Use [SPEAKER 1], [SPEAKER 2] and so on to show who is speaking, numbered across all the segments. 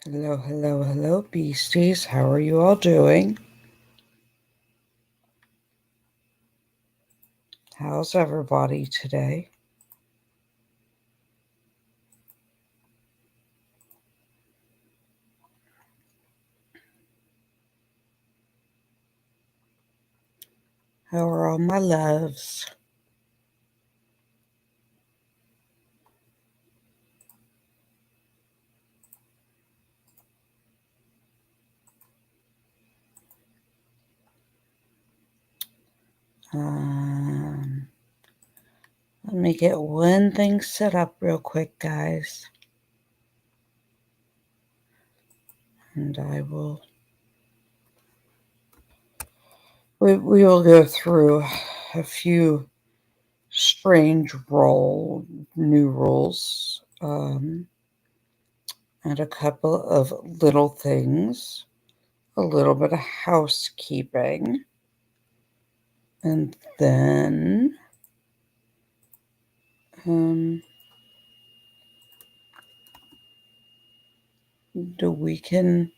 [SPEAKER 1] Hello, hello, hello, beasties. How are you all doing? How's everybody today? How are all my loves? Let me get one thing set up real quick, guys. And we will go through a few strange new rules, and a couple of little things, a little bit of housekeeping, and then we can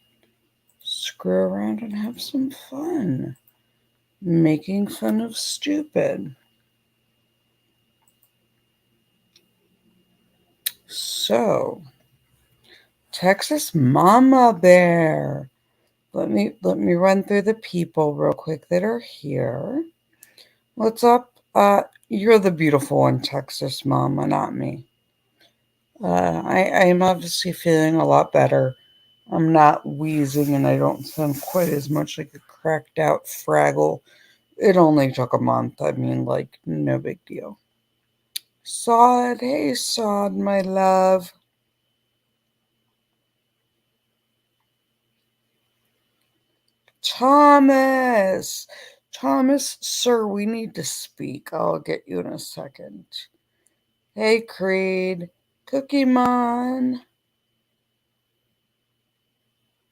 [SPEAKER 1] screw around and have some fun, making fun of stupid. So, Texas Mama Bear. Let me run through the people real quick that are here. What's up? You're the beautiful one, Texas Mama, not me. I am obviously feeling a lot better. I'm not wheezing and I don't sound quite as much like a cracked out Fraggle. It only took a month. I mean, like, no big deal. Sod, hey Sod, my love. Thomas, sir, we need to speak. I'll get you in a second. Hey Creed, Cookie Mon.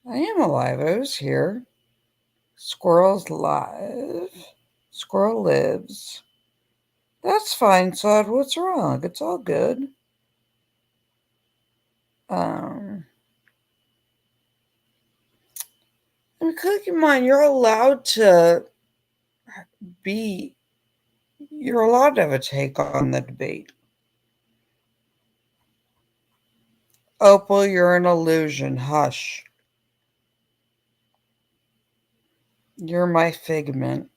[SPEAKER 1] I am alive. I was here. Squirrel's live. Squirrel lives. That's fine, Sod. What's wrong? It's all good. I mean, Cookie Mon, you're allowed to have a take on the debate. Opal, you're an illusion. Hush. You're my figment.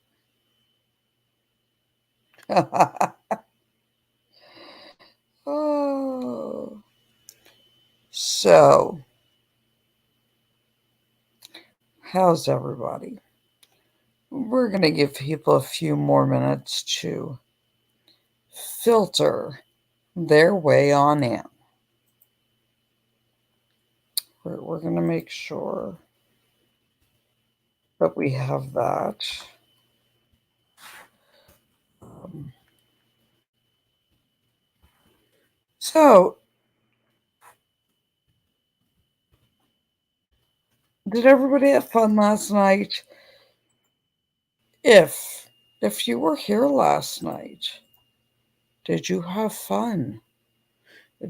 [SPEAKER 1] Oh. So, how's everybody? We're going to give people a few more minutes to filter their way on in. We're going to make sure that we have that. So, did everybody have fun last night? If you were here last night, did you have fun?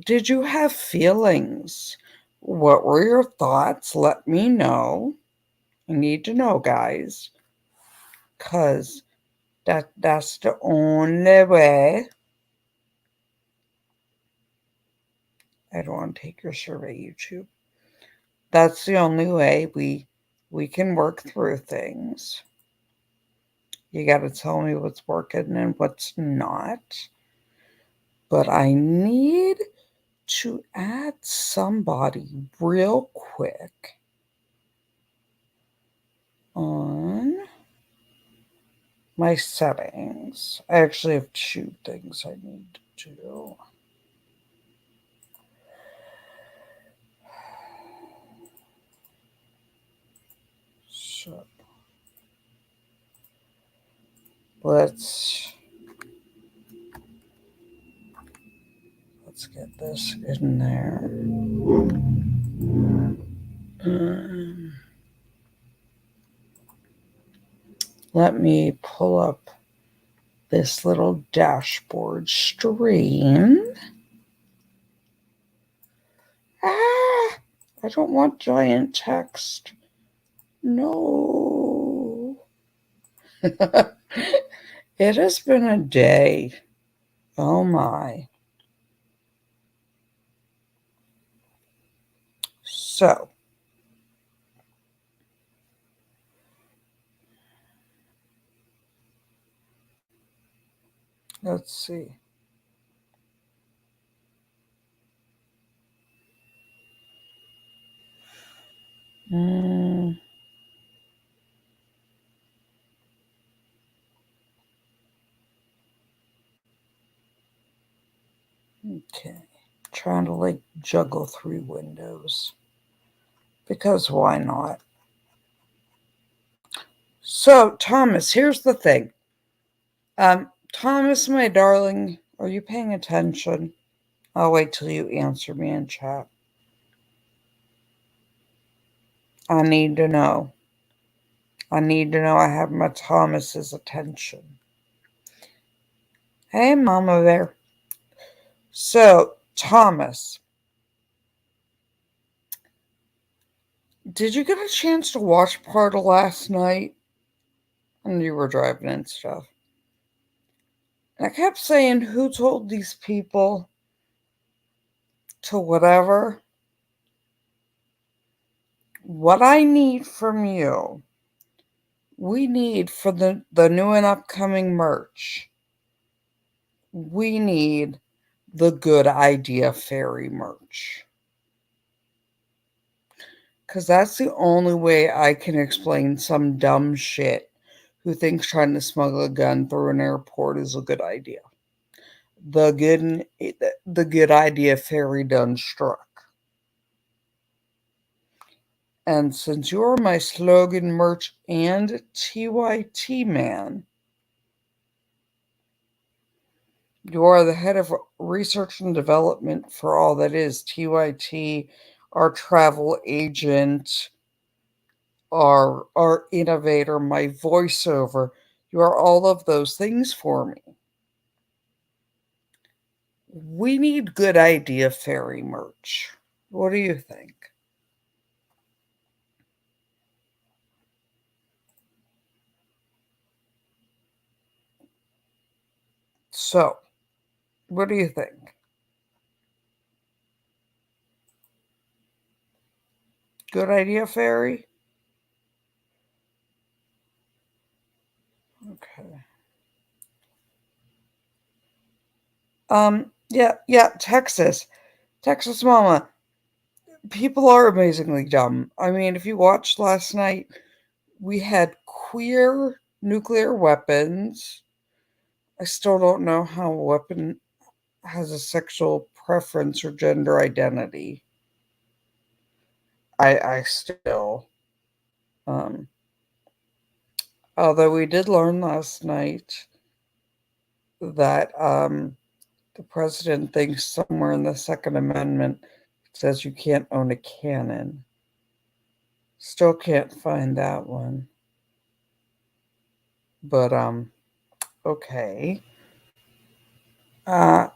[SPEAKER 1] Did you have feelings? What were your thoughts? Let me know. I need to know, guys. Because that's the only way. I don't want to take your survey, YouTube. That's the only way we can work through things. You got to tell me what's working and what's not. But I need to add somebody real quick on my settings. I actually have two things I need to do. So let's get this in there. Let me pull up this little dashboard stream. I I don't want giant text. No. It has been a day. Oh my. So, let's see. Mm, okay. Trying to like juggle 3 windows. Because why not? So, Thomas, here's the thing. Thomas, my darling, are you paying attention? I'll wait till you answer me in chat. I need to know. I need to know I have my Thomas's attention. Hey, Mama Bear. So, Thomas, did you get a chance to watch part of last night? And you were driving and stuff. And I kept saying, who told these people to whatever? What I need from you, we need for the new and upcoming merch, we need the Good Idea Fairy merch. Because that's the only way I can explain some dumb shit who thinks trying to smuggle a gun through an airport is a good idea. The good idea fairy done struck. And since you're my slogan merch and TYT man, you are the head of research and development for all that is TYT, our travel agent, our innovator, my voiceover. You are all of those things for me. We need Good Idea Fairy merch. What do you think? So, what do you think? Good idea, Fairy? Okay. Yeah, Texas. Texas Mama. People are amazingly dumb. I mean, if you watched last night, we had queer nuclear weapons. I still don't know how a weapon has a sexual preference or gender identity. I still um although we did learn last night that the president thinks somewhere in the Second Amendment it says you can't own a cannon. Still can't find that one. But okay. Uh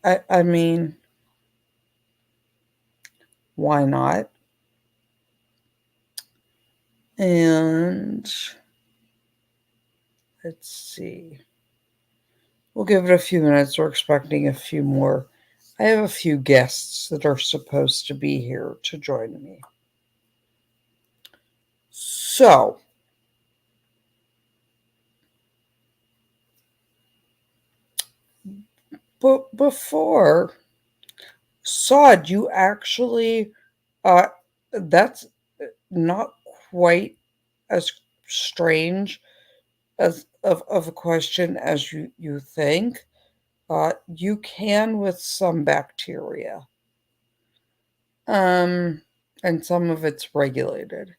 [SPEAKER 1] I mean, why not? And let's see. We'll give it a few minutes. We're expecting a few more. I have a few guests that are supposed to be here to join me. So, but before Sod, you actually, uh, that's not quite as strange as of a question as you think. You can with some bacteria. And some of it's regulated.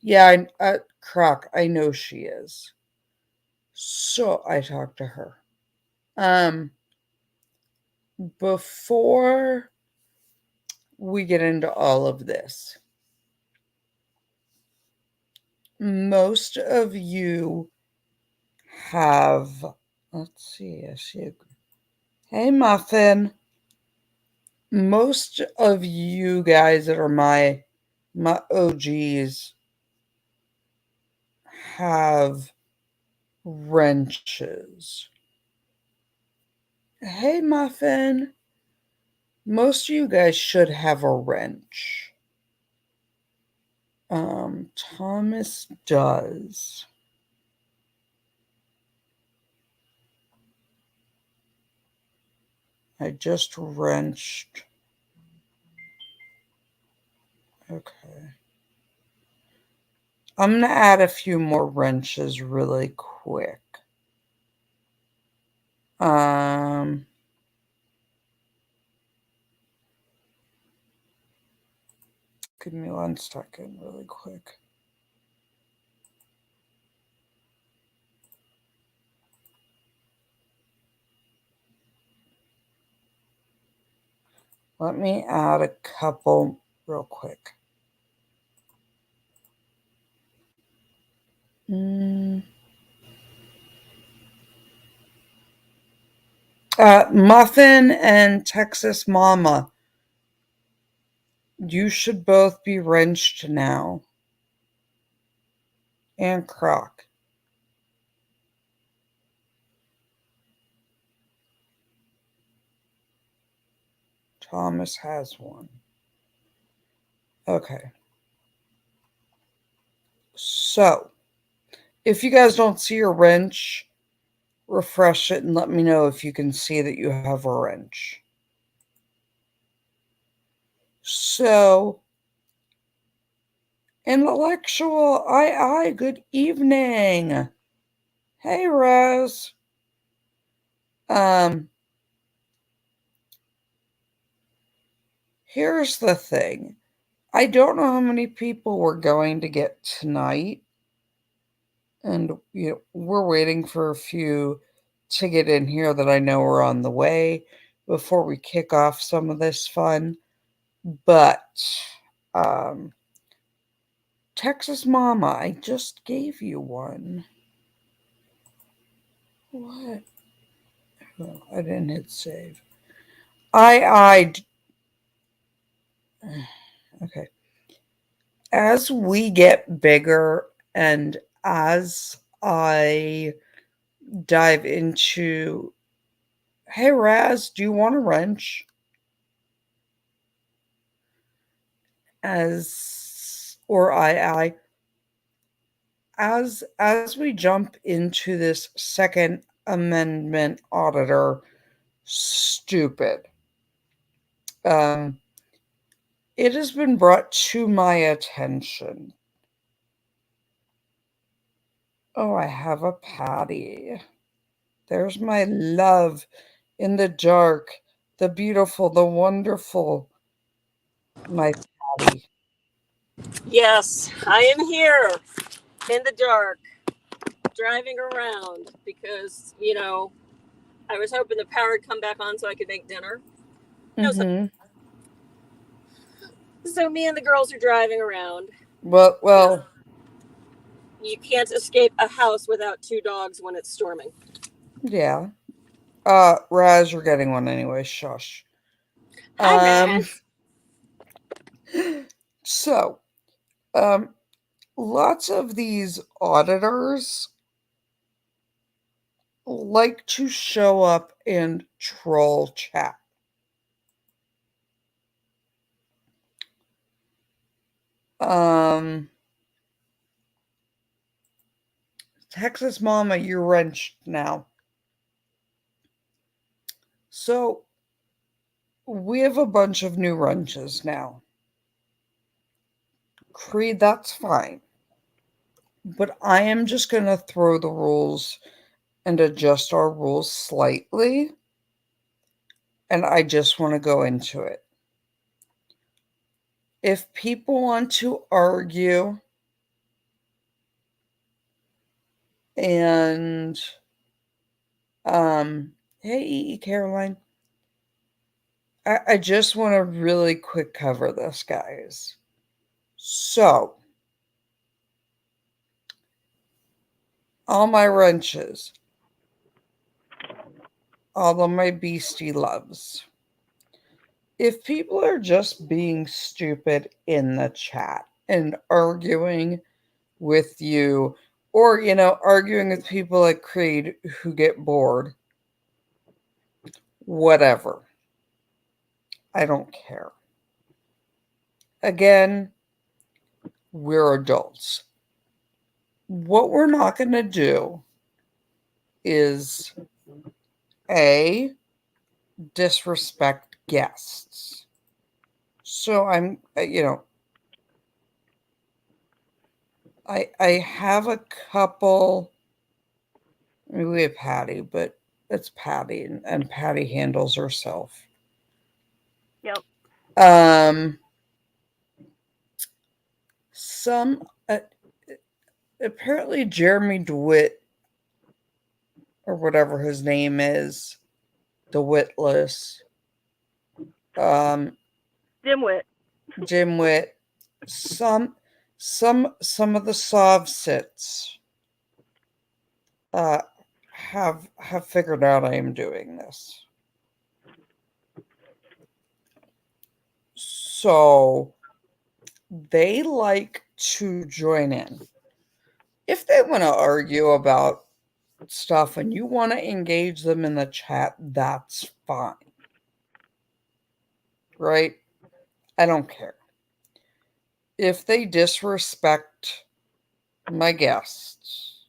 [SPEAKER 1] Yeah, Croc, I know she is. So I talked to her. Um, before we get into all of this, most of you have, let's see, hey Muffin. most of you guys that are my OGs have wrenches. Hey, Muffin. Most of you guys should have a wrench. Thomas does. I just wrenched. Okay. I'm going to add a few more wrenches really quick. Give me 1 second really quick. Let me add a couple real quick. Muffin and Texas Mama, you should both be wrenched now. And Croc. Thomas has one. Okay. So, if you guys don't see your wrench, refresh it and let me know if you can see that you have a wrench. So, Intellectual good evening. Hey, Rose. Here's the thing. I don't know how many people we're going to get tonight. And we're waiting for a few to get in here that I know are on the way before we kick off some of this fun. But Texas Mama, I just gave you one. What? Oh, I didn't hit save. Okay. As we get bigger and as I dive into, hey Raz, do you want a wrench? As we jump into this Second Amendment auditor stupid, it has been brought to my attention. Oh, I have a Patty. There's my love in the dark, the beautiful, the wonderful, my Patty.
[SPEAKER 2] Yes, I am here in the dark, driving around because, I was hoping the power would come back on so I could make dinner.
[SPEAKER 1] Mm-hmm.
[SPEAKER 2] So me and the girls are driving around.
[SPEAKER 1] Well,
[SPEAKER 2] you can't escape a house without 2 dogs when it's storming.
[SPEAKER 1] Yeah. Raz, you're getting one anyway. Shush.
[SPEAKER 2] Hi, Raz.
[SPEAKER 1] So, lots of these auditors like to show up and troll chat. Texas Mama, you're wrenched now. So, we have a bunch of new wrenches now. Creed, that's fine. But I am just going to throw the rules and adjust our rules slightly. And I just want to go into it. If people want to argue and hey Caroline, I just want to really quick cover this, guys. So all my wrenches, all of my beastie loves, if people are just being stupid in the chat and arguing with you, or, arguing with people like Creed who get bored, whatever. I don't care. Again, we're adults. What we're not going to do is disrespect guests. So I'm, I have a couple. I mean, we have Patty, but it's Patty, and Patty handles herself.
[SPEAKER 3] Yep.
[SPEAKER 1] Some apparently Jeremy DeWitt, or whatever his name is, DeWittless.
[SPEAKER 3] Dimwit.
[SPEAKER 1] Some of the Sovsits have figured out I am doing this. So they like to join in. If they want to argue about stuff and you want to engage them in the chat, that's fine. Right? I don't care. If they disrespect my guests,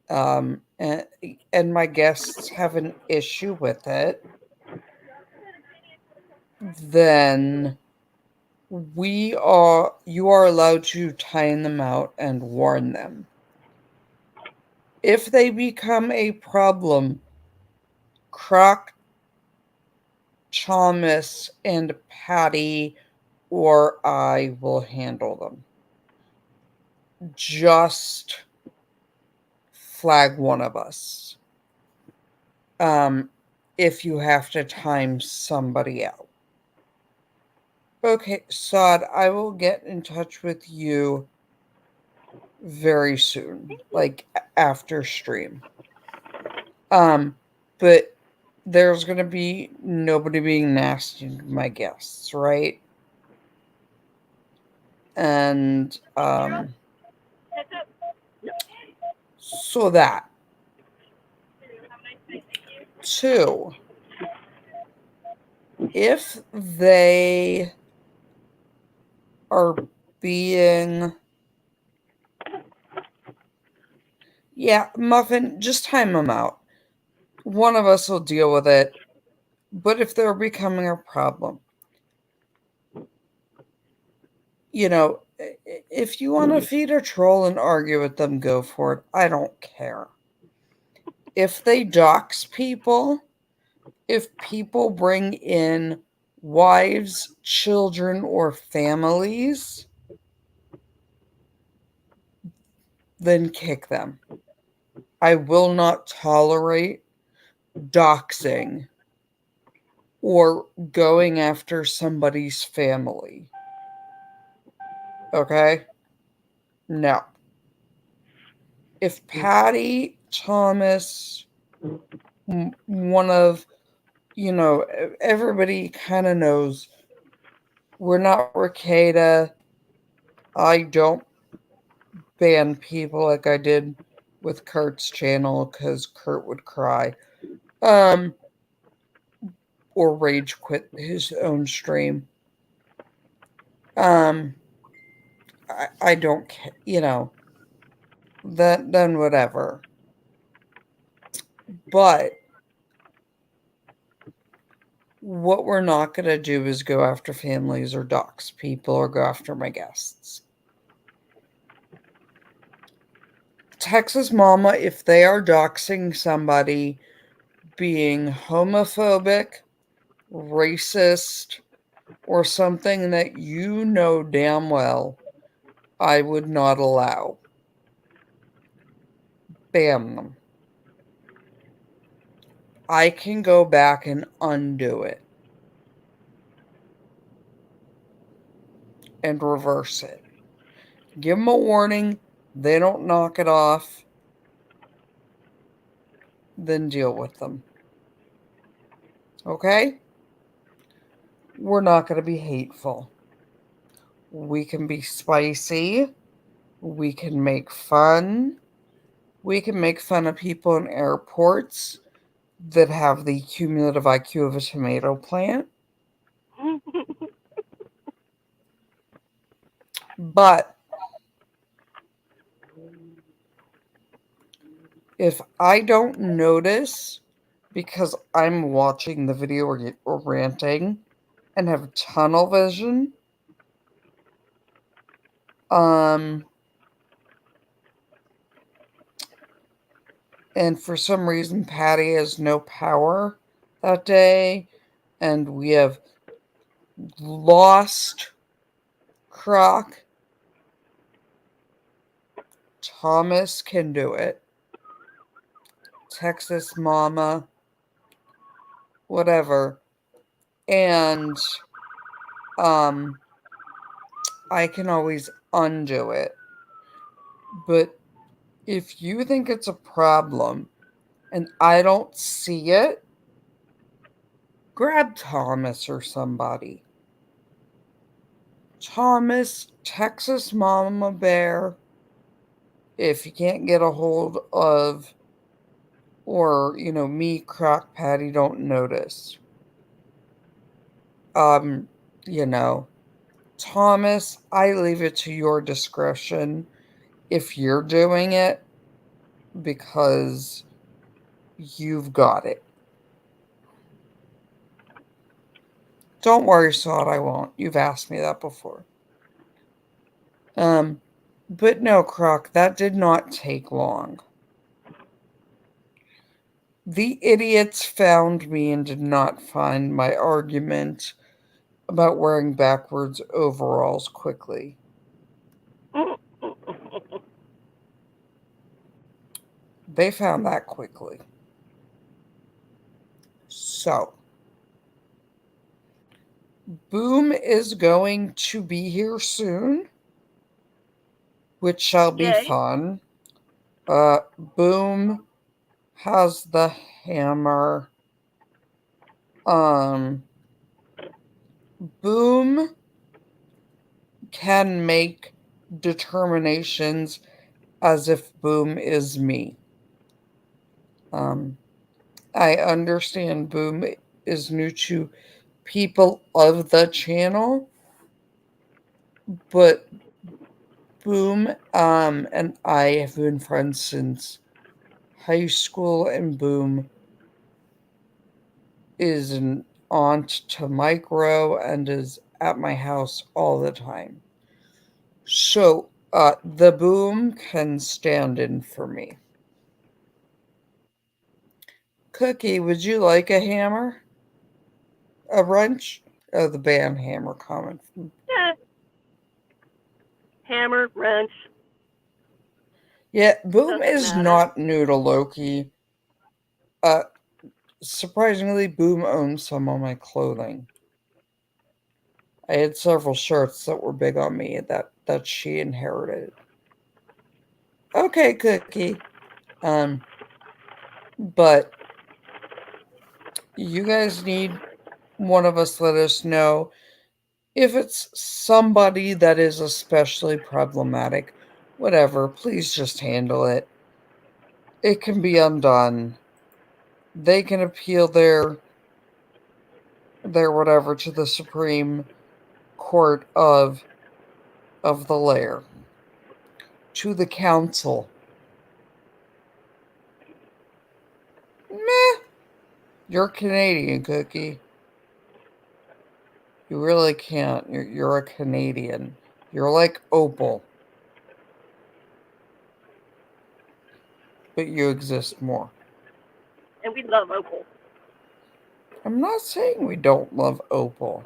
[SPEAKER 1] and my guests have an issue with it, then you are allowed to time them out and warn them. If they become a problem, Croc, Thomas, and Patty or I will handle them. Just flag one of us. If you have to time somebody out. Okay, Sod, I will get in touch with you very soon, like after stream. But there's gonna be nobody being nasty to my guests, right? And so that. 2, if they are being... Yeah, Muffin, just time them out. One of us will deal with it. But if they're becoming a problem, if you want to feed a troll and argue with them, go for it. I don't care. If they dox people, if people bring in wives, children, or families, then kick them. I will not tolerate doxing or going after somebody's family. Okay? No. If Patty, Thomas, one of, everybody kind of knows we're not Ricada. I don't ban people like I did with Kurt's channel because Kurt would cry. Or rage quit his own stream. I don't care, then whatever. But what we're not going to do is go after families or dox people or go after my guests. Texas Mama, if they are doxing somebody being homophobic, racist, or something that you know damn well I would not allow, ban them. I can go back and undo it. And reverse it. Give them a warning. They don't knock it off. Then deal with them. Okay? we're not going to be hateful. We can be spicy. We can make fun. We can make fun of people in airports that have the cumulative IQ of a tomato plant. But if I don't notice because I'm watching the video or ranting and have tunnel vision, and for some reason Patty has no power that day, and we have lost Croc, Thomas can do it. Texas Mama, whatever. And I can always undo it. But if you think it's a problem and I don't see it, grab Thomas or somebody. Thomas, Texas Mama Bear, if you can't get a hold of, or, me, Croc Patty, don't notice. Thomas, I leave it to your discretion if you're doing it because you've got it. Don't worry, Sod, I won't. You've asked me that before. But no, Croc, that did not take long. The idiots found me and did not find my argument about wearing backwards overalls quickly. They found that quickly. So, Boom is going to be here soon, which shall be
[SPEAKER 3] Yay.
[SPEAKER 1] fun. Boom has the hammer. Boom can make determinations as if Boom is me. I understand Boom is new to people of the channel, but Boom and I have been friends since high school, and Boom is an aunt to Micro and is at my house all the time. So, the Boom can stand in for me. Cookie, would you like a hammer? A wrench? Oh, the band hammer comment.
[SPEAKER 3] Yeah. Hammer, wrench.
[SPEAKER 1] Yeah, Boom
[SPEAKER 3] Doesn't
[SPEAKER 1] is
[SPEAKER 3] matter.
[SPEAKER 1] not new to Loki. Surprisingly, Boom owns some of my clothing. I had several shirts that were big on me that she inherited. Okay, Cookie. But you guys need one of us let us know if it's somebody that is especially problematic. Whatever, please just handle it. It can be undone. They can appeal their whatever to the Supreme Court of the Lair. To the council. Meh. You're Canadian, Cookie. You really can't. You're a Canadian. You're like Opal. But you exist more.
[SPEAKER 3] And we love Opal.
[SPEAKER 1] I'm not saying we don't love Opal.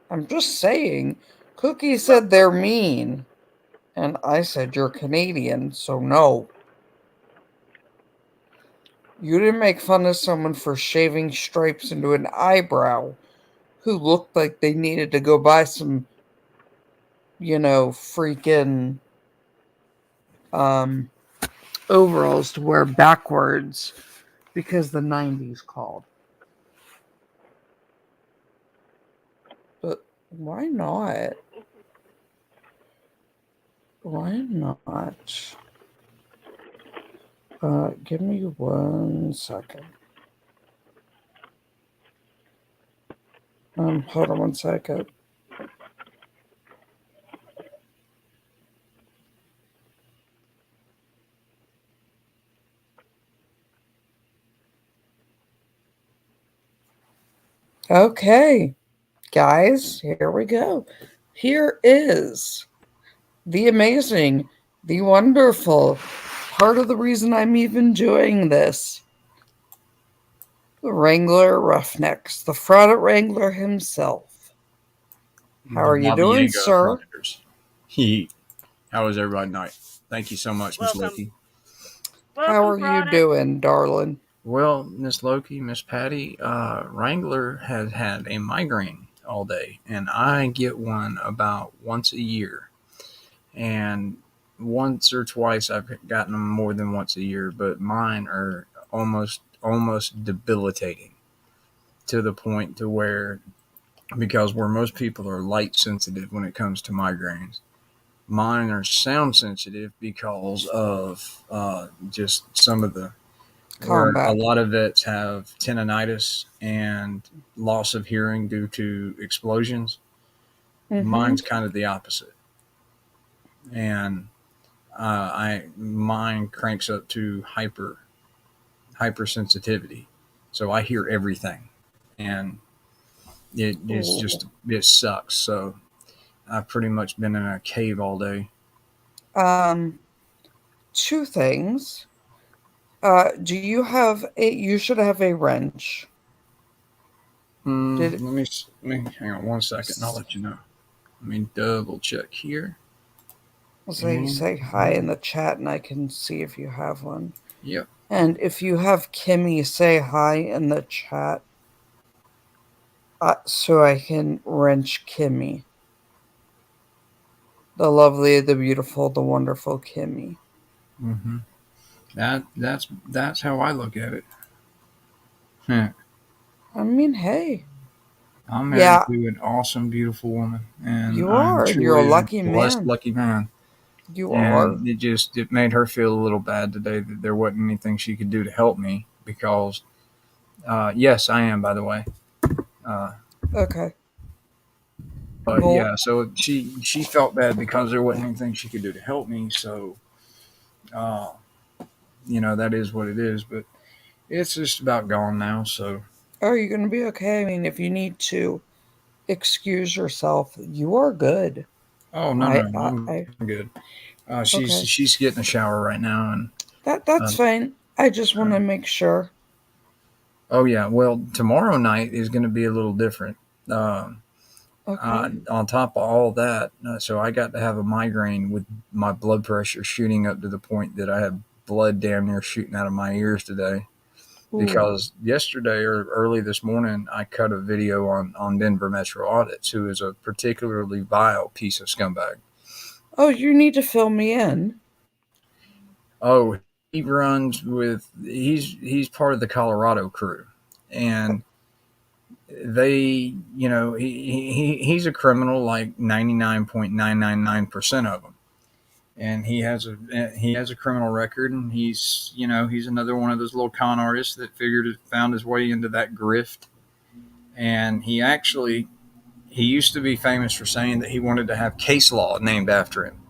[SPEAKER 1] I'm just saying, Cookie said they're mean. And I said you're Canadian, so no. You didn't make fun of someone for shaving stripes into an eyebrow who looked like they needed to go buy some, freaking overalls to wear backwards because the 90s called. Why not? Why not? Give me 1 second. Hold on 1 second. Okay, guys, here we go. Here is the amazing, the wonderful, part of the reason I'm even doing this. The Wrangler Roughnecks, the fraud Wrangler himself. How are you doing, sir?
[SPEAKER 4] How was everybody tonight? Thank you so much, Miss
[SPEAKER 3] Welcome.
[SPEAKER 4] Loki.
[SPEAKER 1] How
[SPEAKER 3] Welcome,
[SPEAKER 1] are you
[SPEAKER 3] Friday.
[SPEAKER 1] doing, darling?
[SPEAKER 4] Well, Miss Loki, Miss Patty, Wrangler has had a migraine all day, and I get one about once a year. And once or twice I've gotten them more than once a year, but mine are almost debilitating to the point to where, because where most people are light sensitive when it comes to migraines, mine are sound sensitive because of just some of the, where a
[SPEAKER 1] Combat.
[SPEAKER 4] lot of vets have tinnitus and loss of hearing due to explosions.
[SPEAKER 1] Mm-hmm.
[SPEAKER 4] Mine's kind of the opposite, and mine cranks up to hypersensitivity, so I hear everything, and it sucks. So I've pretty much been in a cave all day.
[SPEAKER 1] Um, Two things. Do you have a? You should have a wrench. Did
[SPEAKER 4] Let me hang on 1 second, and I'll let you know. Let me double check here.
[SPEAKER 1] say hi in the chat, and I can see if you have one.
[SPEAKER 4] Yep.
[SPEAKER 1] And if you have Kimmy, say hi in the chat, so I can wrench Kimmy. The lovely, the beautiful, the wonderful Kimmy.
[SPEAKER 4] Mm-hmm. That's how I look at it. Huh.
[SPEAKER 1] I mean, hey,
[SPEAKER 4] I'm married
[SPEAKER 1] yeah,
[SPEAKER 4] to an awesome, beautiful woman, and
[SPEAKER 1] you
[SPEAKER 4] I'm
[SPEAKER 1] are, and you're a
[SPEAKER 4] truly a
[SPEAKER 1] lucky
[SPEAKER 4] blessed,
[SPEAKER 1] man.
[SPEAKER 4] lucky man.
[SPEAKER 1] You are.
[SPEAKER 4] And it made her feel a little bad today that there wasn't anything she could do to help me because, yes, I am, by the way. Uh,
[SPEAKER 1] Okay.
[SPEAKER 4] but
[SPEAKER 1] Well,
[SPEAKER 4] yeah, so she felt bad because there wasn't anything she could do to help me. So, uh, that is what it is. But it's just about gone now. So,
[SPEAKER 1] are you gonna be okay? I mean, if you need to excuse yourself, you are good.
[SPEAKER 4] oh no,
[SPEAKER 1] I,
[SPEAKER 4] no,
[SPEAKER 1] I,
[SPEAKER 4] I'm
[SPEAKER 1] I
[SPEAKER 4] good. She's
[SPEAKER 1] okay.
[SPEAKER 4] she's getting a shower right now, and
[SPEAKER 1] That's
[SPEAKER 4] uh,
[SPEAKER 1] fine. I just want
[SPEAKER 4] uh,
[SPEAKER 1] to make sure.
[SPEAKER 4] oh yeah, well tomorrow night is going to be a little different.
[SPEAKER 1] Okay.
[SPEAKER 4] On top of all that, so I got to have a migraine with my blood pressure shooting up to the point that I had blood damn near shooting out of my ears today.
[SPEAKER 1] Ooh.
[SPEAKER 4] Because yesterday or early this morning, I cut a video on Denver Metro Audits, who is a particularly vile piece of scumbag.
[SPEAKER 1] Oh, you need to fill me in.
[SPEAKER 4] Oh, he's part of the Colorado crew, and he's a criminal like 99.999% of them, and he has a criminal record, and he's another one of those little con artists that found his way into that grift. And he used to be famous for saying that he wanted to have case law named after him.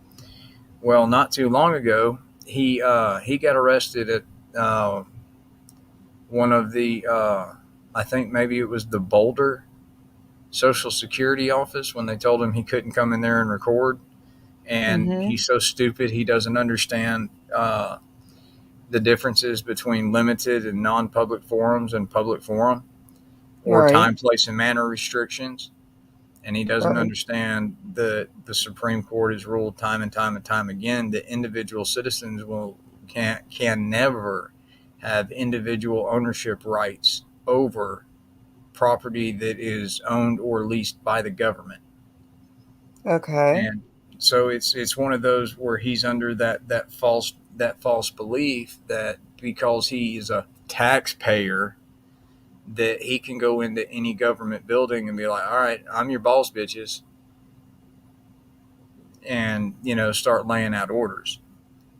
[SPEAKER 4] Well, not too long ago, he got arrested at one of the I think maybe it was the Boulder Social Security office, when they told him he couldn't come in there and record. And
[SPEAKER 1] Mm-hmm.
[SPEAKER 4] he's so stupid he doesn't understand the differences between limited and non-public forums and public forum, or
[SPEAKER 1] Right.
[SPEAKER 4] time, place, and manner restrictions. And he doesn't
[SPEAKER 1] Right.
[SPEAKER 4] understand that the Supreme Court has ruled time and time and time again that individual citizens can never have individual ownership rights over property that is owned or leased by the government.
[SPEAKER 1] Okay.
[SPEAKER 4] And so it's one of those where he's under that false belief that because he is a taxpayer that he can go into any government building and be like, all right, I'm your boss, bitches. And, start laying out orders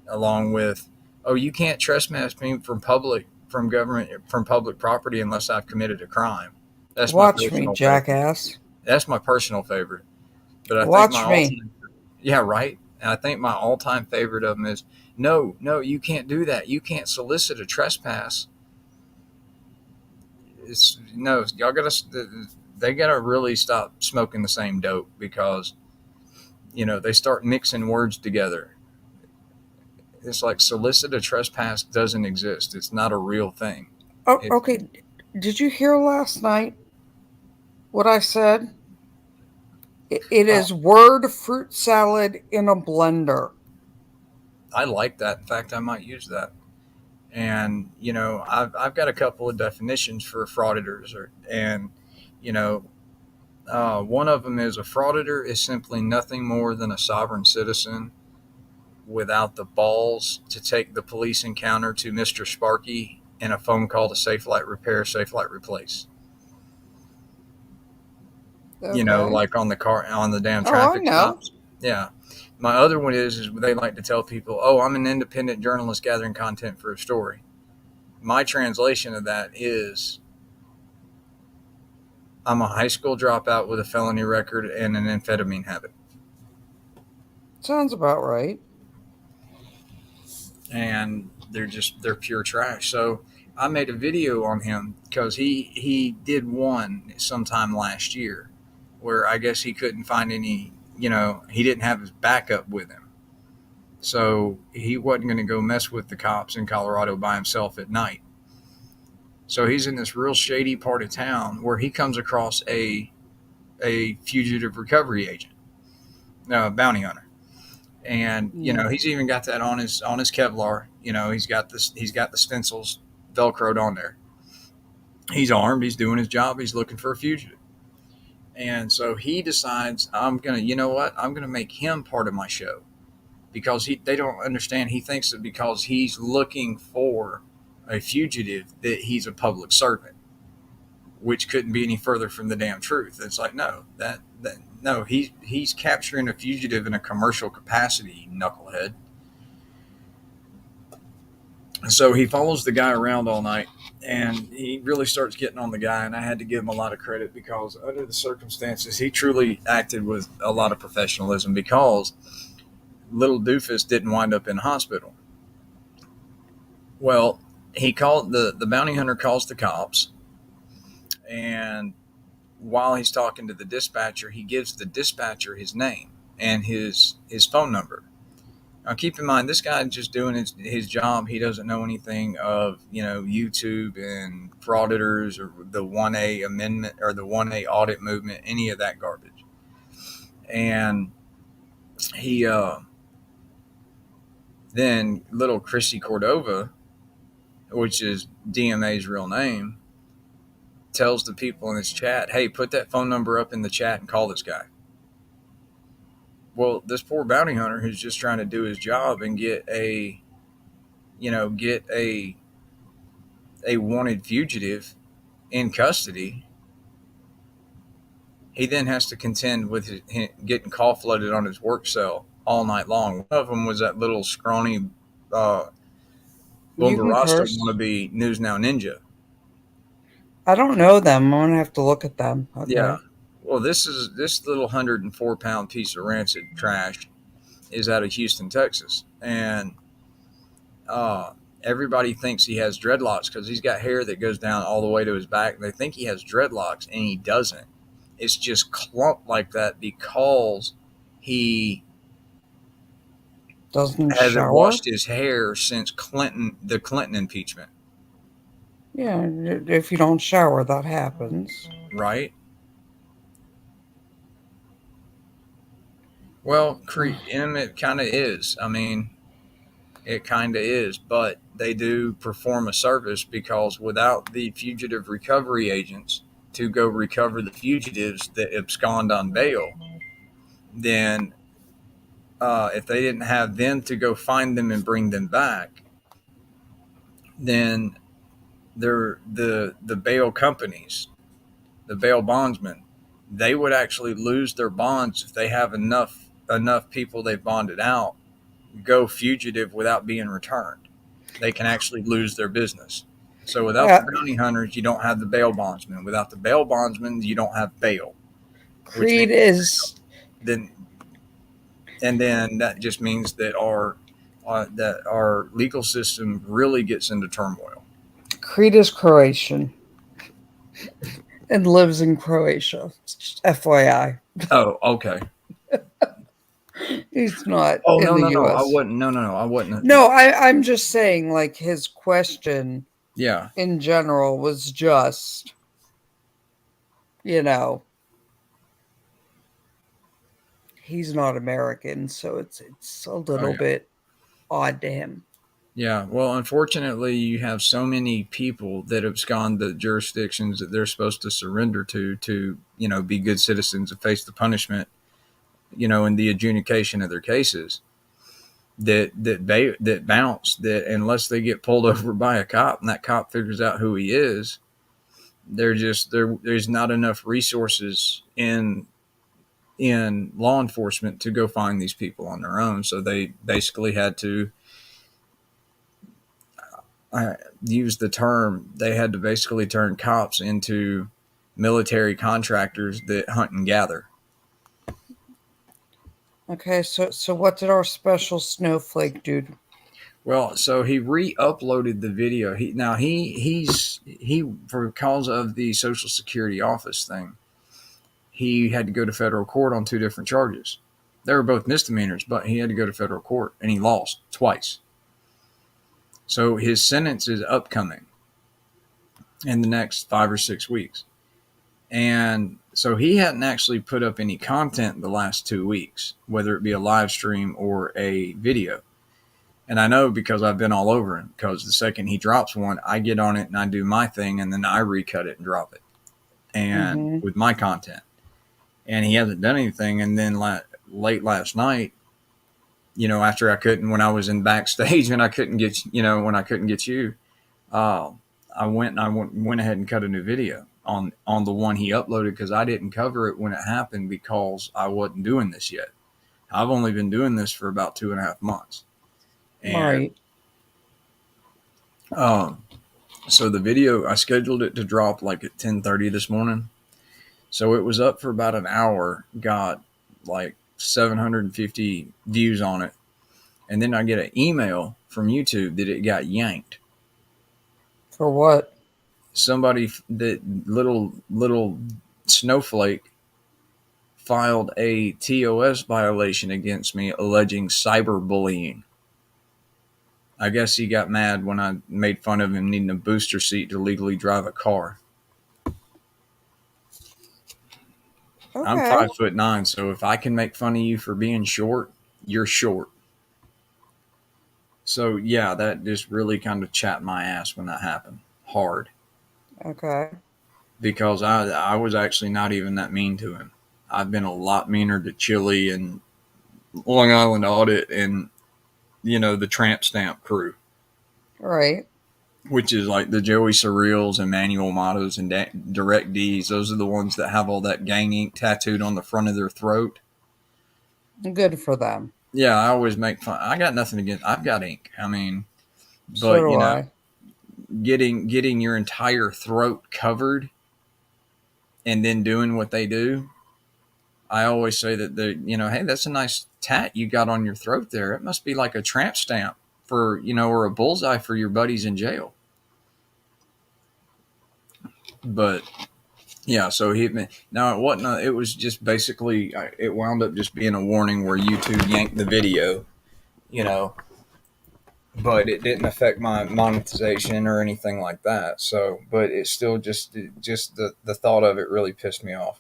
[SPEAKER 4] along with, oh, you can't trespass me from public property unless I've committed a crime. That's my
[SPEAKER 1] Watch me,
[SPEAKER 4] personal favorite.
[SPEAKER 1] jackass.
[SPEAKER 4] That's my personal favorite. But I think my
[SPEAKER 1] Watch me.
[SPEAKER 4] yeah, right. And I think my all-time favorite of them is, no, you can't do that. You can't solicit a trespass. Y'all they gotta really stop smoking the same dope, because, they start mixing words together. It's like solicit a trespass doesn't exist. It's not a real thing.
[SPEAKER 1] Oh, okay. Did you hear last night what I said? It is word fruit salad in a blender.
[SPEAKER 4] I like that. In fact, I might use that. And I've got a couple of definitions for frauditors, and one of them is: a frauditor is simply nothing more than a sovereign citizen without the balls to take the police encounter to Mr. Sparky and a phone call to Safe Light Repair, Safe Light Replace.
[SPEAKER 1] Okay.
[SPEAKER 4] Like on the damn
[SPEAKER 1] I
[SPEAKER 4] traffic
[SPEAKER 1] know.
[SPEAKER 4] stops. Yeah. My other one is they like to tell people, oh, I'm an independent journalist gathering content for a story. My translation of that is, I'm a high school dropout with a felony record and an amphetamine habit.
[SPEAKER 1] Sounds about right.
[SPEAKER 4] And they're pure trash. So I made a video on him because he did one sometime last year where I guess he couldn't find any, he didn't have his backup with him. So he wasn't going to go mess with the cops in Colorado by himself at night. So he's in this real shady part of town where he comes across a fugitive recovery agent, bounty hunter. And he's even got that on his Kevlar. He's got the stencils velcroed on there. He's armed. He's doing his job. He's looking for a fugitive. And so he decides, I'm gonna make him part of my show, because they don't understand. He thinks that because he's looking for a fugitive that he's a public servant, which couldn't be any further from the damn truth. It's like, no, he's capturing a fugitive in a commercial capacity, knucklehead. So he follows the guy around all night, and he really starts getting on the guy, and I had to give him a lot of credit, because under the circumstances, he truly acted with a lot of professionalism, because little doofus didn't wind up in hospital. Well, he called the bounty hunter calls the cops, and while he's talking to the dispatcher, he gives the dispatcher his name and his phone number. Now, keep in mind, this guy's just doing his job. He doesn't know anything of, YouTube and frauditors or the 1A amendment or the 1A audit movement, any of that garbage. And he, then little Chrissy Cordova, which is DMA's real name, tells the people in this chat, hey, put that phone number up in the chat and call this guy. Well, this poor bounty hunter who's just trying to do his job and get a wanted fugitive in custody, he then has to contend with getting call flooded on his work cell all night long. One of them was that little scrawny Boomba Rasta wannabe News Now Ninja.
[SPEAKER 1] I don't know them. I'm gonna have to look at them. Okay.
[SPEAKER 4] Yeah. Well, this little 104-pound piece of rancid trash is out of Houston, Texas, and everybody thinks he has dreadlocks because he's got hair that goes down all the way to his back. They think he has dreadlocks, and he doesn't. It's just clumped like that because he hasn't washed his hair since the Clinton impeachment.
[SPEAKER 1] Yeah, if you don't shower, that happens.
[SPEAKER 4] Right? Well, it kind of is. I mean, it kind of is, but they do perform a service, because without the fugitive recovery agents to go recover the fugitives that abscond on bail, then if they didn't have them to go find them and bring them back, then the bail companies, the bail bondsmen, they would actually lose their bonds if they have enough people they've bonded out go fugitive without being returned. They can actually lose their business. So without the
[SPEAKER 1] Yeah,
[SPEAKER 4] bounty hunters, you don't have the bail bondsmen. Without the bail bondsmen, you don't have bail, which
[SPEAKER 1] Creed
[SPEAKER 4] means
[SPEAKER 1] is
[SPEAKER 4] then that just means that our legal system really gets into turmoil.
[SPEAKER 1] Croatian and lives in Croatia. FYI,
[SPEAKER 4] Oh, okay.
[SPEAKER 1] he's not
[SPEAKER 4] Oh
[SPEAKER 1] in
[SPEAKER 4] no,
[SPEAKER 1] the
[SPEAKER 4] no, no. I
[SPEAKER 1] U.S.
[SPEAKER 4] wouldn't. No, no, no. I wouldn't.
[SPEAKER 1] No, I'm just saying, like, his question
[SPEAKER 4] Yeah,
[SPEAKER 1] in general was just, you know, he's not American, so it's a
[SPEAKER 4] oh
[SPEAKER 1] little
[SPEAKER 4] yeah,
[SPEAKER 1] bit odd to him.
[SPEAKER 4] yeah. Well, unfortunately, you have so many people that have gone the jurisdictions that they're supposed to surrender to be good citizens and face the punishment, in the adjudication of their cases. That bounce, that unless they get pulled over by a cop and that cop figures out who he is, there's not enough resources in law enforcement to go find these people on their own. So they basically had to use the term, they had to basically turn cops into military contractors that hunt and gather.
[SPEAKER 1] Okay, so what did our special snowflake do?
[SPEAKER 4] Well, so he re-uploaded the video. He for cause of the Social Security office thing, he had to go to federal court on two different charges. They were both misdemeanors, but he had to go to federal court and he lost twice. So his sentence is upcoming in the next 5 or 6 weeks. And so he hadn't actually put up any content the last 2 weeks, whether it be a live stream or a video. And I know because I've been all over him, because the second he drops one, I get on it and I do my thing and then I recut it and drop it and
[SPEAKER 1] Mm-hmm.
[SPEAKER 4] with my content. And he hasn't done anything. And then late last night, after when I was in backstage and I couldn't get, when I couldn't get you, I went ahead and cut a new video on the one he uploaded because I didn't cover it when it happened because I wasn't doing this yet. I've only been doing this for about 2.5 months. And
[SPEAKER 1] Right.
[SPEAKER 4] so the video, I scheduled it to drop like at 10:30 this morning. So it was up for about an hour, got like 750 views on it. And then I get an email from YouTube that it got yanked.
[SPEAKER 1] For what?
[SPEAKER 4] Somebody, that little snowflake, filed a TOS violation against me alleging cyberbullying. I guess he got mad when I made fun of him needing a booster seat to legally drive a car. I'm
[SPEAKER 1] Okay.
[SPEAKER 4] 5'9", so if I can make fun of you for being short, you're short. So yeah, that just really kind of chapped my ass when that happened. Hard.
[SPEAKER 1] Okay.
[SPEAKER 4] Because I was actually not even that mean to him. I've been a lot meaner to Chili and Long Island Audit and, the Tramp Stamp crew.
[SPEAKER 1] Right.
[SPEAKER 4] Which is like the Joey Surreals and Manuel Mottos and Direct D's. Those are the ones that have all that gang ink tattooed on the front of their throat.
[SPEAKER 1] Good for them.
[SPEAKER 4] Yeah, I always make fun. I got nothing against. I've got ink. I mean,
[SPEAKER 1] So
[SPEAKER 4] but
[SPEAKER 1] do I.
[SPEAKER 4] getting your entire throat covered and then doing what they do. I always say that hey, that's a nice tat you got on your throat there. It must be like a tramp stamp for, or a bullseye for your buddies in jail. But yeah, so now it wasn't. It was just basically, it wound up just being a warning where YouTube yanked the video, but it didn't affect my monetization or anything like that. So, but it still just the thought of it really pissed me off,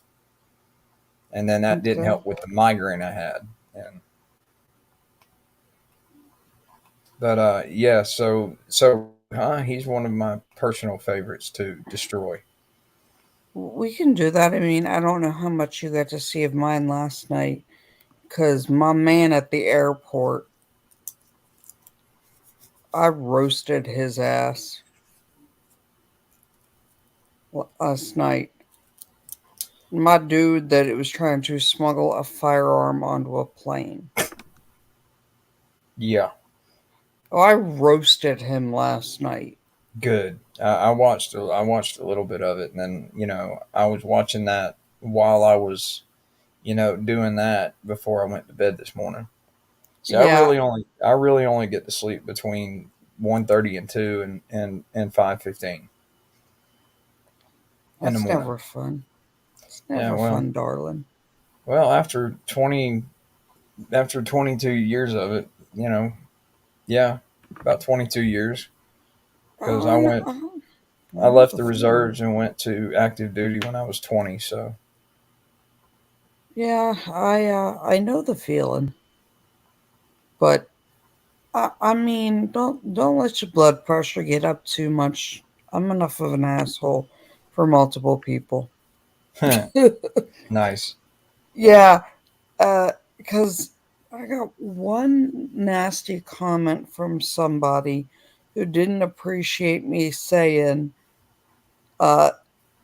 [SPEAKER 4] and then that didn't
[SPEAKER 1] Okay.
[SPEAKER 4] help with the migraine I had. But yeah, so he's one of my personal favorites to destroy.
[SPEAKER 1] We can do that. I mean, I don't know how much you got to see of mine last night because my man at the airport, I roasted his ass. last night. My dude that it was trying to smuggle a firearm onto a plane.
[SPEAKER 4] Yeah,
[SPEAKER 1] Oh, I roasted him last night.
[SPEAKER 4] good. I watched a little bit of it, and then I was watching that while I was doing that before I went to bed this morning. See,
[SPEAKER 1] Yeah,
[SPEAKER 4] I really only get to sleep between 1:30 and 2 and 5:15 in the
[SPEAKER 1] that's
[SPEAKER 4] morning.
[SPEAKER 1] never fun. It's
[SPEAKER 4] Yeah,
[SPEAKER 1] never fun, darling.
[SPEAKER 4] after 22 years of it, yeah, about 22 years because
[SPEAKER 1] Oh, no,
[SPEAKER 4] I
[SPEAKER 1] no,
[SPEAKER 4] left
[SPEAKER 1] the
[SPEAKER 4] the
[SPEAKER 1] feeling.
[SPEAKER 4] reserves and went to active duty when I was 20. So,
[SPEAKER 1] Yeah, I know the feeling, but I mean, don't let your blood pressure get up too much. I'm enough of an asshole for multiple people.
[SPEAKER 4] nice.
[SPEAKER 1] Yeah, because I got one nasty comment from somebody who didn't appreciate me saying uh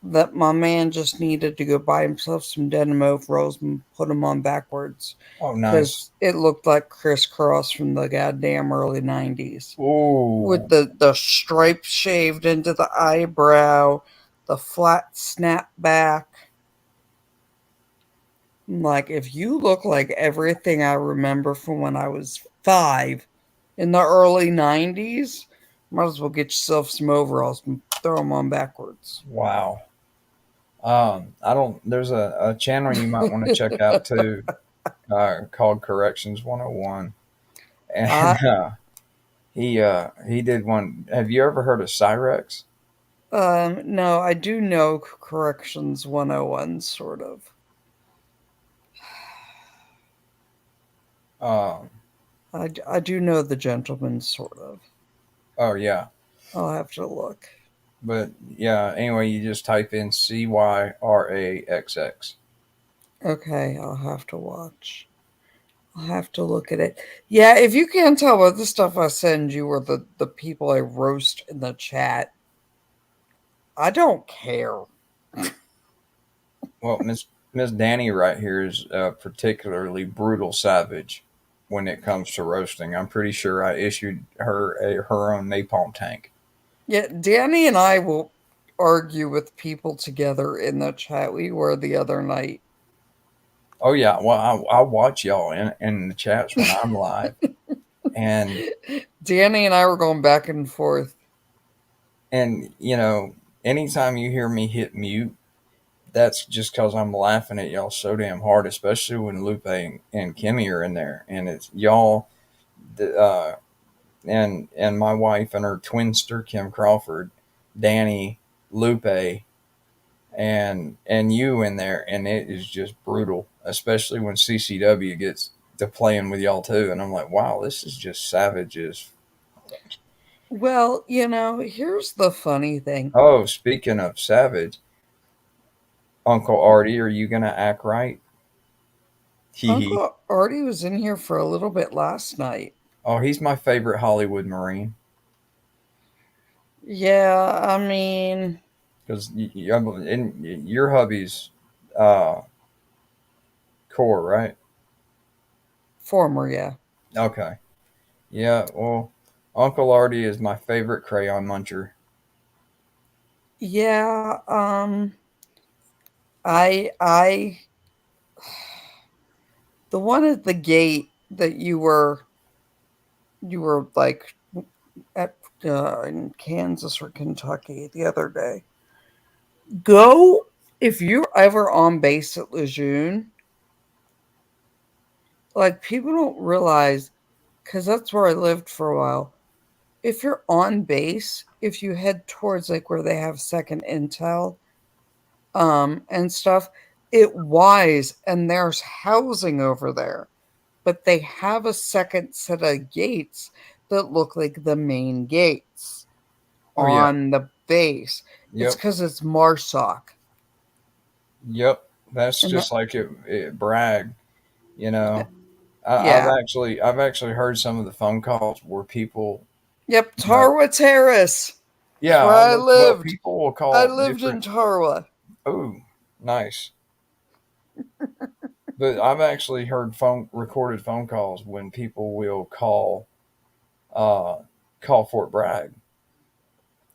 [SPEAKER 1] that my man just needed to go buy himself some denim overalls and put them on backwards
[SPEAKER 4] Oh, nice.
[SPEAKER 1] because it looked like crisscross from the goddamn early 90s with
[SPEAKER 4] Ooh,
[SPEAKER 1] the stripes shaved into the eyebrow, the flat snap back. Like, if you look like everything I remember from when I was 5 in the early 90s, might as well get yourself some overalls and throw them on backwards.
[SPEAKER 4] wow. I don't. There's a channel you might want to check out too, called Corrections 101, and
[SPEAKER 1] I
[SPEAKER 4] he did one. Have you ever heard of Cyrex?
[SPEAKER 1] no, I do know Corrections 101 sort of.
[SPEAKER 4] Um,
[SPEAKER 1] I do know the gentleman sort of.
[SPEAKER 4] oh yeah,
[SPEAKER 1] I'll have to look.
[SPEAKER 4] but yeah. Anyway, you just type in CYRAXX.
[SPEAKER 1] Okay, I'll have to watch. I'll have to look at it. Yeah, if you can't tell by the stuff I send you or the people I roast in the chat, I don't care.
[SPEAKER 4] Well, Miss Danny right here is particularly brutal savage when it comes to roasting. I'm pretty sure I issued her her own napalm tank.
[SPEAKER 1] Yeah, Danny and I will argue with people together in the chat we were the other night.
[SPEAKER 4] Oh yeah, well I watch y'all in the chats when I'm live, and
[SPEAKER 1] Danny and I were going back and forth.
[SPEAKER 4] and anytime you hear me hit mute, that's just because I'm laughing at y'all so damn hard, especially when Lupe and Kimmy are in there, and it's y'all, uh, and my wife and her twinster Kim Crawford, Danny, Lupe, and you in there, and it is just brutal, especially when CCW gets to playing with y'all too, and I'm like, wow, this is just savages.
[SPEAKER 1] Well, here's the funny thing.
[SPEAKER 4] Oh, speaking of savage, Uncle Artie, are you gonna act right? Hee hee.
[SPEAKER 1] Uncle Artie was in here for a little bit last night.
[SPEAKER 4] Oh, he's my favorite Hollywood Marine
[SPEAKER 1] Yeah, I mean,
[SPEAKER 4] because in your hubby's uh, core, right?
[SPEAKER 1] former, yeah.
[SPEAKER 4] Okay. Yeah, well, Uncle Artie is my favorite crayon muncher.
[SPEAKER 1] Yeah, I the one at the gate that you were like at in Kansas or Kentucky the other day. Go if you're ever on base at Lejeune. Like, people don't realize, because that's where I lived for a while. If you're on base, if you head towards like where they have second intel, and stuff, it wise and there's housing over there, but they have a second set of gates that look like the main gates
[SPEAKER 4] Oh yeah.
[SPEAKER 1] on the base. It's
[SPEAKER 4] Yep.
[SPEAKER 1] because it's Marsoc.
[SPEAKER 4] Yep. That's
[SPEAKER 1] And
[SPEAKER 4] just like it brag. You know,
[SPEAKER 1] yeah.
[SPEAKER 4] I've actually heard some of the phone calls where people,
[SPEAKER 1] Yep,
[SPEAKER 4] you know,
[SPEAKER 1] Tarwa Terrace. That's
[SPEAKER 4] Yeah,
[SPEAKER 1] where I
[SPEAKER 4] that's what
[SPEAKER 1] lived.
[SPEAKER 4] people will
[SPEAKER 1] I
[SPEAKER 4] call
[SPEAKER 1] lived in
[SPEAKER 4] different.
[SPEAKER 1] Tarwa.
[SPEAKER 4] Oh, nice. But I've actually heard recorded phone calls when people will uh, call Fort Bragg,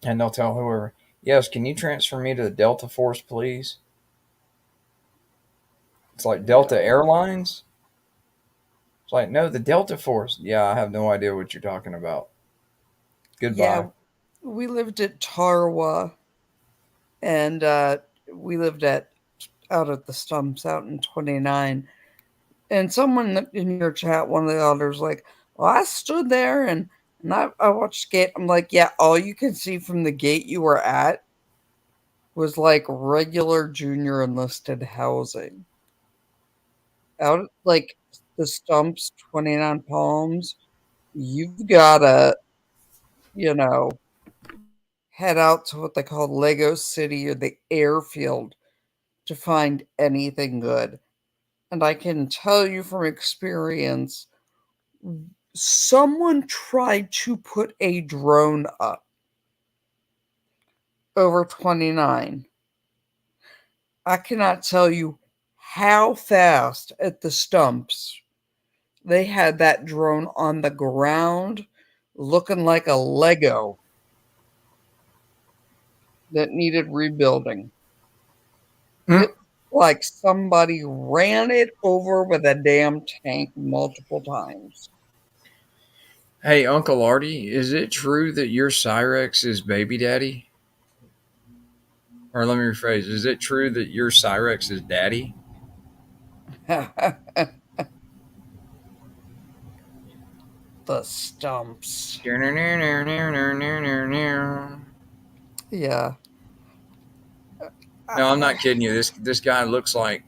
[SPEAKER 4] and they'll tell whoever, "Yes, can you transfer me to the Delta Force, please?" It's like
[SPEAKER 1] Yeah.
[SPEAKER 4] Delta Airlines. It's like, no, the Delta Force. Yeah, I have no idea what you're talking about. Goodbye.
[SPEAKER 1] Yeah, we lived at Tarwa, and we lived out at the stumps out in 29. And someone in your chat, one of the elders, like, well, I stood there and I watched gate. I'm like, yeah, all you can see from the gate you were at was like regular junior enlisted housing. Out at, like the stumps, 29 Palms, you've gotta, you know, head out to what they call Lego City or the airfield to find anything good. And I can tell you from experience, someone tried to put a drone up over 29. I cannot tell you how fast at the stumps they had that drone on the ground looking like a Lego that needed rebuilding.
[SPEAKER 4] Mm.
[SPEAKER 1] It like somebody ran it over with a damn tank multiple times.
[SPEAKER 4] Hey, Uncle Artie, is it true that your Cyrex is baby daddy? Or let me rephrase, is it true that your Cyrex is daddy?
[SPEAKER 1] The stumps.
[SPEAKER 4] No,
[SPEAKER 1] Yeah.
[SPEAKER 4] I'm not kidding you. This guy looks like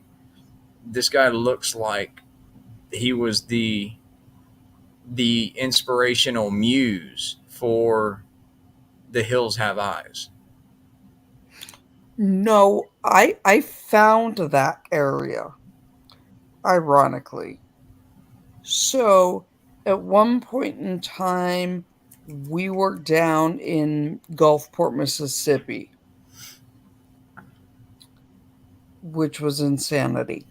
[SPEAKER 4] he was the inspirational muse for The Hills Have Eyes.
[SPEAKER 1] No, I found that area, ironically. So at one point in time, we were down in Gulfport, Mississippi, which was insanity.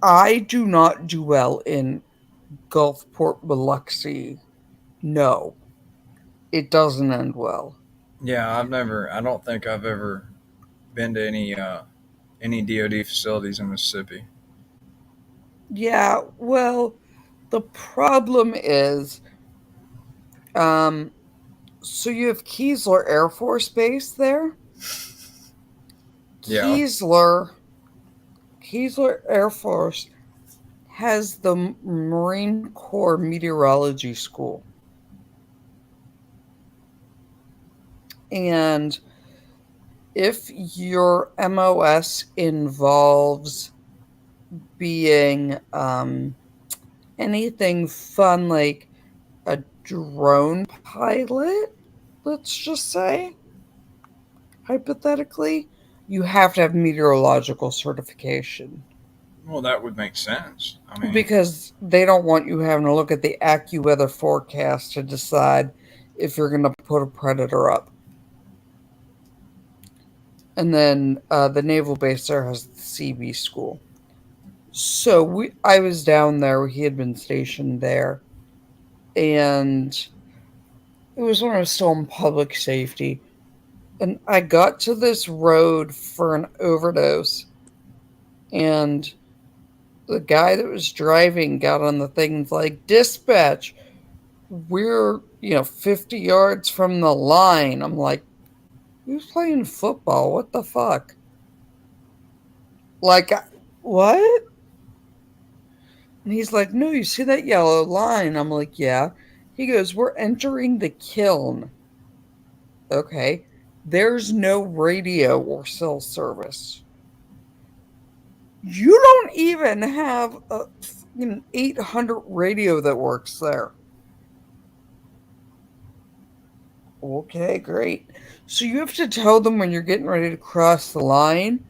[SPEAKER 1] I do not do well in Gulfport, Biloxi. No, it doesn't end well.
[SPEAKER 4] Yeah, I don't think I've ever been to any DoD facilities in Mississippi.
[SPEAKER 1] Yeah, well, the problem is, um, so you have Keesler Air Force Base there.
[SPEAKER 4] Yeah.
[SPEAKER 1] Keesler Keesler Air Force has the Marine Corps Meteorology School. And if your MOS involves being anything fun like a drone pilot, let's just say, hypothetically, you have to have meteorological certification
[SPEAKER 4] Well, that would make sense. I mean,
[SPEAKER 1] because they don't want you having to look at the AccuWeather forecast to decide if you're going to put a predator up. And then the naval base there has the CB school. So I was down there. He had been stationed there, and it was when I was still in public safety. And I got to this road for an overdose, and the guy that was driving got on the thing and like, dispatch, we're 50 yards from the line. I'm like, who's playing football? What the fuck? Like, what? And he's like, no, you see that yellow line? I'm like, yeah. He goes, we're entering the kiln. Okay. There's no radio or cell service. You don't even have a 800 radio that works there. Okay, great. So you have to tell them when you're getting ready to cross the line,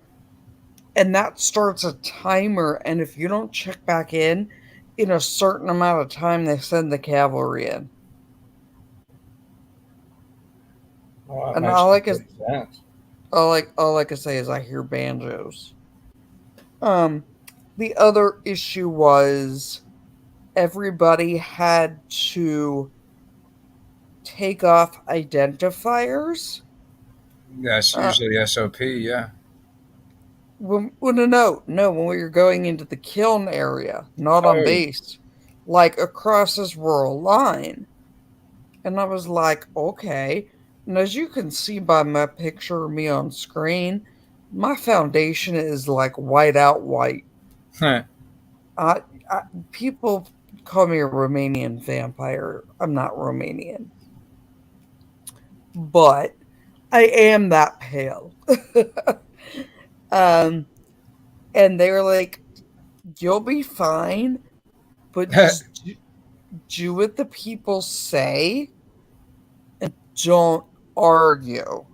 [SPEAKER 1] and that starts a timer. And if you don't check back in a certain amount of time, they send the cavalry in.
[SPEAKER 4] Well, that
[SPEAKER 1] And
[SPEAKER 4] makes complete sense.
[SPEAKER 1] all I can say is I hear banjos. Um, the other issue was everybody had to take off identifiers.
[SPEAKER 4] That's
[SPEAKER 1] Uh,
[SPEAKER 4] usually SOP, yeah.
[SPEAKER 1] no, when we were going into the kiln area, not on
[SPEAKER 4] Oh,
[SPEAKER 1] base, like across this rural line. And I was like, okay. And as you can see by my picture of me on screen, my foundation is like white out white. I, I people call me a Romanian vampire. I'm not Romanian, but I am that pale. um, and they were like, "You'll be fine, but just do what the people say and don't argue.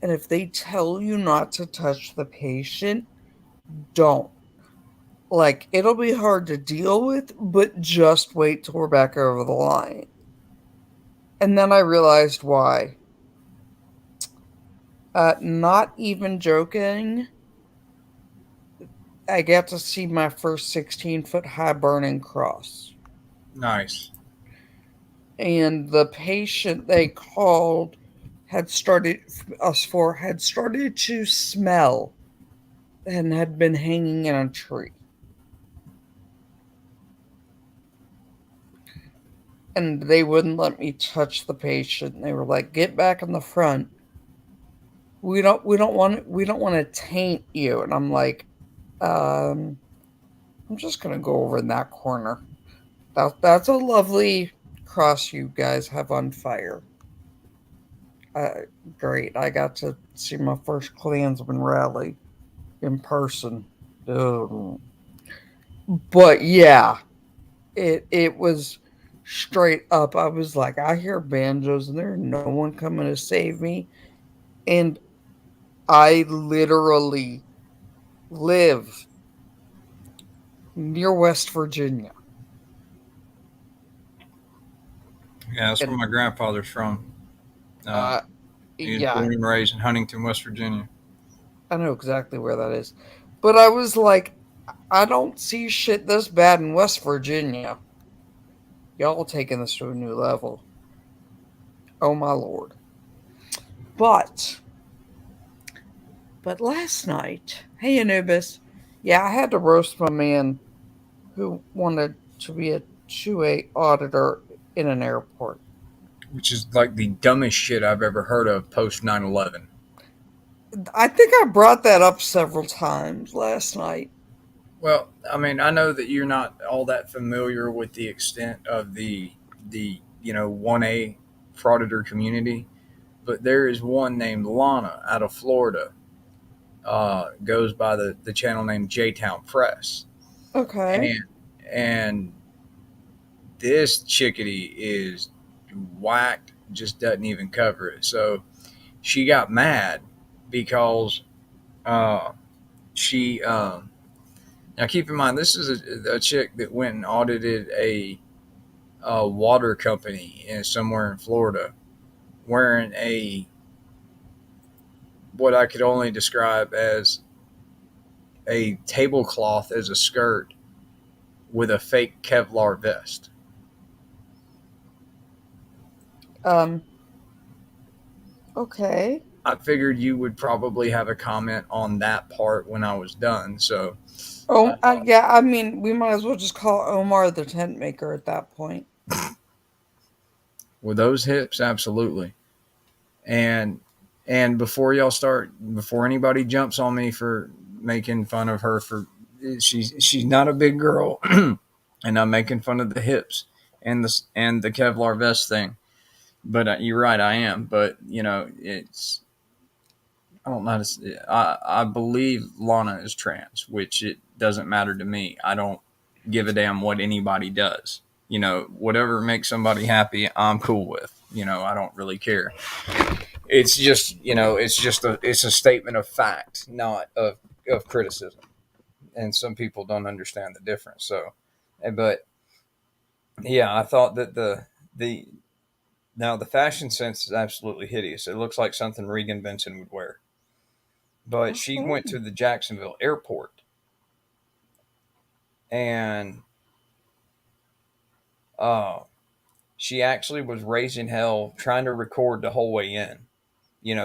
[SPEAKER 1] And if they tell you not to touch the patient, don't. Like, it'll be hard to deal with, but just wait till we're back over the line." And then I realized why. Not even joking, I got to see my first 16-foot high burning cross.
[SPEAKER 4] nice.
[SPEAKER 1] And the patient they called had started to smell and had been hanging in a tree. And they wouldn't let me touch the patient. They were like, "Get back in the front. We don't want to taint you." And I'm like, um, I'm just gonna go over in that corner. That's a lovely cross you guys have on fire. Uh, Great. I got to see my first Klansman rally in person. Ugh. But yeah, it was straight up. I was like, I hear banjos and there's no one coming to save me. And I literally live near West Virginia.
[SPEAKER 4] Yeah, that's where
[SPEAKER 1] And
[SPEAKER 4] my grandfather's from. Uh,
[SPEAKER 1] uh
[SPEAKER 4] he was
[SPEAKER 1] yeah,
[SPEAKER 4] born and raised in Huntington, West Virginia.
[SPEAKER 1] I know exactly where that is. But I was like, I don't see shit this bad in West Virginia. Y'all taking this to a new level. Oh my lord. But last night, hey Anubis, yeah, I had to roast my man who wanted to be a 2A auditor in an airport.
[SPEAKER 4] Which is like the dumbest shit I've ever heard of post 9/11.
[SPEAKER 1] I think I brought that up several times last night.
[SPEAKER 4] Well, I mean, I know that you're not all that familiar with the extent of the 1A frauditor community, but there is one named Lana out of Florida. Goes by the channel name J Town Press,
[SPEAKER 1] Okay.
[SPEAKER 4] and and this chickadee is whacked, just doesn't even cover it. So she got mad because uh, she now keep in mind this is a chick that went and audited a water company in somewhere in Florida, wearing a what I could only describe as a tablecloth as a skirt with a fake Kevlar vest.
[SPEAKER 1] Um, okay.
[SPEAKER 4] I figured you would probably have a comment on that part when I was done. So,
[SPEAKER 1] Oh,
[SPEAKER 4] uh,
[SPEAKER 1] yeah, I mean, we might as well just call Omar the tent maker at that point.
[SPEAKER 4] with those hips, absolutely. And before y'all start, before anybody jumps on me for making fun of her for she's not a big girl, and I'm making fun of the hips and the Kevlar vest thing. But you're right, I am. But it's I don't know how to. I believe Lana is trans, which it doesn't matter to me. I don't give a damn what anybody does. Whatever makes somebody happy, I'm cool with. I don't really care. It's a statement of fact, not of criticism. And some people don't understand the difference. So, but yeah, I thought that the Now, the fashion sense is absolutely hideous. It looks like something Regan Benson would wear. But she went to the Jacksonville airport, and she actually was raising hell trying to record the whole way in,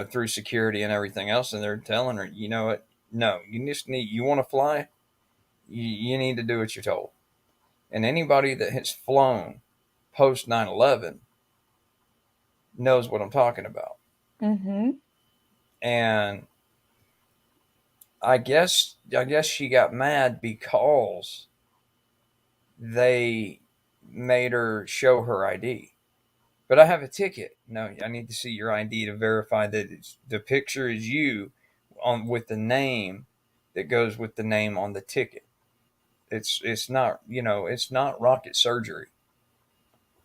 [SPEAKER 4] through security and everything else. And they're telling her, you know what? No, you want to fly? You need to do what you're told. And anybody that has flown post 9/11 knows what I'm talking about.
[SPEAKER 1] Mm-hmm.
[SPEAKER 4] And I guess she got mad because they made her show her ID. But I have a ticket. No, I need to see your ID to verify that the picture is you on with the name that goes with the name on the ticket. It's not, it's not rocket surgery.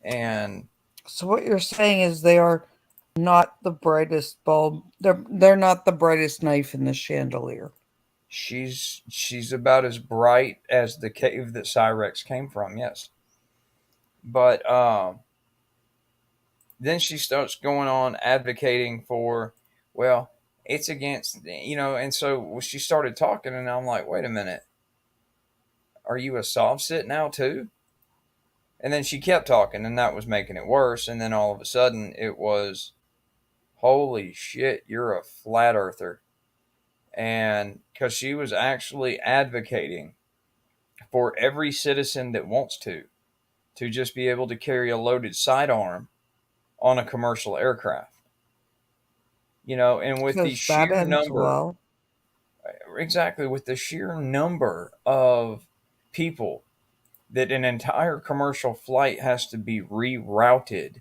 [SPEAKER 4] And
[SPEAKER 1] So what you're saying is they are not the brightest bulb. They're not the brightest knife in the chandelier.
[SPEAKER 4] she's about as bright as the cave that Cyrex came from, yes. But then she starts going on advocating for, well, it's against, and so she started talking, and I'm like, wait a minute, are you a soft sit now too? And then she kept talking, and that was making it worse. And then all of a sudden, it was, holy shit, you're a flat earther. And because she was actually advocating for every citizen that wants to just be able to carry a loaded sidearm on a commercial aircraft. And with the
[SPEAKER 1] Because that
[SPEAKER 4] sheer
[SPEAKER 1] ends
[SPEAKER 4] number,
[SPEAKER 1] well.
[SPEAKER 4] exactly, with the sheer number of people that an entire commercial flight has to be rerouted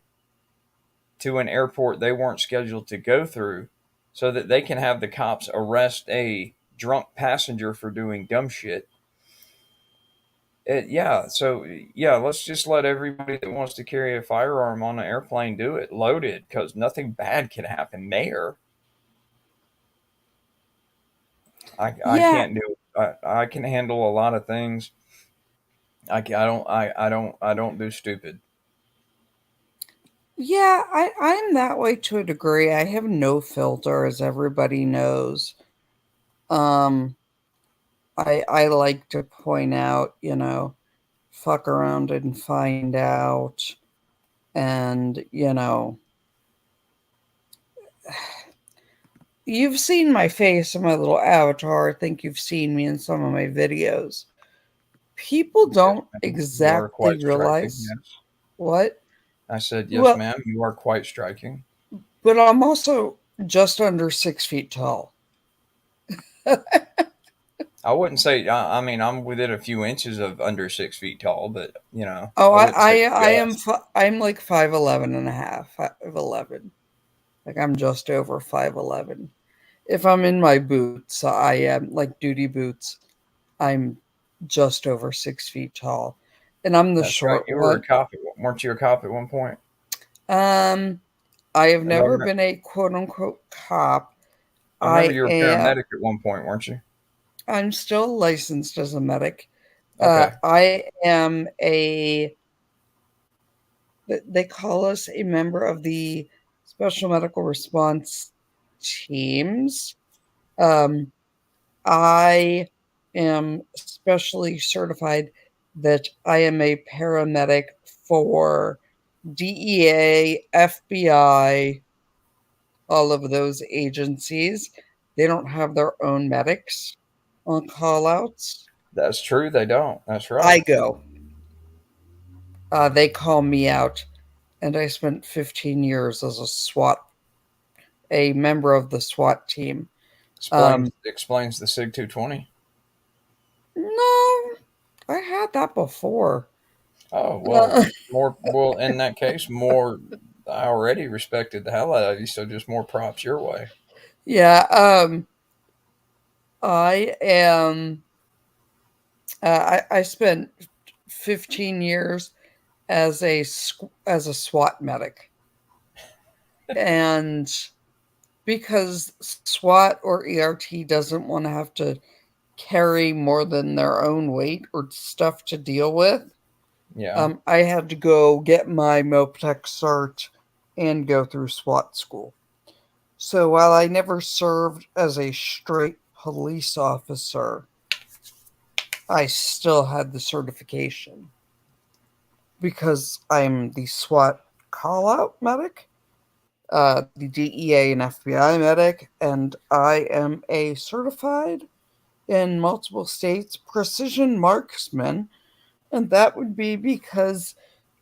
[SPEAKER 4] to an airport they weren't scheduled to go through so that they can have the cops arrest a drunk passenger for doing dumb shit. Let's just let everybody that wants to carry a firearm on an airplane do it, loaded, because nothing bad can happen there. I
[SPEAKER 1] Yeah,
[SPEAKER 4] can't do it. I can handle a lot of things. I don't do stupid.
[SPEAKER 1] yeah, I'm that way to a degree. I have no filter, as everybody knows. Um, I like to point out, fuck around and find out, and you've seen my face in my little avatar. I think you've seen me in some of my videos. People
[SPEAKER 4] Yes,
[SPEAKER 1] don't
[SPEAKER 4] ma'am. You are
[SPEAKER 1] exactly
[SPEAKER 4] quite striking.
[SPEAKER 1] realize
[SPEAKER 4] Yes.
[SPEAKER 1] what.
[SPEAKER 4] I said, yes,
[SPEAKER 1] Well,
[SPEAKER 4] ma'am. You are quite striking.
[SPEAKER 1] but I'm also just under 6 feet tall.
[SPEAKER 4] I wouldn't say. I mean, I'm within a few inches of under 6 feet tall, but
[SPEAKER 1] Oh,
[SPEAKER 4] I wouldn't say just.
[SPEAKER 1] I'm like 5'11 and a half, 5'11. Like I'm just over 5'11. If I'm in my boots, I am like duty boots. I'm just over 6 feet tall, and I'm the
[SPEAKER 4] That's right.
[SPEAKER 1] short
[SPEAKER 4] You were a
[SPEAKER 1] one.
[SPEAKER 4] cop. Weren't you a cop at one point?
[SPEAKER 1] Um, I have
[SPEAKER 4] If I
[SPEAKER 1] never
[SPEAKER 4] remember,
[SPEAKER 1] been a quote unquote cop.
[SPEAKER 4] I remember
[SPEAKER 1] I
[SPEAKER 4] you were a
[SPEAKER 1] am.
[SPEAKER 4] paramedic at one point, weren't you?
[SPEAKER 1] I'm still licensed as a medic.
[SPEAKER 4] Okay,
[SPEAKER 1] I am a. They call us a member of the special medical response teams. Um, I am specially certified that I am a paramedic for DEA, FBI, all of those agencies. They don't have their own medics on call outs.
[SPEAKER 4] that's true. They don't. That's
[SPEAKER 1] I
[SPEAKER 4] right.
[SPEAKER 1] go. They call me out, and I spent 15 years as a member of the SWAT team.
[SPEAKER 4] Explains the Sig 220.
[SPEAKER 1] No, I had that before.
[SPEAKER 4] Oh well,
[SPEAKER 1] Uh,
[SPEAKER 4] more well in that case, more. I already respected the hell out of you, so just more props your way.
[SPEAKER 1] yeah, I am. I spent 15 years as a SWAT medic, and because SWAT or ERT doesn't want to have to carry more than their own weight or stuff to deal with,
[SPEAKER 4] Yeah,
[SPEAKER 1] I had to go get my MOPTEC cert and go through SWAT school. So while I never served as a straight police officer, I still had the certification because I'm the SWAT call out medic, the DEA and FBI medic, and I am a certified in multiple states precision marksman. And that would be because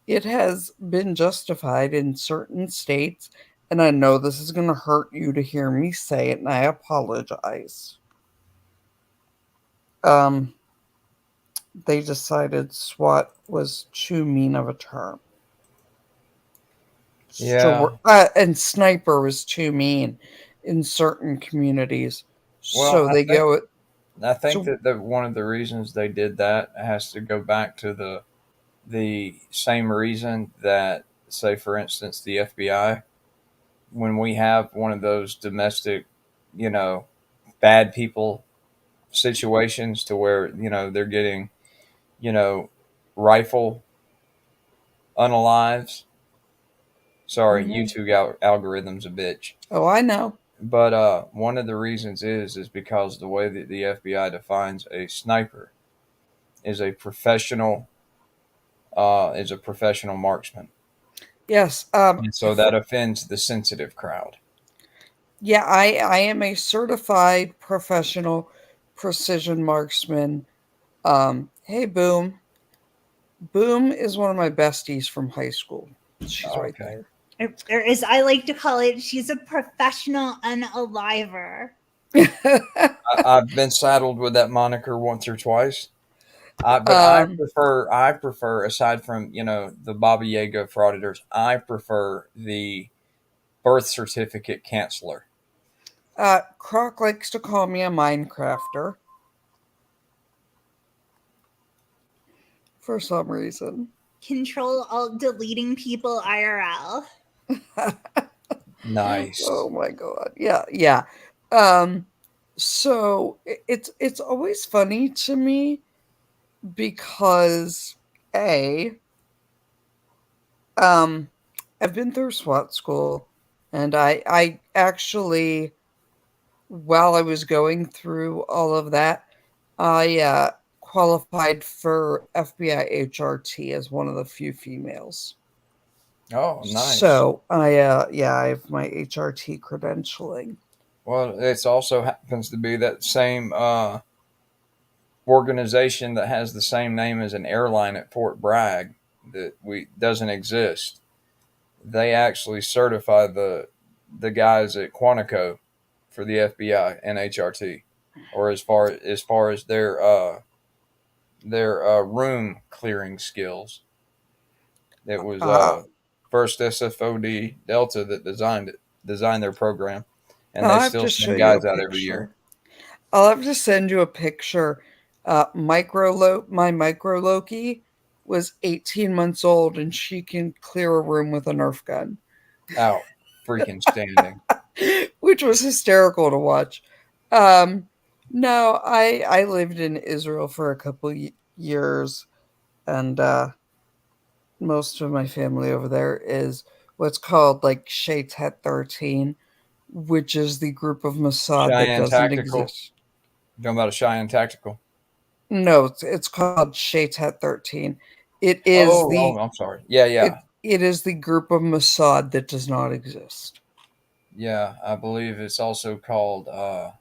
[SPEAKER 1] it has been justified in certain states. And I know this is going to hurt you to hear me say it, and I apologize. Um, they decided SWAT was too mean of a term.
[SPEAKER 4] Yeah.
[SPEAKER 1] And sniper was too mean in certain communities.
[SPEAKER 4] Well,
[SPEAKER 1] So they go with.
[SPEAKER 4] I think
[SPEAKER 1] So,
[SPEAKER 4] that one of the reasons they did that has to go back to the same reason that, say, for instance, the FBI, when we have one of those domestic, you know, bad people situations to where, you know, they're getting, you know, rifle unalives. Sorry,
[SPEAKER 1] mhm.
[SPEAKER 4] YouTube algorithm's a bitch.
[SPEAKER 1] Oh, I know.
[SPEAKER 4] But one of the reasons is because the way that the FBI defines a sniper is a professional marksman.
[SPEAKER 1] Yes.
[SPEAKER 4] And so that offends the sensitive crowd.
[SPEAKER 1] Yeah, I am a certified professional precision marksman. Hey, Boom. Boom is one of my besties from high school. She's right
[SPEAKER 4] Okay.
[SPEAKER 5] Or as I like to call it, she's a professional unaliver.
[SPEAKER 4] I've been saddled with that moniker once or twice. But
[SPEAKER 1] um,
[SPEAKER 4] I prefer, aside from, you know, the Baba Yaga frauditors, I prefer the birth certificate canceller.
[SPEAKER 1] Croc likes to call me a Minecrafter for some reason.
[SPEAKER 5] Control Alt deleting people IRL.
[SPEAKER 4] Nice.
[SPEAKER 1] Oh my god. Yeah, yeah. Um, so it's always funny to me because a um I've been through SWAT school, and I actually, while I was going through all of that, I qualified for FBI HRT as one of the few females.
[SPEAKER 4] Oh, nice.
[SPEAKER 1] So I have my HRT credentialing.
[SPEAKER 4] Well, it also happens to be that same organization that has the same name as an airline at Fort Bragg that we doesn't exist. They actually certify the guys at Quantico for the FBI and HRT, or as far as their room clearing skills. It was
[SPEAKER 1] Uh,
[SPEAKER 4] first SFOD Delta that designed their program, and
[SPEAKER 1] I'll
[SPEAKER 4] they
[SPEAKER 1] have
[SPEAKER 4] still
[SPEAKER 1] to show
[SPEAKER 4] send
[SPEAKER 1] you a
[SPEAKER 4] guys out every year.
[SPEAKER 1] picture. I'll have to send you a picture. My micro Loki was 18 months old, and she can clear a room with a Nerf gun,
[SPEAKER 4] Out freaking standing.
[SPEAKER 1] which was hysterical to watch. Um, no, I lived in Israel for a couple years, and most of my family over there is what's called like Shaitet 13, which is the group of Mossad that
[SPEAKER 4] Cheyenne
[SPEAKER 1] doesn't
[SPEAKER 4] Tactical.
[SPEAKER 1] exist.
[SPEAKER 4] Talking about a Cheyenne Tactical.
[SPEAKER 1] No, it's called Shaitet 13. It is
[SPEAKER 4] Oh, I'm sorry. Yeah, yeah,
[SPEAKER 1] it is the group of Mossad that does not exist.
[SPEAKER 4] yeah. I believe it's also called. I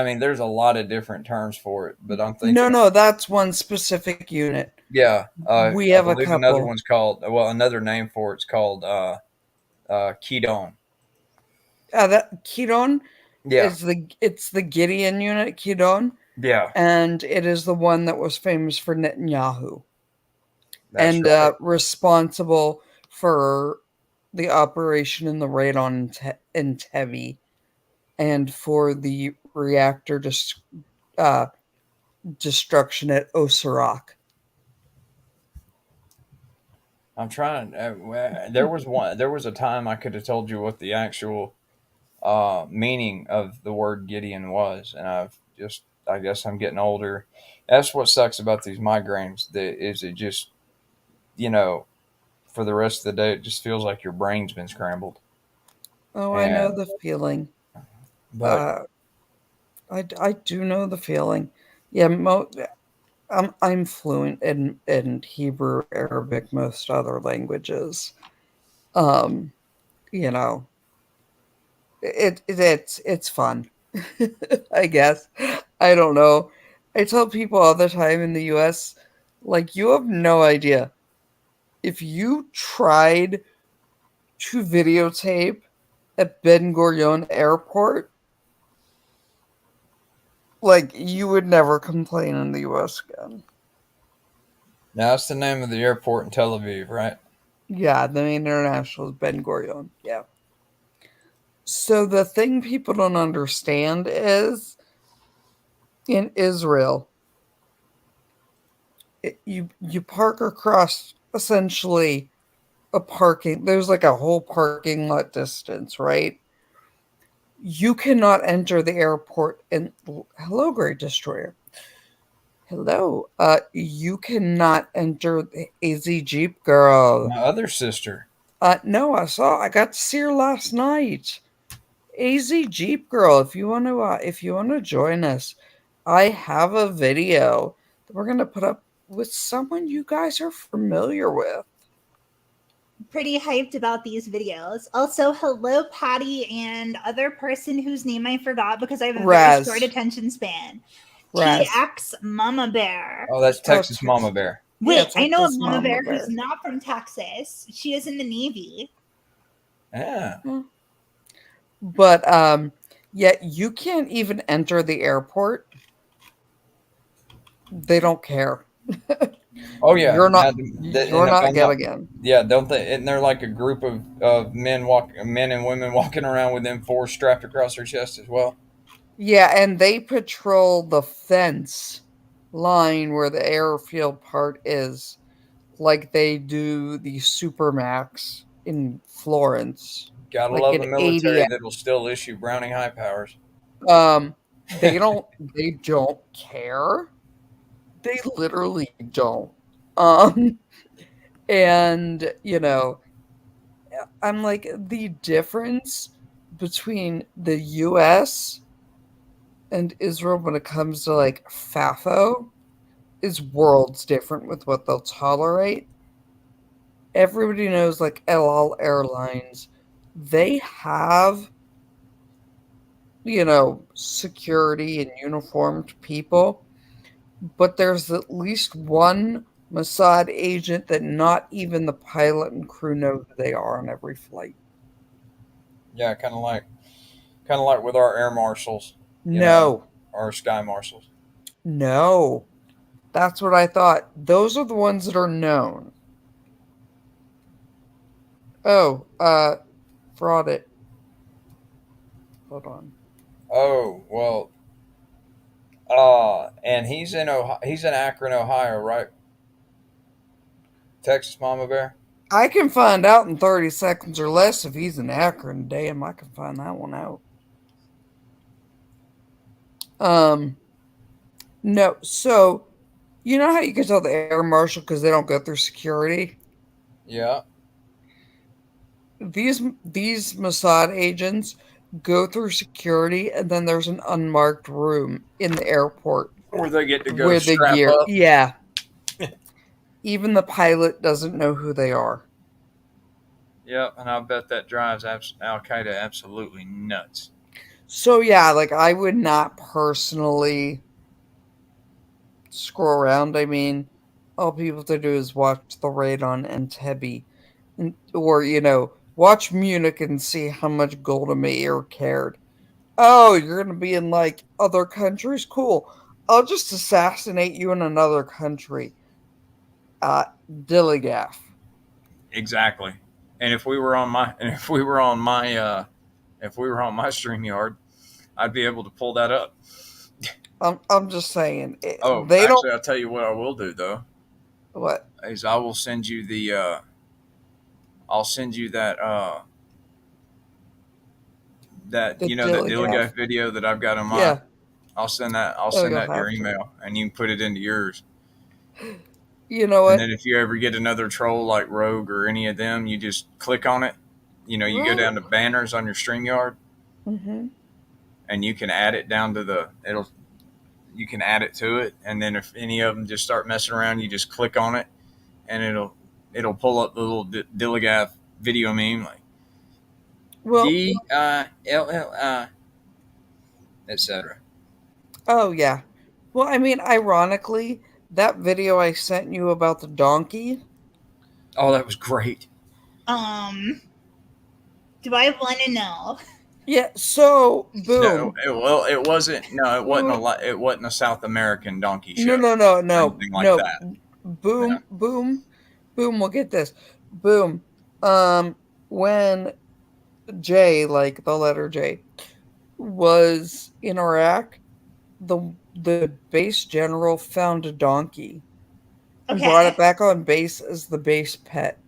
[SPEAKER 4] mean, there's a lot of different terms for it, but I'm thinking.
[SPEAKER 1] No, that's one specific unit.
[SPEAKER 4] Yeah,
[SPEAKER 1] We
[SPEAKER 4] I
[SPEAKER 1] have a
[SPEAKER 4] believe another
[SPEAKER 1] couple.
[SPEAKER 4] one's called. Well, another name for it's called Kedon.
[SPEAKER 1] That Kidon
[SPEAKER 4] Yeah,
[SPEAKER 1] it's the Gideon unit, Kidon,
[SPEAKER 4] yeah,
[SPEAKER 1] and it is the one that was famous for Netanyahu
[SPEAKER 4] that's
[SPEAKER 1] and
[SPEAKER 4] right.
[SPEAKER 1] responsible for the operation in the raid on Entebbe and for the reactor uh, destruction at Osirak.
[SPEAKER 4] I'm trying. There was one. There was a time I could have told you what the actual meaning of the word Gideon was, and I guess I'm getting older. That's what sucks about these migraines. That is it just, you know, for the rest of the day, it just feels like your brain's been scrambled.
[SPEAKER 1] Oh, I know
[SPEAKER 4] And
[SPEAKER 1] the feeling.
[SPEAKER 4] but
[SPEAKER 1] I do know the feeling. Yeah, I'm fluent in Hebrew, Arabic, most other languages. Um, you know, it's fun. I guess. I don't know. I tell people all the time in the US, like, you have no idea. If you tried to videotape at Ben Gurion Airport, like, you would never complain in the US again.
[SPEAKER 4] now that's the name of the airport in Tel Aviv, right?
[SPEAKER 1] Yeah, the main international is Ben Gurion. Yeah. So the thing people don't understand is in Israel, you park across essentially a parking. There's like a whole parking lot distance, right? You cannot enter the airport and hello, Great Destroyer. Hello. You cannot enter the AZ Jeep girl.
[SPEAKER 4] My other sister.
[SPEAKER 1] No, I got to see her last night. AZ Jeep girl, if you wanna join us, I have a video that we're gonna put up with someone you guys are familiar with.
[SPEAKER 5] Pretty hyped about these videos. Also, hello, Patty, and other person whose name I forgot because I have a very short attention span.
[SPEAKER 1] Raz.
[SPEAKER 5] TX Mama Bear.
[SPEAKER 4] Oh, that's Texas Mama Bear.
[SPEAKER 5] Wait,
[SPEAKER 1] Yeah,
[SPEAKER 5] I know a
[SPEAKER 1] Texas
[SPEAKER 5] Mama Bear
[SPEAKER 1] Bear.
[SPEAKER 5] who's not from Texas. She is in the Navy.
[SPEAKER 4] Yeah.
[SPEAKER 1] But yeah, you can't even enter the airport. They don't care.
[SPEAKER 4] Oh yeah.
[SPEAKER 1] You're not
[SPEAKER 4] Now,
[SPEAKER 1] you're not getting in.
[SPEAKER 4] Yeah, don't they? Isn't there like a group of men and women walking around with M4 strapped across their chest as well?
[SPEAKER 1] Yeah, and they patrol the fence line where the airfield part is, like they do the Supermax in Florence,
[SPEAKER 4] Gotta
[SPEAKER 1] like
[SPEAKER 4] love
[SPEAKER 1] an
[SPEAKER 4] a military
[SPEAKER 1] 80.
[SPEAKER 4] that'll still issue Browning high powers.
[SPEAKER 1] Um, they don't care. They literally don't. Um, and I'm like, the difference between the US and Israel when it comes to like FAFO is worlds different with what they'll tolerate. Everybody knows like El Al Airlines, they have, security and uniformed people, but there's at least one Mossad agent that not even the pilot and crew know who they are on every flight.
[SPEAKER 4] Yeah, kind of like with our air marshals,
[SPEAKER 1] No,
[SPEAKER 4] our sky marshals.
[SPEAKER 1] no. That's what I thought. Those are the ones that are known. Oh, fraud it. Hold on.
[SPEAKER 4] Oh well, and he's in Akron, Ohio, right? Texas Mama Bear.
[SPEAKER 1] I can find out in 30 seconds or less if he's in Akron. Damn, I can find that one out. No, so you know how you can tell the air marshal because they don't go through security?
[SPEAKER 4] Yeah.
[SPEAKER 1] These Mossad agents go through security, and then there's an unmarked room in the airport
[SPEAKER 4] Or they get to go
[SPEAKER 1] where the
[SPEAKER 4] strap
[SPEAKER 1] gear.
[SPEAKER 4] up.
[SPEAKER 1] Yeah. Even the pilot doesn't know who they are.
[SPEAKER 4] Yep, and I bet that drives Al Qaeda absolutely nuts.
[SPEAKER 1] So yeah, like I would not personally scroll around. I mean, all people have to do is watch the raid on Entebbe, or watch Munich and see how much Golda Meir cared. Oh, you're gonna be in like other countries? Cool. I'll just assassinate you in another country. Dilligaff.
[SPEAKER 4] Exactly. And if we were on my if we were on my StreamYard, I'd be able to pull that up.
[SPEAKER 1] I'm just saying.
[SPEAKER 4] Oh,
[SPEAKER 1] They
[SPEAKER 4] actually,
[SPEAKER 1] don't.
[SPEAKER 4] I'll tell you what I will do though.
[SPEAKER 1] What?
[SPEAKER 4] Is I will send you I'll send you that
[SPEAKER 1] The
[SPEAKER 4] that
[SPEAKER 1] Dilligaff.
[SPEAKER 4] Dilligaff video that I've got on mine.
[SPEAKER 1] Yeah.
[SPEAKER 4] I'll send that
[SPEAKER 1] Oh,
[SPEAKER 4] to
[SPEAKER 1] you'll
[SPEAKER 4] your
[SPEAKER 1] have to.
[SPEAKER 4] email, and you can put it into yours.
[SPEAKER 1] You know what?
[SPEAKER 4] And then if you ever get another troll like Rogue or any of them, you just click on it. You go down to banners on your StreamYard, and you can add it down to you can add it to it, and then if any of them just start messing around, you just click on it, and it'll pull up the little Dilligath video meme like DILLI, etc.
[SPEAKER 1] Oh yeah. Well, I mean, ironically, that video I sent you about the donkey.
[SPEAKER 4] Oh, that was great.
[SPEAKER 5] Do I want to know?
[SPEAKER 1] Yeah. So boom.
[SPEAKER 4] No, it wasn't. No, it wasn't a lot. It wasn't a South American donkey show.
[SPEAKER 1] No.
[SPEAKER 4] Anything like that.
[SPEAKER 1] Boom. We'll get this. Boom. When J, like the letter J, was in Iraq, the base general found a donkey and brought it back on base as the base pet.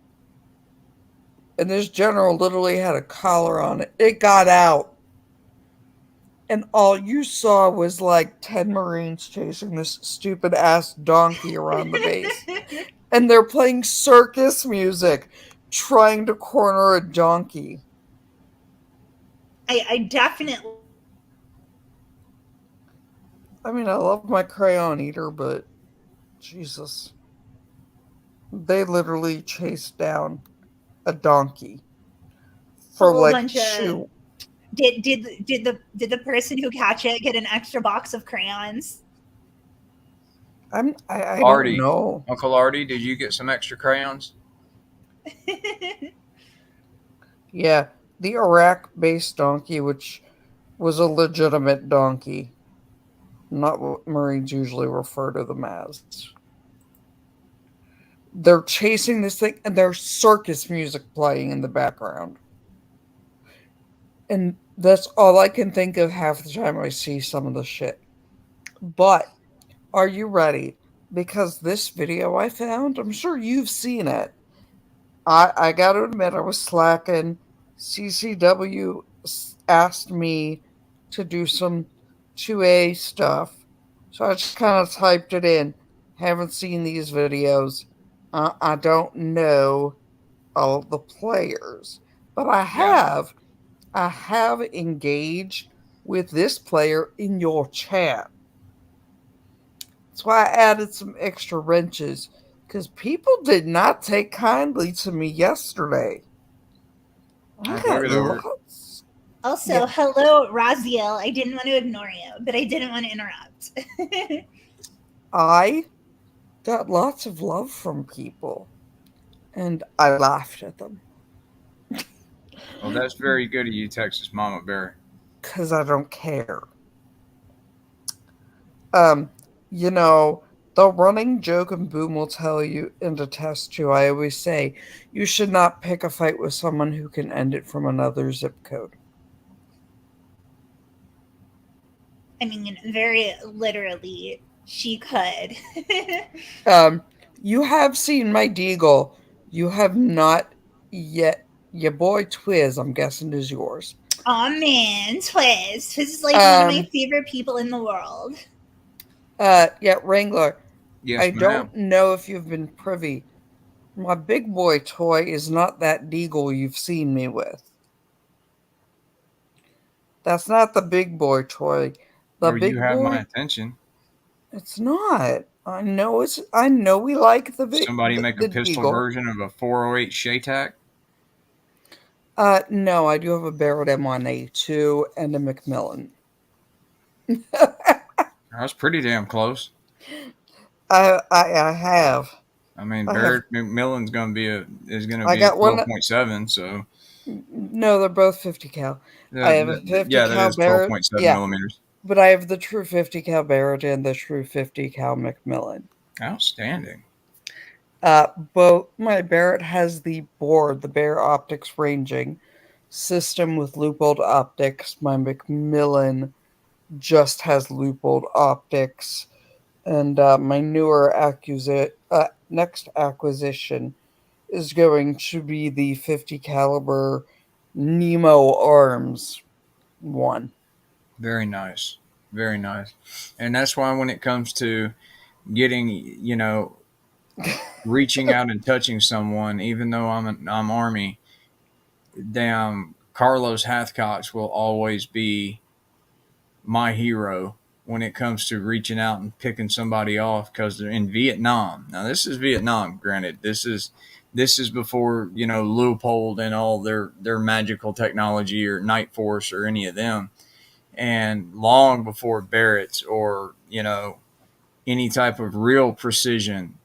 [SPEAKER 1] And this general literally had a collar on it. It got out. And all you saw was like 10 Marines chasing this stupid ass donkey around the base. And they're playing circus music, trying to corner a donkey.
[SPEAKER 5] I definitely.
[SPEAKER 1] I mean, I love my crayon eater, but Jesus. They literally chased down a donkey for like two.
[SPEAKER 5] Did the person who catch it get an extra box of crayons?
[SPEAKER 1] I don't know.
[SPEAKER 4] Uncle Artie, did you get some extra crayons?
[SPEAKER 1] Yeah, the Iraq-based donkey, which was a legitimate donkey, not what Marines usually refer to them as. They're chasing this thing, and there's circus music playing in the background. And that's all I can think of half the time I see some of the shit. But, are you ready? Because this video I found, I'm sure you've seen it. I gotta admit, I was slacking. CCW asked me to do some 2A stuff. So I just kind of typed it in. Haven't seen these videos. I don't know all the players. But I have engaged with this player in your chat. That's why I added some extra wrenches, because people did not take kindly to me yesterday.
[SPEAKER 5] Also, hello, Raziel. I didn't want to ignore you, but I didn't want to interrupt.
[SPEAKER 1] I got lots of love from people, and I laughed at them.
[SPEAKER 4] Well, that's very good of you, Texas Mama Bear.
[SPEAKER 1] Because I don't care. The running joke, and Boom will tell you and attest to, I always say, you should not pick a fight with someone who can end it from another zip code.
[SPEAKER 5] I mean, very literally, she could.
[SPEAKER 1] You have seen my deagle. You have not yet. Your boy Twiz, I'm guessing, is yours.
[SPEAKER 5] Oh man, Twiz. Twiz is like one of my favorite people in the world.
[SPEAKER 1] Yeah, Wrangler.
[SPEAKER 4] Yes,
[SPEAKER 1] I don't know if you've been privy. My big boy toy is not that deagle you've seen me with. That's not the big boy toy.
[SPEAKER 4] You have my attention.
[SPEAKER 1] It's not. I know we like the big.
[SPEAKER 4] Somebody make a pistol deagle version of a 408 Shaytac?
[SPEAKER 1] No, I do have a Barrett M1A2 and a Macmillan.
[SPEAKER 4] That's pretty damn close.
[SPEAKER 1] I have.
[SPEAKER 4] I mean, Barrett Macmillan's going to be a 12.7, so.
[SPEAKER 1] No, they're both 50 cal. I have a 50 cal
[SPEAKER 4] that is 12.7 millimeters.
[SPEAKER 1] But I have the true 50 cal Barrett and the true 50 cal Macmillan.
[SPEAKER 4] Outstanding.
[SPEAKER 1] Both my Barrett has the board, the Bear Optics ranging system with loophole optics. My Macmillan just has loophole optics, and my newer next acquisition is going to be the 50 caliber Nemo Arms one.
[SPEAKER 4] Very nice. Very nice. And that's why when it comes to getting, reaching out and touching someone, even though I'm Army, damn Carlos Hathcox will always be my hero when it comes to reaching out and picking somebody off because they're in Vietnam. Now this is Vietnam, granted. This is before, you know, Leupold and all their magical technology or Night Force or any of them, and long before Barrett's or, you know, any type of real precision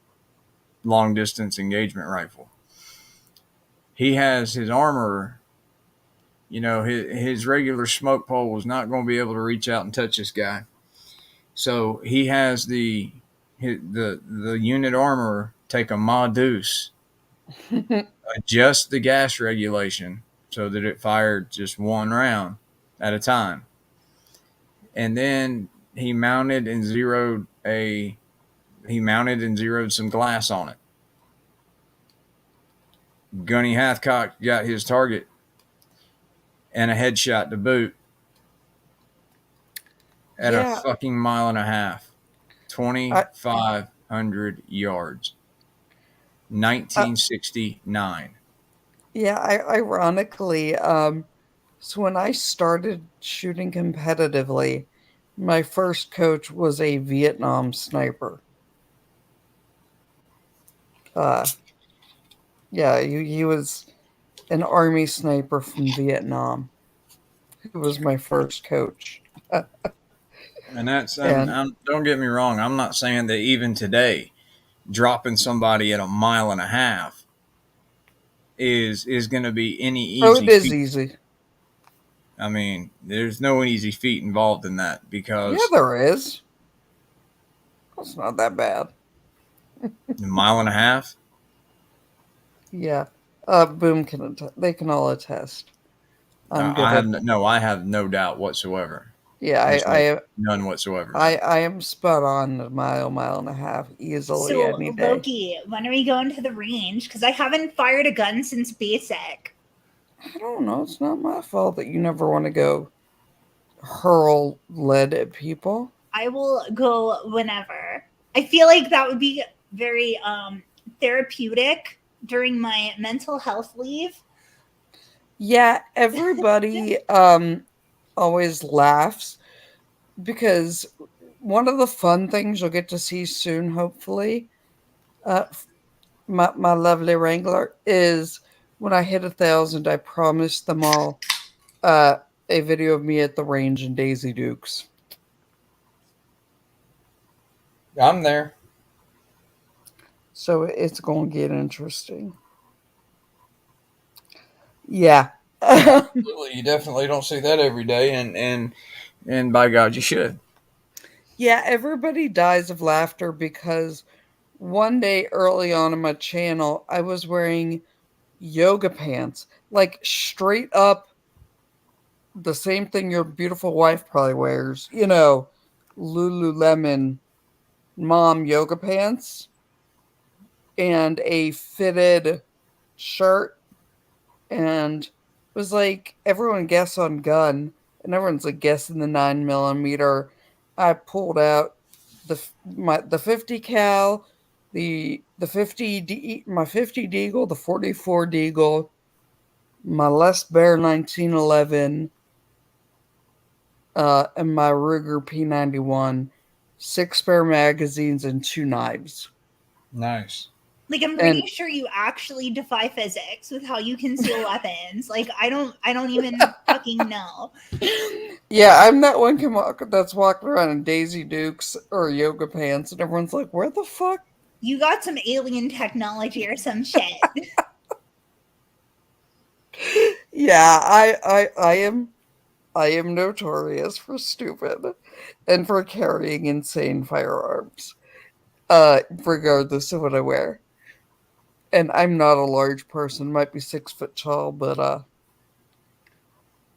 [SPEAKER 4] long distance engagement rifle. He has his armor, you know, his regular smoke pole was not going to be able to reach out and touch this guy. So he has the unit armor take a Ma Deuce, adjust the gas regulation so that it fired just one round at a time. And then he mounted and zeroed some glass on it. Gunny Hathcock got his target and a headshot to boot at a fucking mile and a half, 2,500 yards, 1969.
[SPEAKER 1] Yeah, ironically, so when I started shooting competitively, my first coach was a Vietnam sniper. Yeah, he was an Army sniper from Vietnam. He was my first coach.
[SPEAKER 4] And don't get me wrong, I'm not saying that even today, dropping somebody at a mile and a half is going to be any easy
[SPEAKER 1] feat. It is
[SPEAKER 4] feat.
[SPEAKER 1] easy.
[SPEAKER 4] I mean, there's no easy feat involved in that because...
[SPEAKER 1] Yeah, there is. It's not that bad.
[SPEAKER 4] A mile and a half?
[SPEAKER 1] Yeah. Boom they can all attest.
[SPEAKER 4] I have no doubt whatsoever.
[SPEAKER 1] Yeah, I
[SPEAKER 4] none whatsoever.
[SPEAKER 1] I am spot on a mile and a half easily
[SPEAKER 5] so,
[SPEAKER 1] any day.
[SPEAKER 5] Loki, when are we going to the range? Because I haven't fired a gun since basic.
[SPEAKER 1] I don't know. It's not my fault that you never want to go hurl lead at people.
[SPEAKER 5] I will go whenever. I feel like that would be very therapeutic during my mental health leave.
[SPEAKER 1] Yeah, everybody always laughs because one of the fun things you'll get to see soon, hopefully, my lovely Wrangler, is when I hit 1,000, I promised them all a video of me at the range in Daisy Dukes.
[SPEAKER 4] I'm there.
[SPEAKER 1] So it's going to get interesting. Yeah.
[SPEAKER 4] Absolutely. You definitely don't see that every day, and by God, you should.
[SPEAKER 1] Yeah, everybody dies of laughter because one day early on in my channel, I was wearing yoga pants, like straight up the same thing your beautiful wife probably wears, you know, Lululemon mom yoga pants and a fitted shirt, and it was like everyone guess on gun, and everyone's like guessing the 9mm. I pulled out the 50 cal, the 50 my 50 Deagle, the 44 Deagle, my Les Bear 1911, and my Ruger P91, 6 spare magazines and 2 knives.
[SPEAKER 4] Nice.
[SPEAKER 5] Like, I'm pretty sure you actually defy physics with how you conceal weapons. Like, I don't even fucking know.
[SPEAKER 1] Yeah, I'm that one that's walking around in Daisy Dukes or yoga pants, and everyone's like, "Where the fuck?"
[SPEAKER 5] You got some alien technology or some shit.
[SPEAKER 1] Yeah, I am notorious for stupid and for carrying insane firearms, regardless of what I wear. And I'm not a large person, might be 6 foot tall, but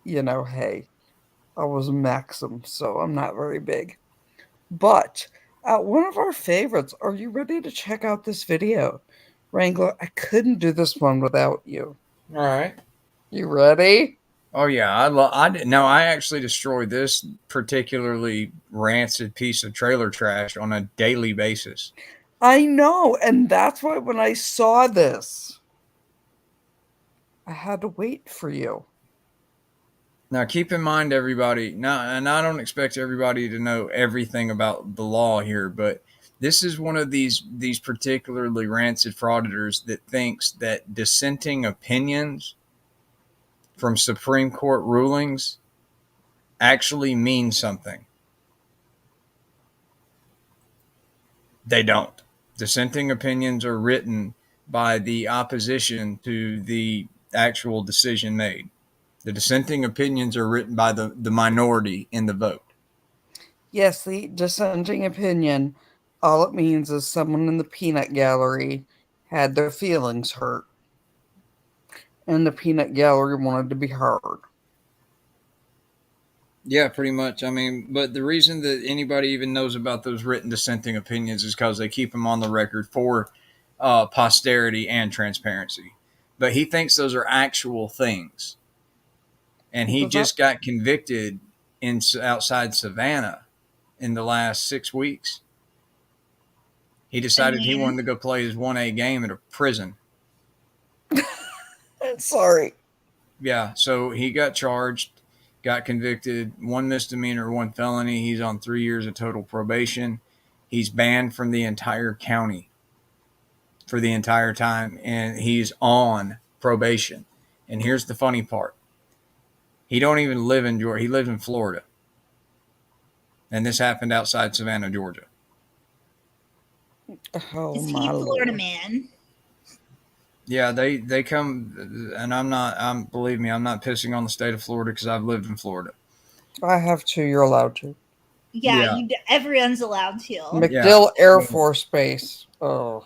[SPEAKER 1] you know, hey, I was a Maxim, so I'm not very big. But one of our favorites. Are you ready to check out this video, Wrangler? I couldn't do this one without you.
[SPEAKER 4] All right.
[SPEAKER 1] You ready?
[SPEAKER 4] Oh yeah, I actually destroy this particularly rancid piece of trailer trash on a daily basis.
[SPEAKER 1] I know, and that's why when I saw this, I had to wait for you.
[SPEAKER 4] Now, keep in mind, everybody, and I don't expect everybody to know everything about the law here, but this is one of these particularly rancid frauditors that thinks that dissenting opinions from Supreme Court rulings actually mean something. They don't. Dissenting opinions are written by the opposition to the actual decision made. The dissenting opinions are written by the minority in the vote.
[SPEAKER 1] Yes, the dissenting opinion, all it means is someone in the peanut gallery had their feelings hurt. And the peanut gallery wanted to be heard.
[SPEAKER 4] Yeah, pretty much. I mean, but the reason that anybody even knows about those written dissenting opinions is because they keep them on the record for posterity and transparency. But he thinks those are actual things. And he just got convicted outside Savannah in the last 6 weeks. He decided he wanted to go play his 1A game at a prison.
[SPEAKER 1] Sorry.
[SPEAKER 4] Yeah, so he got charged, got convicted, 1 misdemeanor, 1 felony. He's on 3 years of total probation. He's banned from the entire county for the entire time, and he's on probation. And here's the funny part. He don't even live in Georgia. He lives in Florida. And this happened outside Savannah, Georgia.
[SPEAKER 1] Oh,
[SPEAKER 5] is he Florida man?
[SPEAKER 4] Yeah, they come, and believe me, I'm not pissing on the state of Florida because I've lived in Florida.
[SPEAKER 1] I have to. You're allowed to.
[SPEAKER 5] Yeah. Everyone's allowed to.
[SPEAKER 1] MacDill Air Force Base. Oh.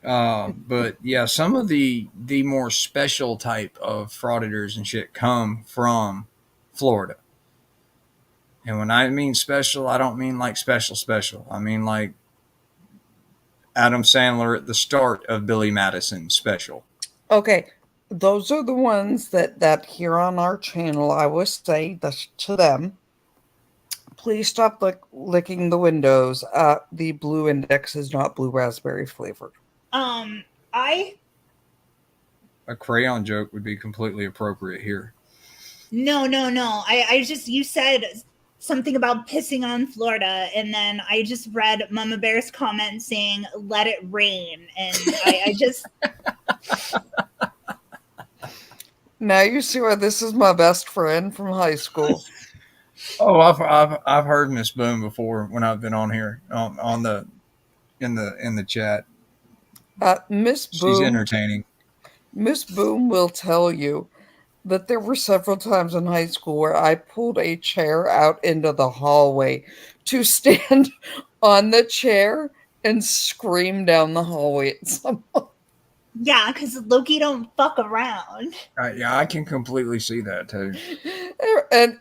[SPEAKER 4] But yeah, some of the more special type of frauditors and shit come from Florida. And when I mean special, I don't mean like special. I mean like Adam Sandler at the start of Billy Madison special.
[SPEAKER 1] Okay. Those are the ones that here on our channel, I will say to them, please stop licking the windows. The blue index is not blue raspberry flavored.
[SPEAKER 5] A
[SPEAKER 4] crayon joke would be completely appropriate here.
[SPEAKER 5] No. I just, you said something about pissing on Florida, and then I just read Mama Bear's comment saying, let it rain. And I just...
[SPEAKER 1] Now you see why this is my best friend from high school.
[SPEAKER 4] Oh, I've heard Miss Boom before when I've been on here in the chat.
[SPEAKER 1] Miss Boom,
[SPEAKER 4] she's entertaining.
[SPEAKER 1] Miss Boom will tell you that there were several times in high school where I pulled a chair out into the hallway to stand on the chair and scream down the hallway at someone.
[SPEAKER 5] Yeah, because Loki don't fuck around.
[SPEAKER 4] Yeah, I can completely see that too.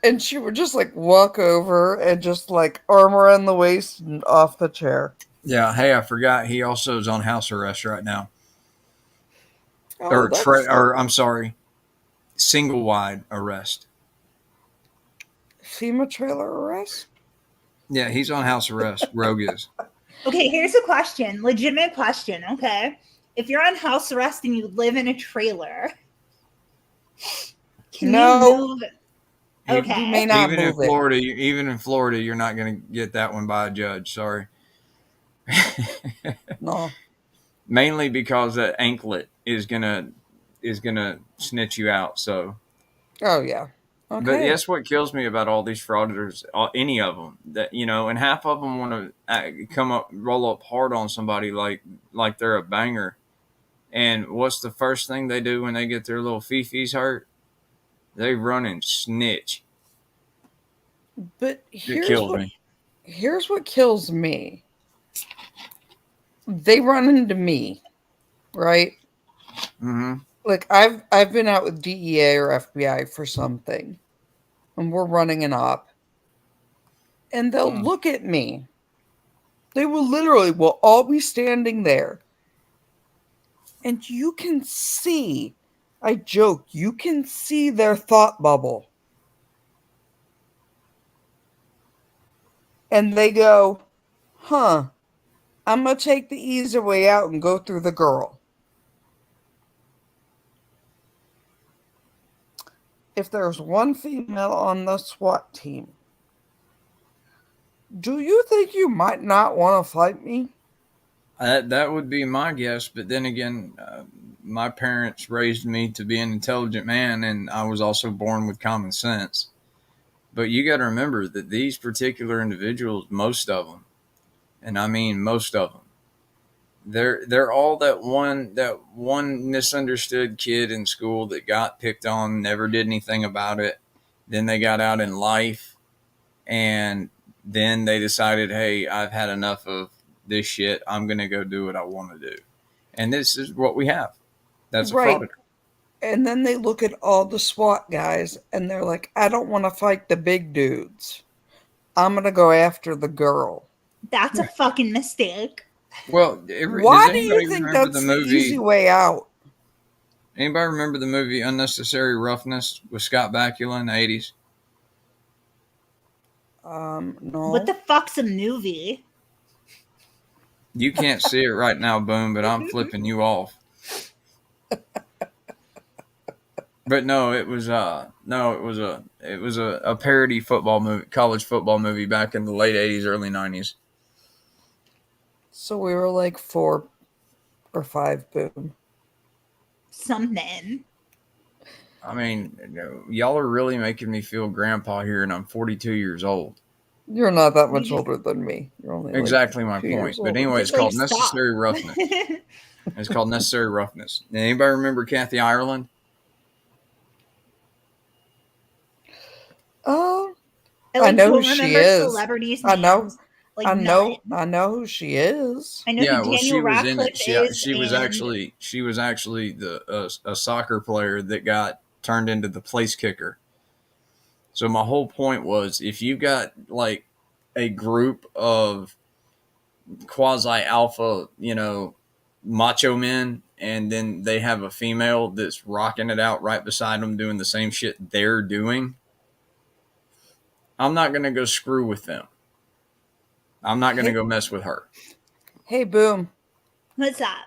[SPEAKER 1] And she would just like walk over and just like arm around the waist and off the chair.
[SPEAKER 4] Yeah, hey, I forgot he also is on house arrest right now.
[SPEAKER 1] Oh,
[SPEAKER 4] I'm sorry, single wide arrest.
[SPEAKER 1] FEMA trailer arrest?
[SPEAKER 4] Yeah, he's on house arrest. Rogue is.
[SPEAKER 5] Okay, here's a question. Legitimate question, okay? If you're on house arrest and you live in a trailer, can you move? Okay.
[SPEAKER 1] You may not
[SPEAKER 4] even
[SPEAKER 1] move
[SPEAKER 4] in Florida, even in Florida, you're not going to get that one by a judge. Sorry.
[SPEAKER 1] No.
[SPEAKER 4] Mainly because that anklet is gonna snitch you out. So.
[SPEAKER 1] Oh yeah. Okay.
[SPEAKER 4] But that's what kills me about all these frauditors, any of them, that, you know, and half of them want to roll up hard on somebody like they're a banger. And what's the first thing they do when they get their little fifis hurt? They run and snitch.
[SPEAKER 1] But here's what kills me. They run into me, right?
[SPEAKER 4] Mm-hmm.
[SPEAKER 1] Like I've been out with DEA or FBI for something, and we're running an op, and they'll look at me. They will all be standing there, and you can see. I joke. You can see their thought bubble, and they go, I'm going to take the easy way out and go through the girl. If there's one female on the SWAT team, do you think you might not want to fight me?
[SPEAKER 4] That would be my guess, but then again, my parents raised me to be an intelligent man, and I was also born with common sense. But you got to remember that these particular individuals, most of them, and I mean most of them, they're all that one misunderstood kid in school that got picked on, never did anything about it. Then they got out in life, and then they decided, hey, I've had enough of this shit. I'm gonna go do what I want to do, and this is what we have. That's a
[SPEAKER 1] Right.
[SPEAKER 4] frauditor.
[SPEAKER 1] And then they look at all the SWAT guys and they're like, I don't want to fight the big dudes. I'm going to go after the girl.
[SPEAKER 5] That's a fucking mistake.
[SPEAKER 4] Well,
[SPEAKER 1] Why
[SPEAKER 4] does
[SPEAKER 1] do you
[SPEAKER 4] anybody
[SPEAKER 1] think
[SPEAKER 4] remember
[SPEAKER 1] that's
[SPEAKER 4] the
[SPEAKER 1] the easy
[SPEAKER 4] movie?
[SPEAKER 1] way out?
[SPEAKER 4] Anybody remember the movie Unnecessary Roughness with Scott Bakula in the 80s?
[SPEAKER 1] No.
[SPEAKER 5] What the fuck's a movie?
[SPEAKER 4] You can't see it right now, Boom, but I'm flipping you off. But no, it was a parody football movie, college football movie back in the late 80s, early 90s.
[SPEAKER 1] So we were like 4 or 5, Boom.
[SPEAKER 5] Something.
[SPEAKER 4] I mean, y'all are really making me feel grandpa here, and I'm 42 years old.
[SPEAKER 1] You're not that much older than me. You're only like
[SPEAKER 4] Exactly my
[SPEAKER 1] 2 years
[SPEAKER 4] point. But
[SPEAKER 1] older.
[SPEAKER 4] anyway,
[SPEAKER 5] Just
[SPEAKER 4] it's called
[SPEAKER 5] like, stop.
[SPEAKER 4] Necessary Roughness. It's called Necessary Roughness. Now, anybody remember Kathy Ireland?
[SPEAKER 1] Oh,
[SPEAKER 5] I
[SPEAKER 1] know
[SPEAKER 5] don't
[SPEAKER 1] who she
[SPEAKER 5] remember
[SPEAKER 1] is.
[SPEAKER 5] celebrities'
[SPEAKER 1] I know.
[SPEAKER 5] names. Like,
[SPEAKER 1] I know.
[SPEAKER 5] none.
[SPEAKER 1] I know who she is.
[SPEAKER 5] I know
[SPEAKER 4] Yeah,
[SPEAKER 5] who
[SPEAKER 4] well, she
[SPEAKER 5] Daniel
[SPEAKER 4] was in
[SPEAKER 5] Radcliffe
[SPEAKER 4] it.
[SPEAKER 5] is.
[SPEAKER 4] She was actually a soccer player that got turned into the place kicker. So my whole point was, if you got like a group of quasi alpha, macho men, and then they have a female that's rocking it out right beside them doing the same shit they're doing, I'm not going to go screw with them. I'm not going to go mess with her.
[SPEAKER 1] Hey, Boom.
[SPEAKER 5] What's that?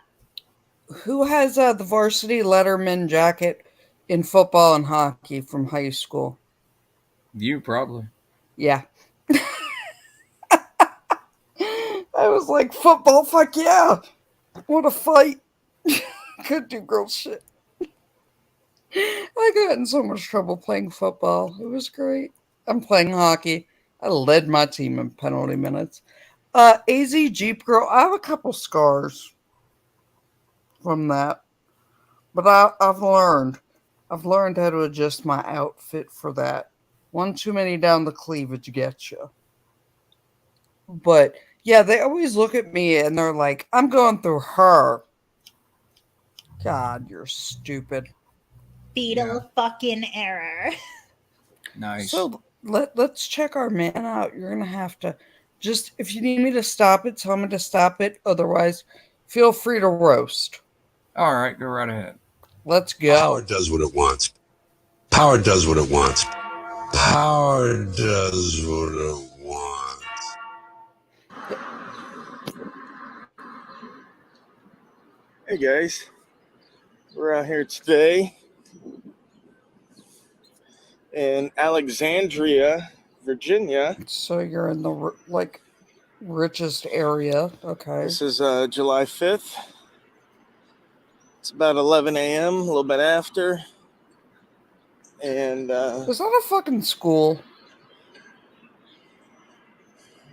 [SPEAKER 1] Who has the varsity letterman jacket in football and hockey from high school?
[SPEAKER 4] You probably.
[SPEAKER 1] Yeah. I was like, football, fuck yeah. What a fight. Could do girl shit. I got in so much trouble playing football. It was great. I'm playing hockey. I led my team in penalty minutes. AZ Jeep Girl, I have a couple scars from that. But I've learned. I've learned how to adjust my outfit for that. One too many down the cleavage gets you. But yeah, they always look at me and they're like, I'm going through her. God, you're stupid.
[SPEAKER 5] Fatal fucking error.
[SPEAKER 4] Nice.
[SPEAKER 1] So let's check our man out. You're going to have to just, if you need me to stop it, tell me to stop it. Otherwise, feel free to roast.
[SPEAKER 4] All right, go right ahead.
[SPEAKER 1] Let's go.
[SPEAKER 6] Power does what it wants. Power does what it wants. Power does what it wants.
[SPEAKER 7] Hey guys, we're out here today in Alexandria, Virginia.
[SPEAKER 1] So you're in the richest area. Okay.
[SPEAKER 7] This is July 5th. It's about 11 a.m., a little bit after. And
[SPEAKER 1] Is that a fucking school?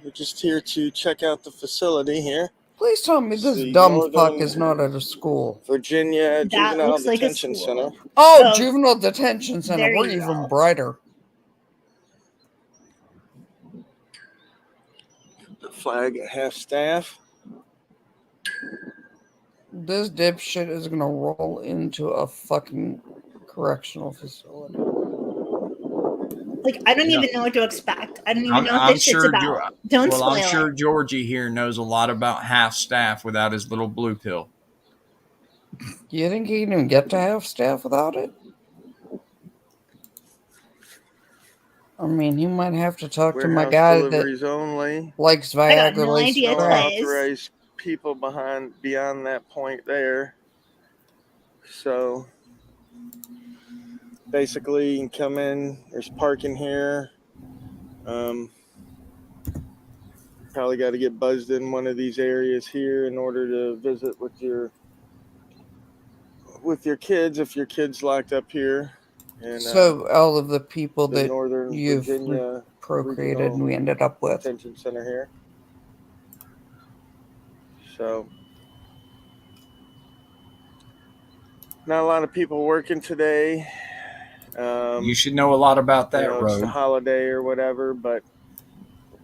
[SPEAKER 7] we're just here to check out the facility here.
[SPEAKER 1] Please tell me this
[SPEAKER 7] See,
[SPEAKER 1] dumb
[SPEAKER 7] Northern
[SPEAKER 1] fuck is not at a school.
[SPEAKER 7] Virginia
[SPEAKER 5] That
[SPEAKER 7] Juvenile
[SPEAKER 5] looks like a
[SPEAKER 7] Detention
[SPEAKER 5] school.
[SPEAKER 7] Center.
[SPEAKER 1] Oh, juvenile detention center.
[SPEAKER 5] There
[SPEAKER 1] We're
[SPEAKER 5] you
[SPEAKER 1] even
[SPEAKER 5] go.
[SPEAKER 1] brighter.
[SPEAKER 7] The flag at half staff.
[SPEAKER 1] This dipshit is gonna roll into a fucking correctional facility.
[SPEAKER 5] Like, I don't even know what to expect. I don't even know what this shit's about. Don't spoil
[SPEAKER 4] I'm sure
[SPEAKER 5] it.
[SPEAKER 4] Georgie here knows a lot about half staff without his little blue pill.
[SPEAKER 1] You think he can even get to half staff without it? I mean, he might have to talk to my
[SPEAKER 7] Warehouse
[SPEAKER 1] guy that
[SPEAKER 7] deliveries only.
[SPEAKER 1] likes
[SPEAKER 5] I got
[SPEAKER 1] Viagra
[SPEAKER 5] no
[SPEAKER 1] laced
[SPEAKER 5] idea,
[SPEAKER 7] No
[SPEAKER 1] crack.
[SPEAKER 5] Twiz.
[SPEAKER 7] authorized people beyond that point there. So basically, you can come in. There's parking here. Probably got to get buzzed in one of these areas here in order to visit with your kids if your kid's locked up here. And
[SPEAKER 1] So all of the people
[SPEAKER 7] the
[SPEAKER 1] that
[SPEAKER 7] Northern
[SPEAKER 1] you've
[SPEAKER 7] Virginia
[SPEAKER 1] procreated
[SPEAKER 7] Regional
[SPEAKER 1] and we ended up with.
[SPEAKER 7] Detention Center here. So not a lot of people working today.
[SPEAKER 4] You should know a lot about that
[SPEAKER 7] It's the
[SPEAKER 4] road.
[SPEAKER 7] holiday or whatever, but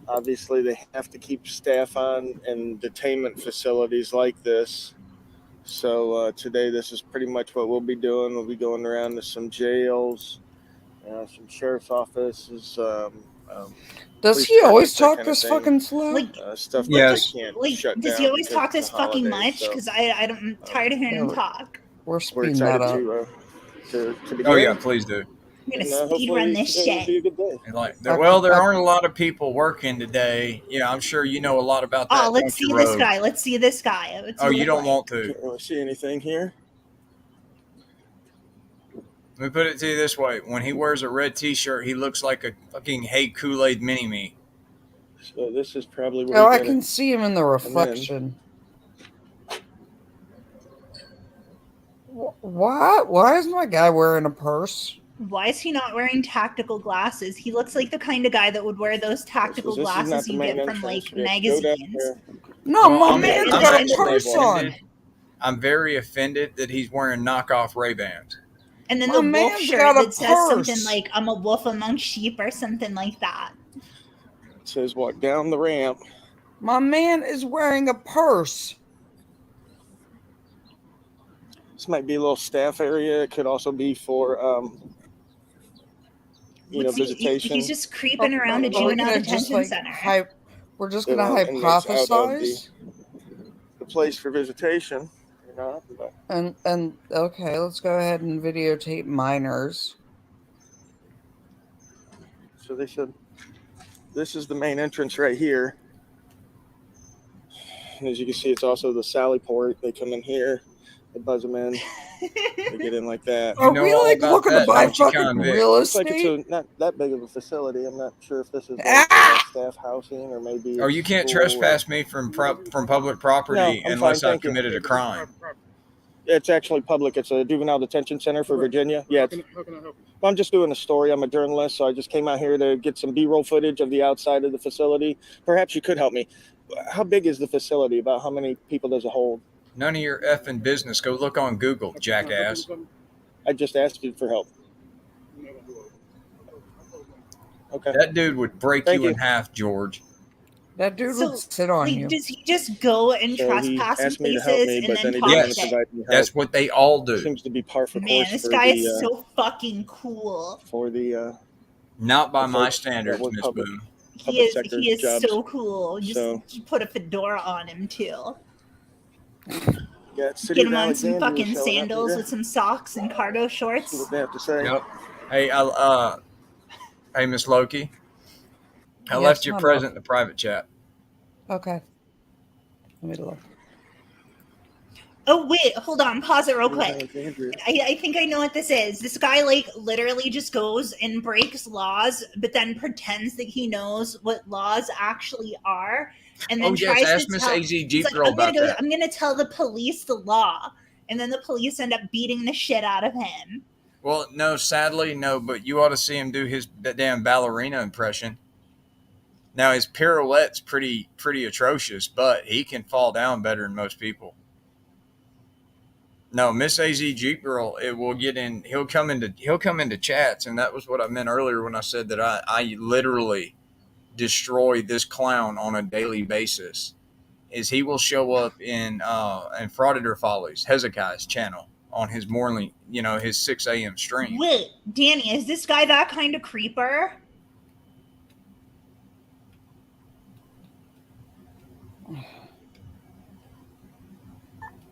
[SPEAKER 7] obviously they have to keep staff on in detainment facilities like this. So today this is pretty much what we'll be doing. We'll be going around to some jails, some sheriff's offices.
[SPEAKER 1] Does
[SPEAKER 7] police
[SPEAKER 1] he always
[SPEAKER 7] traffic, that
[SPEAKER 1] talk
[SPEAKER 7] kind of
[SPEAKER 1] this
[SPEAKER 7] thing.
[SPEAKER 1] fucking slow?
[SPEAKER 5] Like,
[SPEAKER 7] Stuff that
[SPEAKER 4] Yes.
[SPEAKER 7] they can't
[SPEAKER 5] like,
[SPEAKER 7] shut
[SPEAKER 5] does
[SPEAKER 7] down
[SPEAKER 5] he always
[SPEAKER 7] because
[SPEAKER 5] talk
[SPEAKER 7] it's
[SPEAKER 5] this
[SPEAKER 7] the
[SPEAKER 5] fucking
[SPEAKER 7] holidays,
[SPEAKER 5] much?
[SPEAKER 7] so,
[SPEAKER 5] Because I'm tired of hearing him talk.
[SPEAKER 1] We're
[SPEAKER 7] we're
[SPEAKER 1] speeding that
[SPEAKER 7] excited
[SPEAKER 1] up.
[SPEAKER 7] to begin.
[SPEAKER 4] Oh yeah, please do.
[SPEAKER 5] I'm gonna
[SPEAKER 7] And
[SPEAKER 5] speed run this
[SPEAKER 7] today will
[SPEAKER 5] shit.
[SPEAKER 7] be a good day.
[SPEAKER 4] And well, there aren't a lot of people working today. Yeah, I'm sure you know a lot about that.
[SPEAKER 5] Oh, let's see this guy. Let's see this guy. Let's see
[SPEAKER 4] Oh,
[SPEAKER 5] what
[SPEAKER 4] you
[SPEAKER 5] it's
[SPEAKER 4] don't
[SPEAKER 5] like.
[SPEAKER 4] want to.
[SPEAKER 7] Can't really see anything here.
[SPEAKER 4] Let me put it to you this way: when he wears a red T-shirt, he looks like a fucking Hey Kool-Aid mini-me.
[SPEAKER 7] So this is probably where
[SPEAKER 1] Oh, I
[SPEAKER 7] you
[SPEAKER 1] can see him in the reflection. What? Why is my guy wearing a purse?
[SPEAKER 5] Why is he not wearing tactical glasses? He looks like the kind of guy that would wear those tactical glasses you get from like magazines.
[SPEAKER 1] No,
[SPEAKER 4] Well,
[SPEAKER 1] my man's got a purse on.
[SPEAKER 4] I'm very offended that he's wearing knockoff Ray-Bans.
[SPEAKER 5] And then
[SPEAKER 1] My
[SPEAKER 5] the wolf
[SPEAKER 1] man's
[SPEAKER 5] shirt
[SPEAKER 1] got a
[SPEAKER 5] that says something
[SPEAKER 1] purse.
[SPEAKER 5] like "I'm a wolf among sheep" or something like that.
[SPEAKER 7] It says walk down the ramp.
[SPEAKER 1] My man is wearing a purse.
[SPEAKER 7] This might be a little staff area. It could also be for visitation.
[SPEAKER 5] He's just creeping around a juvenile detention center.
[SPEAKER 1] We're just gonna hypothesize.
[SPEAKER 7] The place for visitation, But.
[SPEAKER 1] And okay, let's go ahead and videotape minors.
[SPEAKER 7] So they said this is the main entrance right here. And as you can see, it's also the Sally port. They come in here, they buzz them in, they get in like that.
[SPEAKER 1] Are we like looking to buy fucking real estate?
[SPEAKER 7] Looks like it's not that big of a facility. I'm not sure if this is like staff housing or maybe.
[SPEAKER 4] Oh, you can't trespass me from public property unless I've committed a crime.
[SPEAKER 7] It's actually public. It's a juvenile detention center for Virginia. Yeah.
[SPEAKER 8] How can I help you?
[SPEAKER 7] Well, I'm just doing a story. I'm a journalist, so I just came out here to get some B-roll footage of the outside of the facility. Perhaps you could help me. How big is the facility? About how many people does it hold?
[SPEAKER 4] None of your effing business. Go look on Google, jackass.
[SPEAKER 7] I just asked you for help. Okay.
[SPEAKER 4] That dude would break you in half, George.
[SPEAKER 1] That dude would sit on you.
[SPEAKER 5] Does he just go and trespass in places and then talk shit?
[SPEAKER 4] That's what they all do.
[SPEAKER 7] Seems to be par for course.
[SPEAKER 5] Man, this guy is so fucking cool.
[SPEAKER 7] For the
[SPEAKER 4] not by my standards, Miss Boone.
[SPEAKER 5] He is so cool. Just put a fedora on him too.
[SPEAKER 7] Get
[SPEAKER 5] him on some fucking sandals with some socks and cargo shorts.
[SPEAKER 7] See what they have to say.
[SPEAKER 4] Yep. Hey, hey, Miss Loki. I left your present in the private chat.
[SPEAKER 1] Okay. Let me look.
[SPEAKER 5] Oh wait, hold on, pause it real quick. I think I know what this is. This guy literally just goes and breaks laws, but then pretends that he knows what laws actually are, and then tries
[SPEAKER 4] ask
[SPEAKER 5] to
[SPEAKER 4] Miss
[SPEAKER 5] tell.
[SPEAKER 4] AZG Girl about that.
[SPEAKER 5] I'm gonna tell the police the law, and then the police end up beating the shit out of him.
[SPEAKER 4] Well, no, sadly, no. But you ought to see him do his damn ballerina impression. Now his pirouette's pretty atrocious, but he can fall down better than most people. No, Miss AZ Jeep Girl, it will get in. He'll come into chats, and that was what I meant earlier when I said that I literally destroy this clown on a daily basis. Is he will show up in Frauditor Follies, Hezekiah's channel on his morning, his 6 a.m. stream.
[SPEAKER 5] Wait, Danny, is this guy that kind of creeper?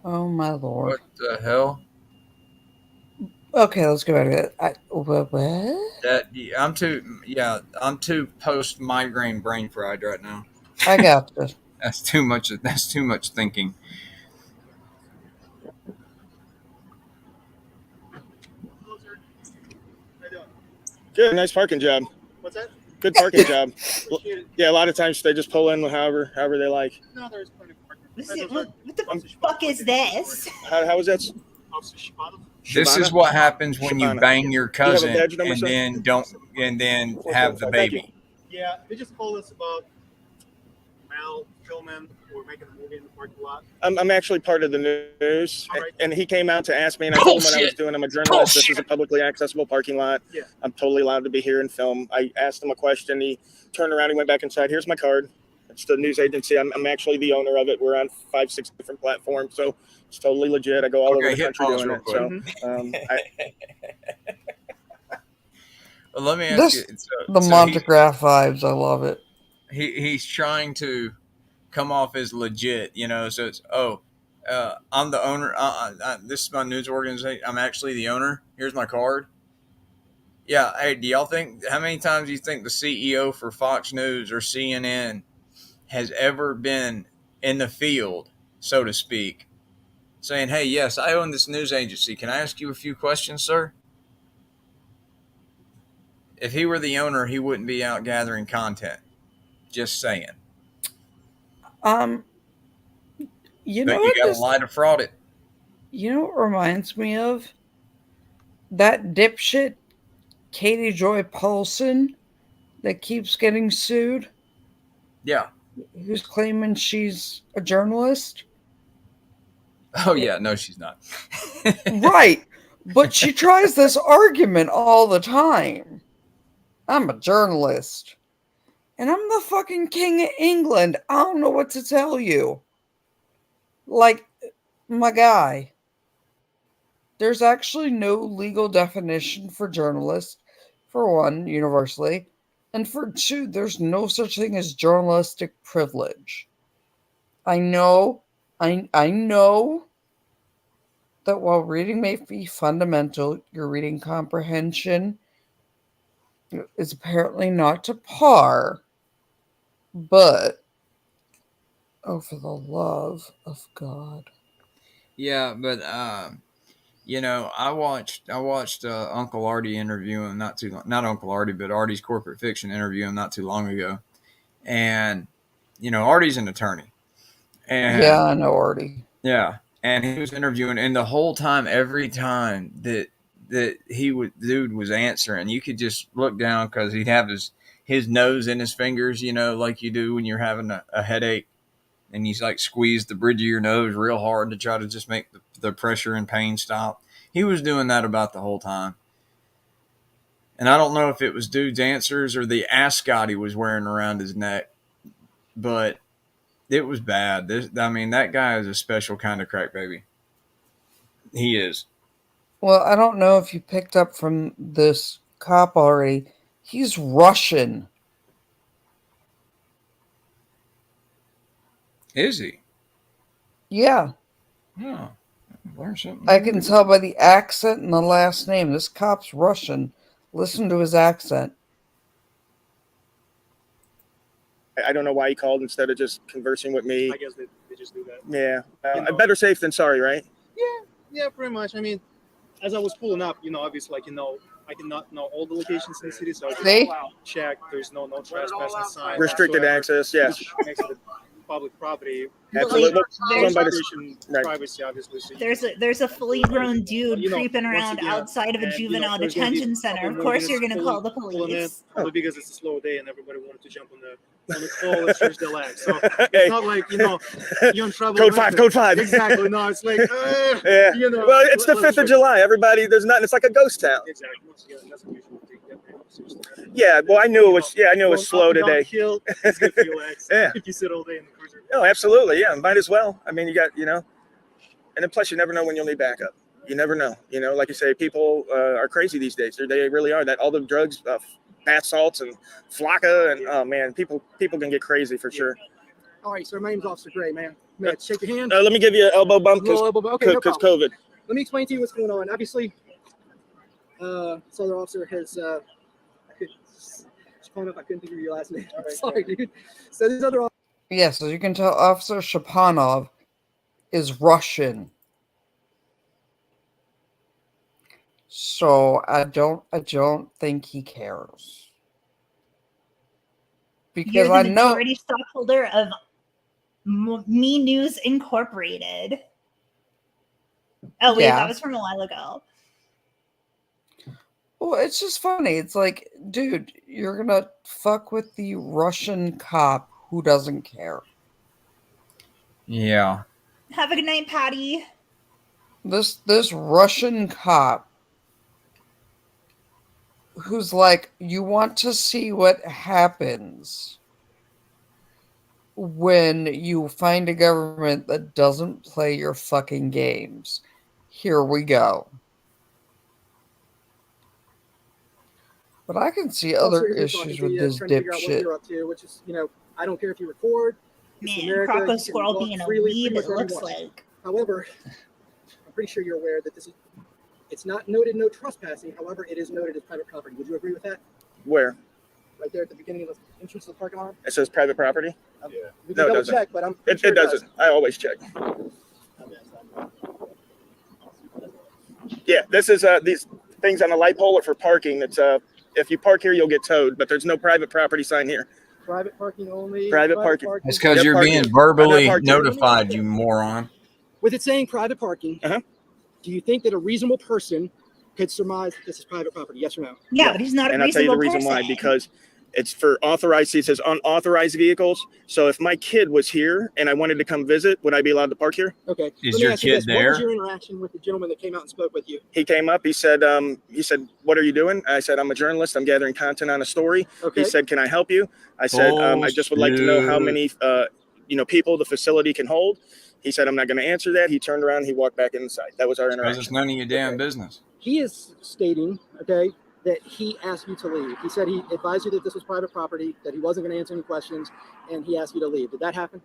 [SPEAKER 1] Oh my lord.
[SPEAKER 4] What the hell?
[SPEAKER 1] Okay, let's go back to that. What?
[SPEAKER 4] I'm too post migraine brain fried right now.
[SPEAKER 1] I got this.
[SPEAKER 4] That's too much. That's too much thinking.
[SPEAKER 7] Good, nice parking job.
[SPEAKER 8] What's that?
[SPEAKER 7] Good parking job. Yeah, a lot of times they just pull in however they like.
[SPEAKER 8] No, there's plenty of parking.
[SPEAKER 5] What the fuck is this?
[SPEAKER 7] How was that?
[SPEAKER 4] This is what happens when you
[SPEAKER 7] Shabana.
[SPEAKER 4] bang your
[SPEAKER 7] Do you have a
[SPEAKER 4] cousin
[SPEAKER 7] badge number, sir?
[SPEAKER 4] and then have the
[SPEAKER 7] Thank you.
[SPEAKER 4] baby.
[SPEAKER 8] Yeah, they just called us about Mal Filman. We're making a movie in the parking lot.
[SPEAKER 7] I'm actually part of the news,
[SPEAKER 8] All right.
[SPEAKER 7] and he came out to ask me, and I told him what I was
[SPEAKER 4] Bullshit.
[SPEAKER 7] doing. I'm a journalist. This is
[SPEAKER 4] Bullshit.
[SPEAKER 7] a publicly accessible parking lot.
[SPEAKER 8] Yeah.
[SPEAKER 7] I'm totally allowed to be here and film. I asked him a question. He turned around. He went back inside. Here's my card. It's the news agency. I'm actually the owner of it. We're on 5-6 different platforms, so it's totally legit. I go all over the
[SPEAKER 4] hit
[SPEAKER 7] country
[SPEAKER 4] pause
[SPEAKER 7] doing
[SPEAKER 4] real
[SPEAKER 7] it.
[SPEAKER 4] quick.
[SPEAKER 7] So
[SPEAKER 4] Well, let me ask you.
[SPEAKER 1] The Montegraph vibes. I love it.
[SPEAKER 4] He's trying to come off as legit, So it's I'm the owner. This is my news organization. I'm actually the owner. Here's my card. Yeah. Hey, do y'all think how many times do you think the CEO for Fox News or CNN has ever been in the field, so to speak, saying, "Hey, yes, I own this news agency. Can I ask you a few questions, sir?" If he were the owner, he wouldn't be out gathering content. Just saying.
[SPEAKER 1] You
[SPEAKER 4] But
[SPEAKER 1] know
[SPEAKER 4] you
[SPEAKER 1] what?
[SPEAKER 4] got to lie to fraud it.
[SPEAKER 1] You know what reminds me of? That dipshit Katie Joy Paulson that keeps getting sued,
[SPEAKER 4] Yeah.
[SPEAKER 1] who's claiming she's a journalist.
[SPEAKER 4] Oh yeah. No, she's not.
[SPEAKER 1] Right. But she tries this argument all the time. I'm a journalist. And I'm the fucking king of England. I don't know what to tell you. Like, my guy, there's actually no legal definition for journalist, for one, universally. And for two, there's no such thing as journalistic privilege. I know that while reading may be fundamental, your reading comprehension is apparently not to par. But, oh, for the love of God.
[SPEAKER 4] Yeah, but I watched Uncle Artie interview him not Uncle Artie, but Artie's Corporate Fiction interview him not too long ago, and Artie's an attorney, and
[SPEAKER 1] Yeah, I know Artie.
[SPEAKER 4] yeah, and he was interviewing, and the whole time, every time that dude was answering, you could just look down because he'd have his nose in his fingers, like you do when you're having a headache. And you like squeeze the bridge of your nose real hard to try to just make the pressure and pain stop. He was doing that about the whole time. And I don't know if it was dude's answers or the ascot he was wearing around his neck, but it was bad. That guy is a special kind of crack baby. He is.
[SPEAKER 1] Well, I don't know if you picked up from this cop already. He's Russian.
[SPEAKER 4] Is he?
[SPEAKER 1] Yeah.
[SPEAKER 4] Oh, learn something.
[SPEAKER 1] I can tell by the accent and the last name. This cop's Russian. Listen to his accent.
[SPEAKER 7] I don't know why he called instead of just conversing with me.
[SPEAKER 8] I guess they just do that.
[SPEAKER 7] Yeah, better safe than sorry, right?
[SPEAKER 8] Yeah, pretty much. I mean, as I was pulling up, obviously, I cannot know all the locations in the city, so I just check. There's no trespassing sign.
[SPEAKER 7] Restricted access, yes.
[SPEAKER 8] Next to the public property.
[SPEAKER 7] Absolutely.
[SPEAKER 8] Privacy, obviously. So
[SPEAKER 5] There's a fully grown dude creeping around outside of a juvenile detention center. Of course, you're going to call the police.
[SPEAKER 8] Probably because it's a slow day and everybody wanted to jump on the call and stretch their legs. So it's not like you're in trouble.
[SPEAKER 7] Code 5.
[SPEAKER 8] Exactly. No, it's like
[SPEAKER 7] yeah. Well, it's the 5th of July. Everybody, there's nothing. It's like a ghost town.
[SPEAKER 8] Exactly. That's unusual.
[SPEAKER 7] Yeah, well, I knew it was. Yeah, I knew it was slow today.
[SPEAKER 8] It's good for your legs.
[SPEAKER 7] Yeah.
[SPEAKER 8] If you sit all day in the cruiser.
[SPEAKER 7] Oh, absolutely. Yeah, might as well. I mean, you got, and then plus you never know when you'll need backup. You never know. Like you say, people are crazy these days. They really are. That all the drugs, bath salts and flocka, and oh man, people can get crazy for sure.
[SPEAKER 8] All right, sir. My name's Officer Gray, man. Shake your hand.
[SPEAKER 7] Let me give you an elbow bump because
[SPEAKER 8] Okay, no problem.
[SPEAKER 7] COVID.
[SPEAKER 8] Let me explain to you what's going on. Obviously, This other officer has, I couldn't think of your last name. Sorry, dude. So this other officer.
[SPEAKER 1] Yes, as you can tell, Officer Shapanov is Russian. So I don't think he cares. Because
[SPEAKER 5] You're
[SPEAKER 1] I
[SPEAKER 5] the
[SPEAKER 1] know
[SPEAKER 5] majority stockholder of Me News Incorporated. Oh wait, that was from a while ago.
[SPEAKER 1] Well, it's just funny. It's like, dude, you're gonna fuck with the Russian cop who doesn't care.
[SPEAKER 4] Yeah.
[SPEAKER 5] Have a good night, Patty.
[SPEAKER 1] This Russian cop who's like, you want to see what happens when you find a government that doesn't play your fucking games. Here we go. But I can see other issues with this
[SPEAKER 8] trying to figure out what
[SPEAKER 1] dipshit.
[SPEAKER 8] you're up to, which is, I don't care if you record.
[SPEAKER 5] Man,
[SPEAKER 8] America,
[SPEAKER 5] Croco
[SPEAKER 8] you
[SPEAKER 5] Squirrel
[SPEAKER 8] can
[SPEAKER 5] being a
[SPEAKER 8] freely,
[SPEAKER 5] weeb,
[SPEAKER 8] pretty
[SPEAKER 5] it
[SPEAKER 8] much wherever
[SPEAKER 5] looks
[SPEAKER 8] you want.
[SPEAKER 5] like.
[SPEAKER 8] However, I'm pretty sure you're aware that it's not noted no trespassing. However, it is noted as private property. Would you agree with that?
[SPEAKER 7] Where?
[SPEAKER 8] Right there at the beginning of the entrance to the parking lot.
[SPEAKER 7] It says private property?
[SPEAKER 8] We can
[SPEAKER 7] No, it
[SPEAKER 8] double
[SPEAKER 7] doesn't.
[SPEAKER 8] check, but I'm
[SPEAKER 7] It
[SPEAKER 8] sure
[SPEAKER 7] doesn't. I always check. Yeah, this is these things on the light pole are for parking. It's if you park here, you'll get towed, but there's no private property sign here.
[SPEAKER 8] Private parking only.
[SPEAKER 7] Private parking.
[SPEAKER 4] It's because
[SPEAKER 7] Yeah,
[SPEAKER 4] you're
[SPEAKER 7] parking.
[SPEAKER 4] being verbally
[SPEAKER 7] parking.
[SPEAKER 4] notified, you moron.
[SPEAKER 8] With it saying private parking, do you think that a reasonable person could surmise that this is private property? Yes or no?
[SPEAKER 5] Yeah, but he's not a
[SPEAKER 7] And I'll tell you
[SPEAKER 5] reasonable
[SPEAKER 7] the reason
[SPEAKER 5] person.
[SPEAKER 7] why. Because it's for authorized. It says unauthorized vehicles. So if my kid was here and I wanted to come visit, would I be allowed to park here?
[SPEAKER 8] Okay.
[SPEAKER 4] Is
[SPEAKER 8] Let me
[SPEAKER 4] your
[SPEAKER 8] ask you
[SPEAKER 4] kid
[SPEAKER 8] this.
[SPEAKER 4] there?
[SPEAKER 8] What was your interaction with the gentleman that came out and spoke with you?
[SPEAKER 7] He came up. He said, "What are you doing?" I said, "I'm a journalist. I'm gathering content on a story."
[SPEAKER 8] Okay.
[SPEAKER 7] He said, "Can I help you?" I said, "I just would like to know how many, people the facility can hold." He said, "I'm not going to answer that." He turned around. He walked back inside. That was our
[SPEAKER 4] Because
[SPEAKER 7] interaction.
[SPEAKER 4] it's none of your damn business.
[SPEAKER 8] He is stating, that he asked you to leave. He said he advised you that this was private property, that he wasn't going to answer any questions, and he asked you to leave. Did that happen?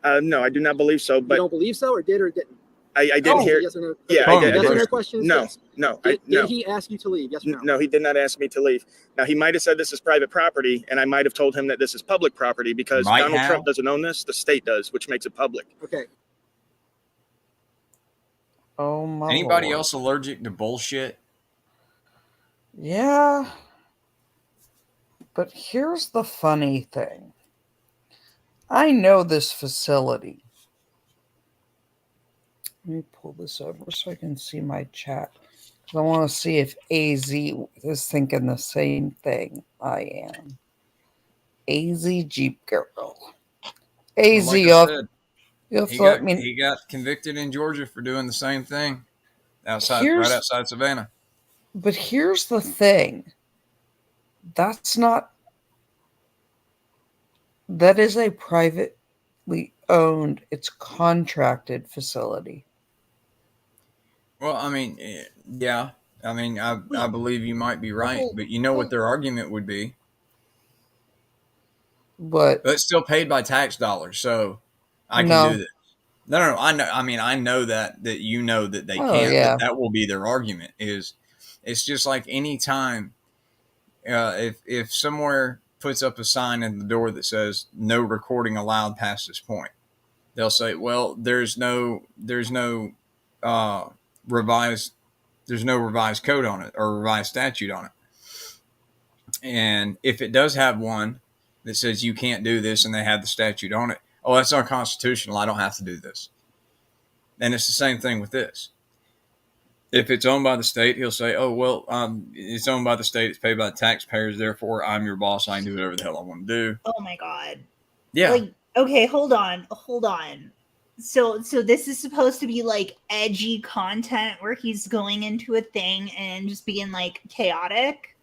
[SPEAKER 7] No, I do not believe so. But
[SPEAKER 8] you don't believe so, or did or didn't?
[SPEAKER 7] I didn't hear.
[SPEAKER 8] Yes or no?
[SPEAKER 7] Yeah,
[SPEAKER 8] Okay.
[SPEAKER 7] I did.
[SPEAKER 8] Yes or no questions?
[SPEAKER 7] No,
[SPEAKER 8] Yes.
[SPEAKER 7] no,
[SPEAKER 8] Did he ask you to leave? Yes or no?
[SPEAKER 7] No, he did not ask me to leave. Now, he might have said this is private property, and I might have told him that this is public property because Donald Trump doesn't own this. The state does, which makes it public.
[SPEAKER 8] Okay.
[SPEAKER 1] Oh my
[SPEAKER 4] Anybody
[SPEAKER 1] Lord.
[SPEAKER 4] else allergic to bullshit?
[SPEAKER 1] Yeah. But here's the funny thing. I know this facility. Let me pull this over so I can see my chat. I want to see if AZ is thinking the same thing I am. AZ Jeep Girl. AZ,
[SPEAKER 4] Like I said,
[SPEAKER 1] he
[SPEAKER 4] got convicted in Georgia for doing the same thing right outside Savannah.
[SPEAKER 1] But here's the thing. That is a privately owned, it's contracted facility.
[SPEAKER 4] Well, I mean, yeah. I mean, I believe you might be right, but you know what their argument would be?
[SPEAKER 1] But
[SPEAKER 4] it's still paid by tax dollars, so I can do this. No. I know. I mean, I know that you know that they can't.
[SPEAKER 1] Yeah.
[SPEAKER 4] That will be their argument. It's just like any time, if somewhere puts up a sign in the door that says no recording allowed past this point, they'll say, well, there's no revised code on it or revised statute on it. And if it does have one that says you can't do this and they have the statute on it, oh, that's unconstitutional, I don't have to do this. And it's the same thing with this. If it's owned by the state, he'll say, oh, well, it's owned by the state, it's paid by the taxpayers, therefore I'm your boss, I can do whatever the hell I want to do.
[SPEAKER 5] Oh my God.
[SPEAKER 4] Yeah.
[SPEAKER 5] Okay, hold on. So this is supposed to be like edgy content where he's going into a thing and just being like chaotic.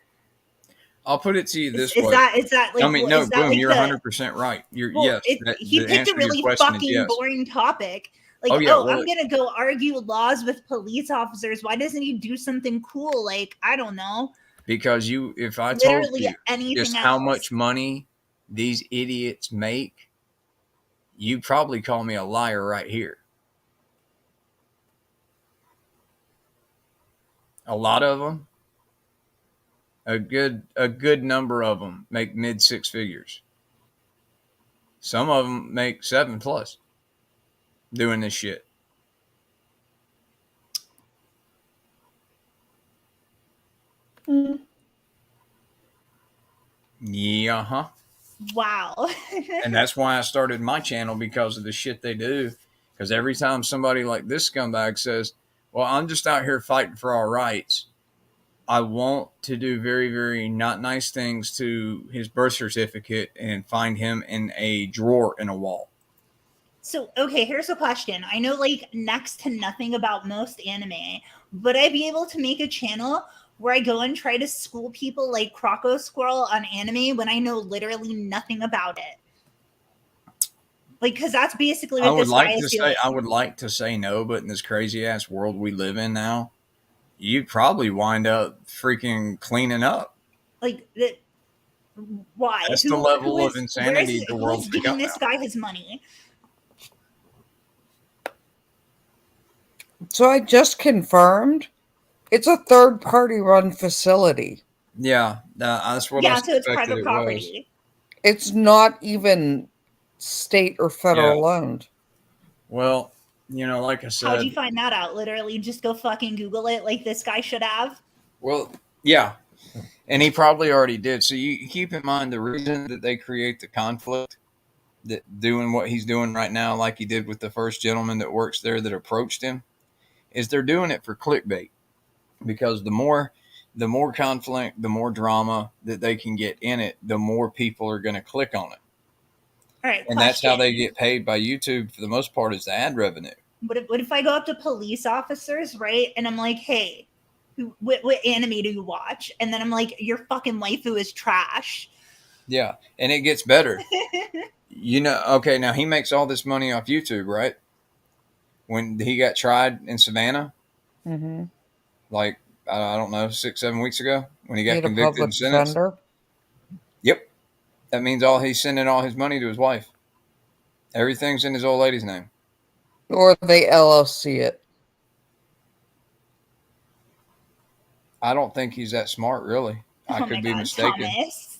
[SPEAKER 4] I'll put it to you this way.
[SPEAKER 5] Is that like?
[SPEAKER 4] I mean, no, boom,
[SPEAKER 5] like
[SPEAKER 4] you're 100% right. Yes.
[SPEAKER 5] He picked a really fucking boring topic. Like, I'm gonna go argue laws with police officers. Why doesn't he do something cool? Like, I don't know.
[SPEAKER 4] Because if I told you just how much money these idiots make, you'd probably call me a liar right here. A lot of them A good number of them make mid 6 figures. Some of them make 7+ doing this shit. Yeah, huh?
[SPEAKER 5] Wow.
[SPEAKER 4] And that's why I started my channel, because of the shit they do. Because every time somebody like this scumbag says, well, I'm just out here fighting for our rights, I want to do very, very not nice things to his birth certificate and find him in a drawer in a wall.
[SPEAKER 5] So, okay, here's a question. I know like next to nothing about most anime. Would I be able to make a channel where I go and try to school people like Croco Squirrel on anime when I know literally nothing about it? Like, because that's basically what this guy is doing.
[SPEAKER 4] I would like to say no, but in this crazy ass world we live in now, you'd probably wind up freaking cleaning up.
[SPEAKER 5] Like, why?
[SPEAKER 4] That's the level of insanity the world's
[SPEAKER 5] who's giving this guy his money?
[SPEAKER 1] So I just confirmed it's a third-party run facility.
[SPEAKER 4] Yeah, that's what I
[SPEAKER 5] so it's private
[SPEAKER 4] it
[SPEAKER 5] property.
[SPEAKER 1] It's not even state or federal owned.
[SPEAKER 4] Well, you know, like I said.
[SPEAKER 5] How'd you find that out? Literally just go fucking Google it like this guy should have?
[SPEAKER 4] Well, yeah. And he probably already did. So you keep in mind the reason that they create the conflict, that doing what he's doing right now, like he did with the first gentleman that works there that approached him, is they're doing it for clickbait. Because the more conflict, the more drama that they can get in it, the more people are going to click on it.
[SPEAKER 5] All right,
[SPEAKER 4] and that's how they get paid by YouTube for the most part, is the ad revenue.
[SPEAKER 5] What if I go up to police officers, right? And I'm like, hey, what anime do you watch? And then I'm like, your fucking waifu is trash.
[SPEAKER 4] Yeah, and it gets better. You know, okay, now he makes all this money off YouTube, right? When he got tried in Savannah, like, I don't know, 6-7 weeks ago, when he got convicted and sentenced. Yep. That means he's sending all his money to his wife. Everything's in his old lady's name.
[SPEAKER 1] Or they LLC it.
[SPEAKER 4] I don't think he's that smart, really. I could be mistaken.
[SPEAKER 5] Thomas.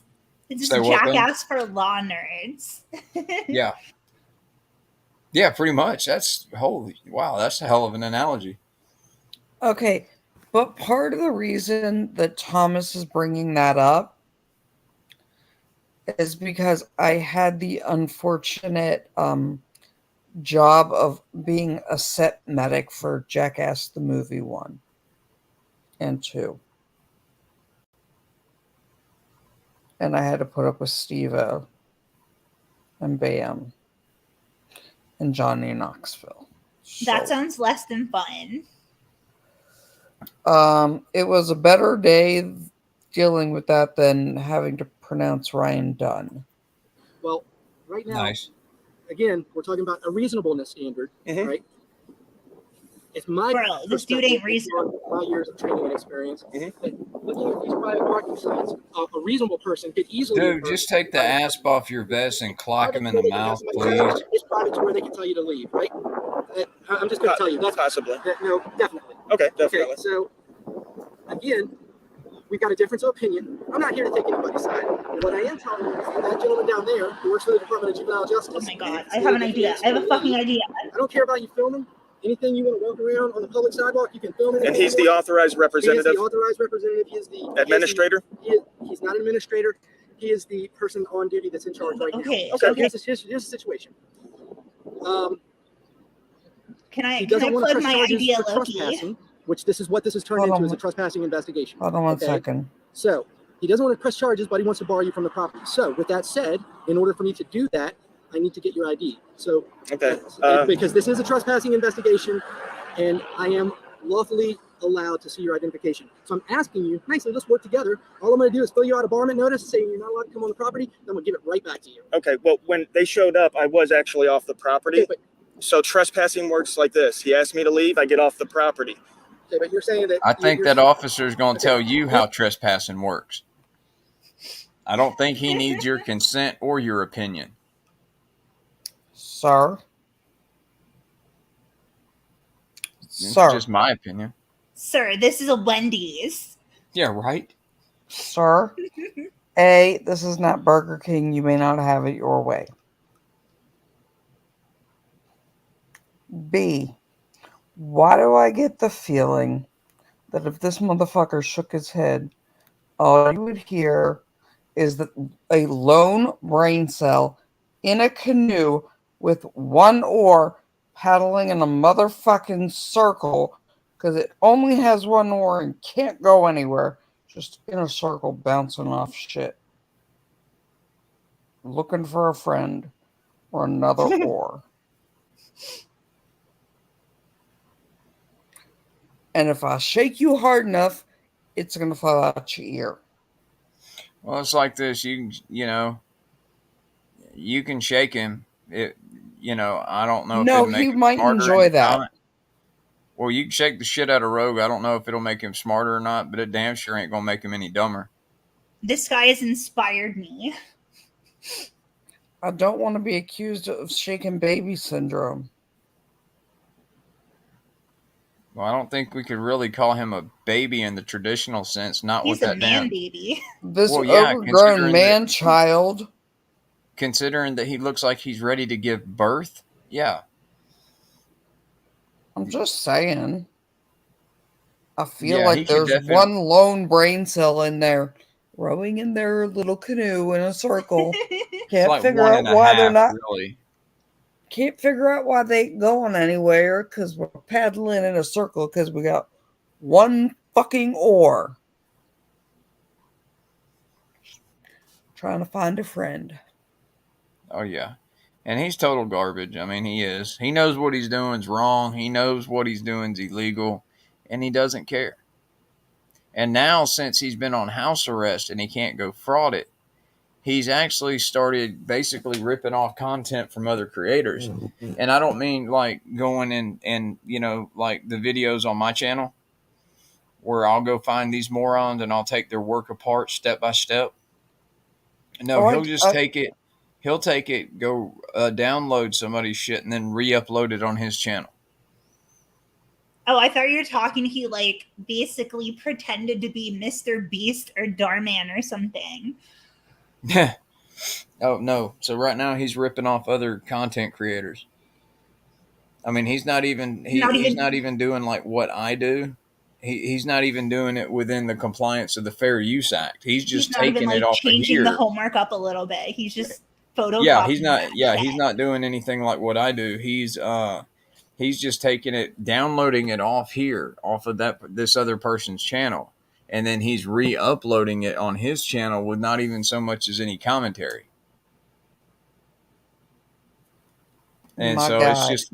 [SPEAKER 5] It's just Jackass for law nerds.
[SPEAKER 4] Yeah. Yeah, pretty much. That's that's a hell of an analogy.
[SPEAKER 1] Okay, but part of the reason that Thomas is bringing that up is because I had the unfortunate job of being a set medic for Jackass the Movie 1 and 2. And I had to put up with Steve-O and Bam and Johnny Knoxville.
[SPEAKER 5] That sounds less than fun.
[SPEAKER 1] It was a better day dealing with that than having to pronounce Ryan Dunn.
[SPEAKER 9] Well, right now, again, we're talking about a reasonableness standard, right? It's my
[SPEAKER 5] this dude ain't reasonable.
[SPEAKER 9] My years of training and experience. Looking at these private parking signs, a reasonable person could easily.
[SPEAKER 4] Dude, just take the asp off your vest and clock him in the mouth, please.
[SPEAKER 9] It's private to where they can tell you to leave, right? I'm just going to tell you. That's possibly. No, definitely. Okay, definitely. Okay, so, again, we've got a difference of opinion. I'm not here to take anybody's side. And what I am telling you is that gentleman down there who works for the Department of Juvenile Justice.
[SPEAKER 5] Oh my God, I have an idea. I have a fucking idea.
[SPEAKER 9] I don't care about you filming. Anything you want to walk around on the public sidewalk, you can film it.
[SPEAKER 10] And he's the authorized representative?
[SPEAKER 9] He is the authorized representative. He is the
[SPEAKER 10] administrator?
[SPEAKER 9] He's not an administrator. He is the person on duty that's in charge right now.
[SPEAKER 5] Okay.
[SPEAKER 9] Here's the situation.
[SPEAKER 5] Can I plug my idea, Loki?
[SPEAKER 9] Which this is what this has turned into, is a trespassing investigation.
[SPEAKER 1] Hold on one second.
[SPEAKER 9] So he doesn't want to press charges, but he wants to bar you from the property. So with that said, in order for me to do that, I need to get your ID. So because this is a trespassing investigation, and I am lawfully allowed to see your identification. So I'm asking you nicely, let's work together. All I'm going to do is fill you out a barment notice saying you're not allowed to come on the property. Then I'm going to give it right back to you.
[SPEAKER 10] Okay. Well, when they showed up, I was actually off the property. Okay, so trespassing works like this. He asked me to leave. I get off the property.
[SPEAKER 9] Okay, but you're saying that
[SPEAKER 4] I think that officer is going to tell you how trespassing works. I don't think he needs your consent or your opinion.
[SPEAKER 1] Sir?
[SPEAKER 4] It's just my opinion.
[SPEAKER 5] Sir, this is a Wendy's.
[SPEAKER 4] Yeah, right.
[SPEAKER 1] Sir, A, this is not Burger King. You may not have it your way. B, why do I get the feeling that if this motherfucker shook his head, all you would hear is that a lone brain cell in a canoe with one oar paddling in a motherfucking circle because it only has one oar and can't go anywhere, just in a circle bouncing off shit, looking for a friend or another oar. And if I shake you hard enough, it's gonna fall out your ear.
[SPEAKER 4] Well, it's like this. You can shake him. I don't know if
[SPEAKER 1] No,
[SPEAKER 4] it'll make
[SPEAKER 1] he
[SPEAKER 4] him
[SPEAKER 1] might
[SPEAKER 4] smarter
[SPEAKER 1] enjoy that.
[SPEAKER 4] not. Well, you can shake the shit out of Rogue. I don't know if it'll make him smarter or not, but it damn sure ain't gonna make him any dumber.
[SPEAKER 5] This guy has inspired me.
[SPEAKER 1] I don't want to be accused of shaken baby syndrome.
[SPEAKER 4] Well, I don't think we could really call him a baby in the traditional sense. Not
[SPEAKER 5] He's
[SPEAKER 4] with that
[SPEAKER 5] a man
[SPEAKER 4] damn
[SPEAKER 5] baby.
[SPEAKER 1] This
[SPEAKER 4] Well, yeah,
[SPEAKER 1] overgrown man child.
[SPEAKER 4] Considering that he looks like he's ready to give birth, yeah.
[SPEAKER 1] I'm just saying. I feel
[SPEAKER 4] Yeah, he
[SPEAKER 1] like
[SPEAKER 4] could
[SPEAKER 1] there's
[SPEAKER 4] definitely-
[SPEAKER 1] one lone brain cell in there, rowing in their little canoe in a circle. Can't
[SPEAKER 4] like
[SPEAKER 1] figure
[SPEAKER 4] one
[SPEAKER 1] out
[SPEAKER 4] and a
[SPEAKER 1] why they're
[SPEAKER 4] half,
[SPEAKER 1] not.
[SPEAKER 4] really.
[SPEAKER 1] Can't figure out why they ain't going anywhere because we're paddling in a circle because we got one fucking oar. Trying to find a friend.
[SPEAKER 4] Oh, yeah. And he's total garbage. I mean, he is. He knows what he's doing is wrong. He knows what he's doing is illegal. And he doesn't care. And now, since he's been on house arrest and he can't go fraud it, he's actually started basically ripping off content from other creators. And I don't mean like going and like the videos on my channel where I'll go find these morons and I'll take their work apart step by step. No, he'll just take it. He'll take it, go download somebody's shit, and then re-upload it on his channel.
[SPEAKER 5] Oh, I thought you were talking. He like basically pretended to be Mr. Beast or Darman or something.
[SPEAKER 4] Yeah. Oh no. So right now he's ripping off other content creators. I mean, he's not even doing like what I do. He's not even doing it within the compliance of the Fair Use Act. He's just taking it off of here.
[SPEAKER 5] Changing the homework up a little bit. He's just photocopying.
[SPEAKER 4] Yeah, he's not. Yeah, he's not doing anything like what I do. He's just taking it, downloading it off here, off of this other person's channel, and then he's re-uploading it on his channel with not even so much as any commentary. And it's just,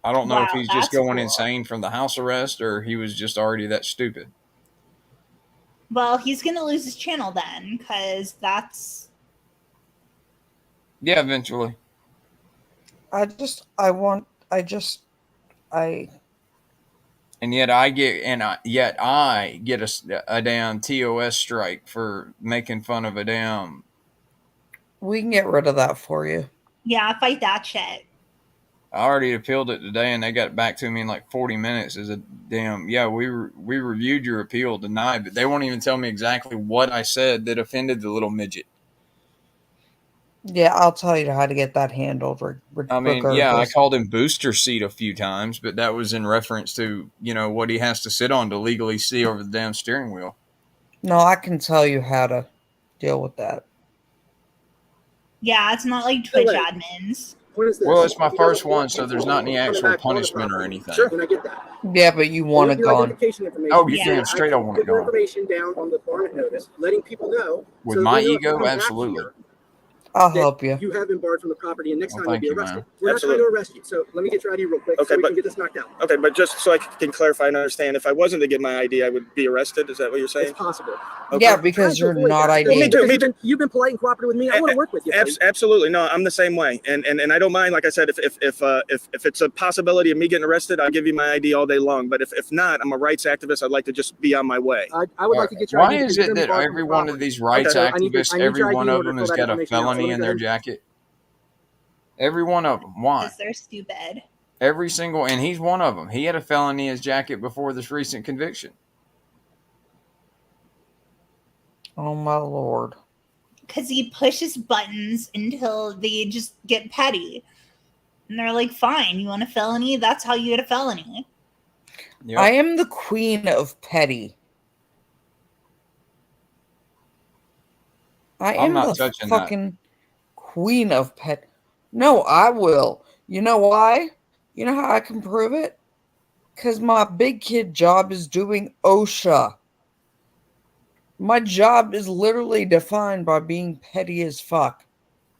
[SPEAKER 4] I don't know if he's just going insane from the house arrest or he was just already that stupid.
[SPEAKER 5] Well, he's going to lose his channel then, because that's...
[SPEAKER 4] Yeah, eventually.
[SPEAKER 1] And
[SPEAKER 4] yet I get a damn TOS strike for making fun of a damn...
[SPEAKER 1] We can get rid of that for you.
[SPEAKER 5] Yeah, fight that shit.
[SPEAKER 4] I already appealed it today, and they got back to me in like 40 minutes. As a damn, yeah, we reviewed your appeal, denied, but they won't even tell me exactly what I said that offended the little midget.
[SPEAKER 1] Yeah, I'll tell you how to get that handled.
[SPEAKER 4] I mean, yeah, I called him booster seat a few times, but that was in reference to, what he has to sit on to legally see over the damn steering wheel.
[SPEAKER 1] No, I can tell you how to deal with that.
[SPEAKER 5] Yeah, it's not like Twitch admins.
[SPEAKER 4] Well, it's my first one, so there's not any actual punishment or anything.
[SPEAKER 9] Sure, and I get that.
[SPEAKER 1] Yeah, but you want it gone.
[SPEAKER 4] Oh, you can straight up want it gone.
[SPEAKER 9] Information down on the warrant notice, letting people know.
[SPEAKER 4] With my ego, absolutely.
[SPEAKER 1] I'll help you.
[SPEAKER 9] You have been barred from the property, and next time you'll be arrested.
[SPEAKER 4] Man.
[SPEAKER 9] We're not trying to arrest you, so let me get your ID real quick so we can get this knocked out.
[SPEAKER 10] Okay, but just so I can clarify and understand, if I wasn't to get my ID, I would be arrested? Is that what you're saying?
[SPEAKER 9] It's possible.
[SPEAKER 10] Okay.
[SPEAKER 1] Yeah, because you're not ID.
[SPEAKER 9] You've been polite and cooperative with me. I want to work with you.
[SPEAKER 10] Absolutely. No, I'm the same way. And I don't mind, like I said, if it's a possibility of me getting arrested, I'll give you my ID all day long. But if not, I'm a rights activist. I'd like to just be on my way.
[SPEAKER 9] I would like to get your ID.
[SPEAKER 4] Why is it that every one of these rights activists, every one of them has got a felony in their jacket? Every one of them. Why?
[SPEAKER 5] Because they're stupid.
[SPEAKER 4] Every single, and he's one of them. He had a felony in his jacket before this recent conviction.
[SPEAKER 1] Oh my lord.
[SPEAKER 5] Because he pushes buttons until they just get petty. And they're like, fine, you want a felony? That's how you get a felony.
[SPEAKER 1] Yep. I am the queen of petty. I'm not the fucking queen of pet. No, I will. You know why? You know how I can prove it? Because my big kid job is doing OSHA. My job is literally defined by being petty as fuck.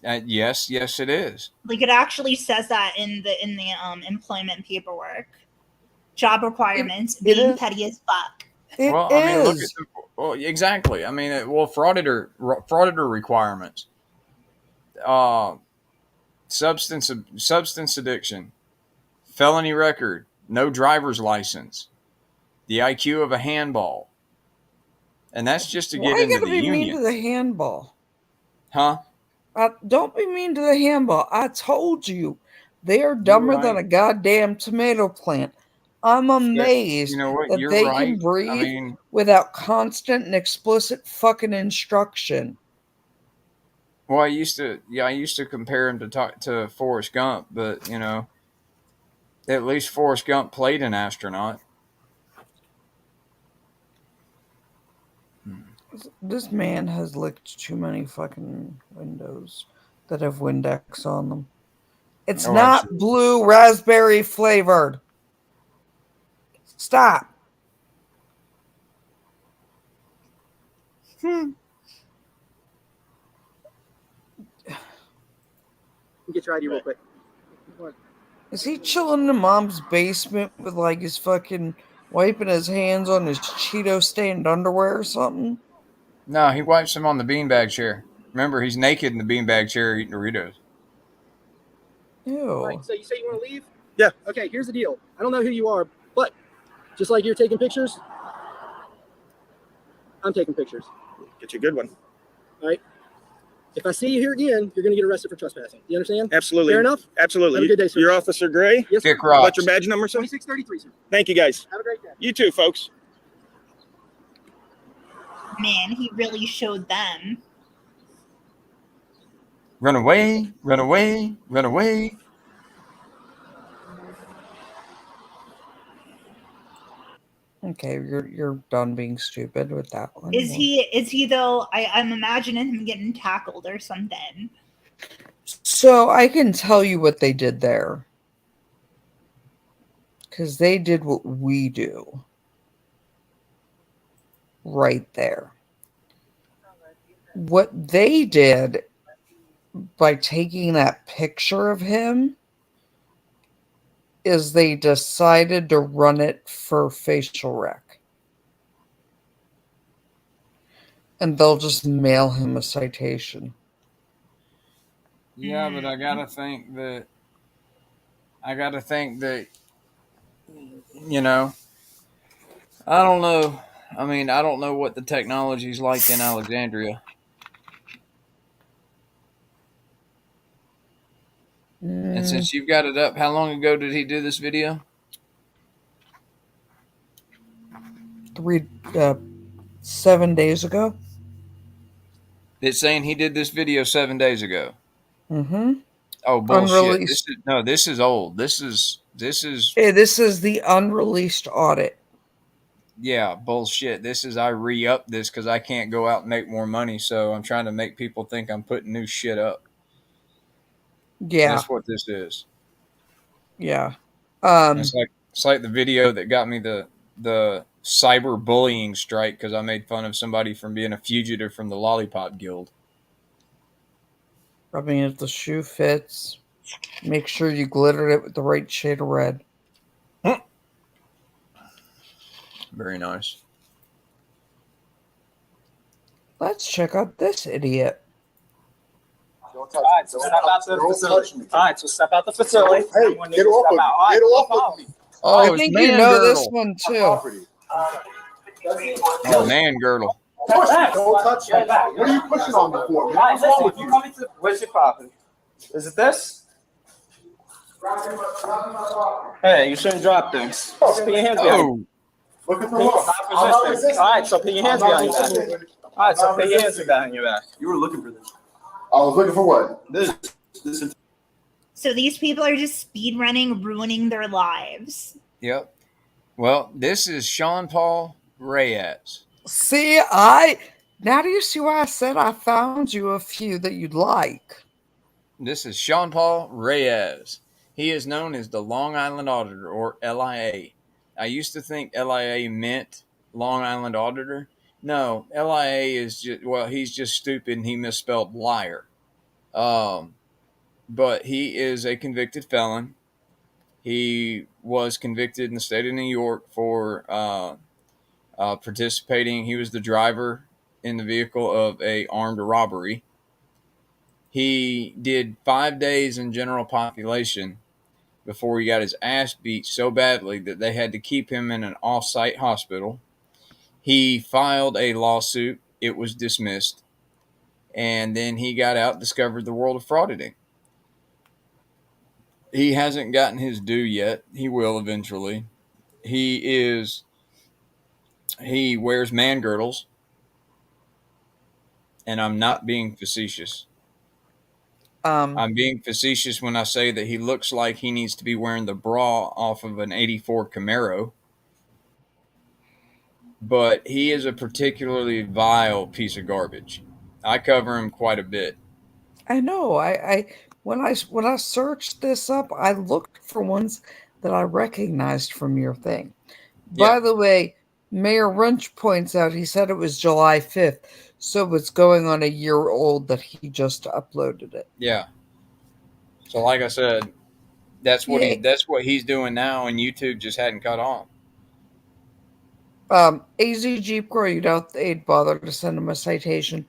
[SPEAKER 4] Yes, it is.
[SPEAKER 5] Like it actually says that in the employment paperwork. Job requirements, being petty as fuck.
[SPEAKER 4] Well, I mean, look at exactly. I mean, frauditor requirements. Substance addiction, felony record, no driver's license, the IQ of a handball, and that's just to get into the union. Why you gotta be mean
[SPEAKER 1] to the handball?
[SPEAKER 4] Huh?
[SPEAKER 1] Don't be mean to the handball. I told you, they are dumber than a goddamn tomato plant. I'm amazed that they can breathe without constant and explicit fucking instruction.
[SPEAKER 4] Well, I used to compare him to Forrest Gump, but at least Forrest Gump played an astronaut.
[SPEAKER 1] This man has licked too many fucking windows that have Windex on them. It's not blue raspberry flavored. Stop.
[SPEAKER 9] Get your ID real quick.
[SPEAKER 1] Is he chilling in mom's basement with like his fucking wiping his hands on his Cheeto stained underwear or something?
[SPEAKER 4] No, he wipes them on the beanbag chair. Remember, he's naked in the beanbag chair eating Doritos.
[SPEAKER 1] Ew.
[SPEAKER 9] Right, so you say you want to leave?
[SPEAKER 10] Yeah.
[SPEAKER 9] Okay, here's the deal. I don't know who you are, but just like you're taking pictures, I'm taking pictures.
[SPEAKER 10] Get you a good one.
[SPEAKER 9] All right. If I see you here again, you're going to get arrested for trespassing. You understand?
[SPEAKER 10] Absolutely.
[SPEAKER 9] Fair enough?
[SPEAKER 10] Absolutely.
[SPEAKER 9] Have a good day, sir.
[SPEAKER 10] You're Officer Gray?
[SPEAKER 9] Yes, sir.
[SPEAKER 10] What's your badge number, sir?
[SPEAKER 9] 2633, sir.
[SPEAKER 10] Thank you, guys.
[SPEAKER 9] Have a great day.
[SPEAKER 10] You too, folks.
[SPEAKER 5] Man, he really showed them.
[SPEAKER 4] Run away, run away, run away.
[SPEAKER 1] Okay, you're done being stupid with that one.
[SPEAKER 5] Is he though? I'm imagining him getting tackled or something.
[SPEAKER 1] So I can tell you what they did there. Because they did what we do. Right there. What they did by taking that picture of him is they decided to run it for facial rec. And they'll just mail him a citation.
[SPEAKER 4] Yeah, but I gotta think that I don't know. I mean, I don't know what the technology's like in Alexandria. And since you've got it up, how long ago did he do this video?
[SPEAKER 1] 7 days ago.
[SPEAKER 4] It's saying he did this video 7 days ago.
[SPEAKER 1] Mm-hmm.
[SPEAKER 4] Oh, bullshit. This is old. This is
[SPEAKER 1] the unreleased audit.
[SPEAKER 4] Yeah, bullshit. I re-up this because I can't go out and make more money, so I'm trying to make people think I'm putting new shit up.
[SPEAKER 1] Yeah.
[SPEAKER 4] That's what this is.
[SPEAKER 1] Yeah.
[SPEAKER 4] It's like the video that got me the cyber bullying strike because I made fun of somebody from being a fugitive from the Lollipop Guild.
[SPEAKER 1] I mean, if the shoe fits, make sure you glittered it with the right shade of red.
[SPEAKER 4] Very nice.
[SPEAKER 1] Let's check out this idiot.
[SPEAKER 11] Alright, so step out the facility.
[SPEAKER 6] Hey, get off of me.
[SPEAKER 1] I think you know this one too.
[SPEAKER 4] Oh, man girdle.
[SPEAKER 6] Don't touch me. What are you pushing on me for?
[SPEAKER 11] Guys, listen, if you come into... Where's your property? Is it this? Hey, you shouldn't drop things. Put your hands behind you.
[SPEAKER 6] Look at the law.
[SPEAKER 11] Alright, so put your hands behind you. All right, so put your hands behind your back. You were looking for this.
[SPEAKER 12] I was looking for what?
[SPEAKER 11] This.
[SPEAKER 5] So these people are just speed running, ruining their lives.
[SPEAKER 4] Yep. Well, this is Sean Paul Reyes.
[SPEAKER 1] See, now do you see why I said I found you a few that you'd like?
[SPEAKER 4] This is Sean Paul Reyes. He is known as the Long Island Auditor, or LIA. I used to think LIA meant Long Island Auditor. No, LIA is just, well, he's just stupid and he misspelled liar. But he is a convicted felon. He was convicted in the state of New York for participating. He was the driver in the vehicle of a armed robbery. He did 5 days in general population before he got his ass beat so badly that they had to keep him in an off-site hospital. He filed a lawsuit. It was dismissed. And then he got out, discovered the world of frauditing. He hasn't gotten his due yet. He will eventually. He wears man girdles. And I'm not being facetious. I'm being facetious when I say that he looks like he needs to be wearing the bra off of an 84 Camaro. But he is a particularly vile piece of garbage. I cover him quite a bit.
[SPEAKER 1] I know. When I searched this up, I looked for ones that I recognized from your thing.
[SPEAKER 4] Yeah.
[SPEAKER 1] By the way, Mayor Runch points out he said it was July 5th, so it's going on a year old that he just uploaded it.
[SPEAKER 4] Yeah. So like I said, that's what he's doing now, and YouTube just hadn't cut on.
[SPEAKER 1] AZ Jeep Girl, you doubt they'd bother to send him a citation.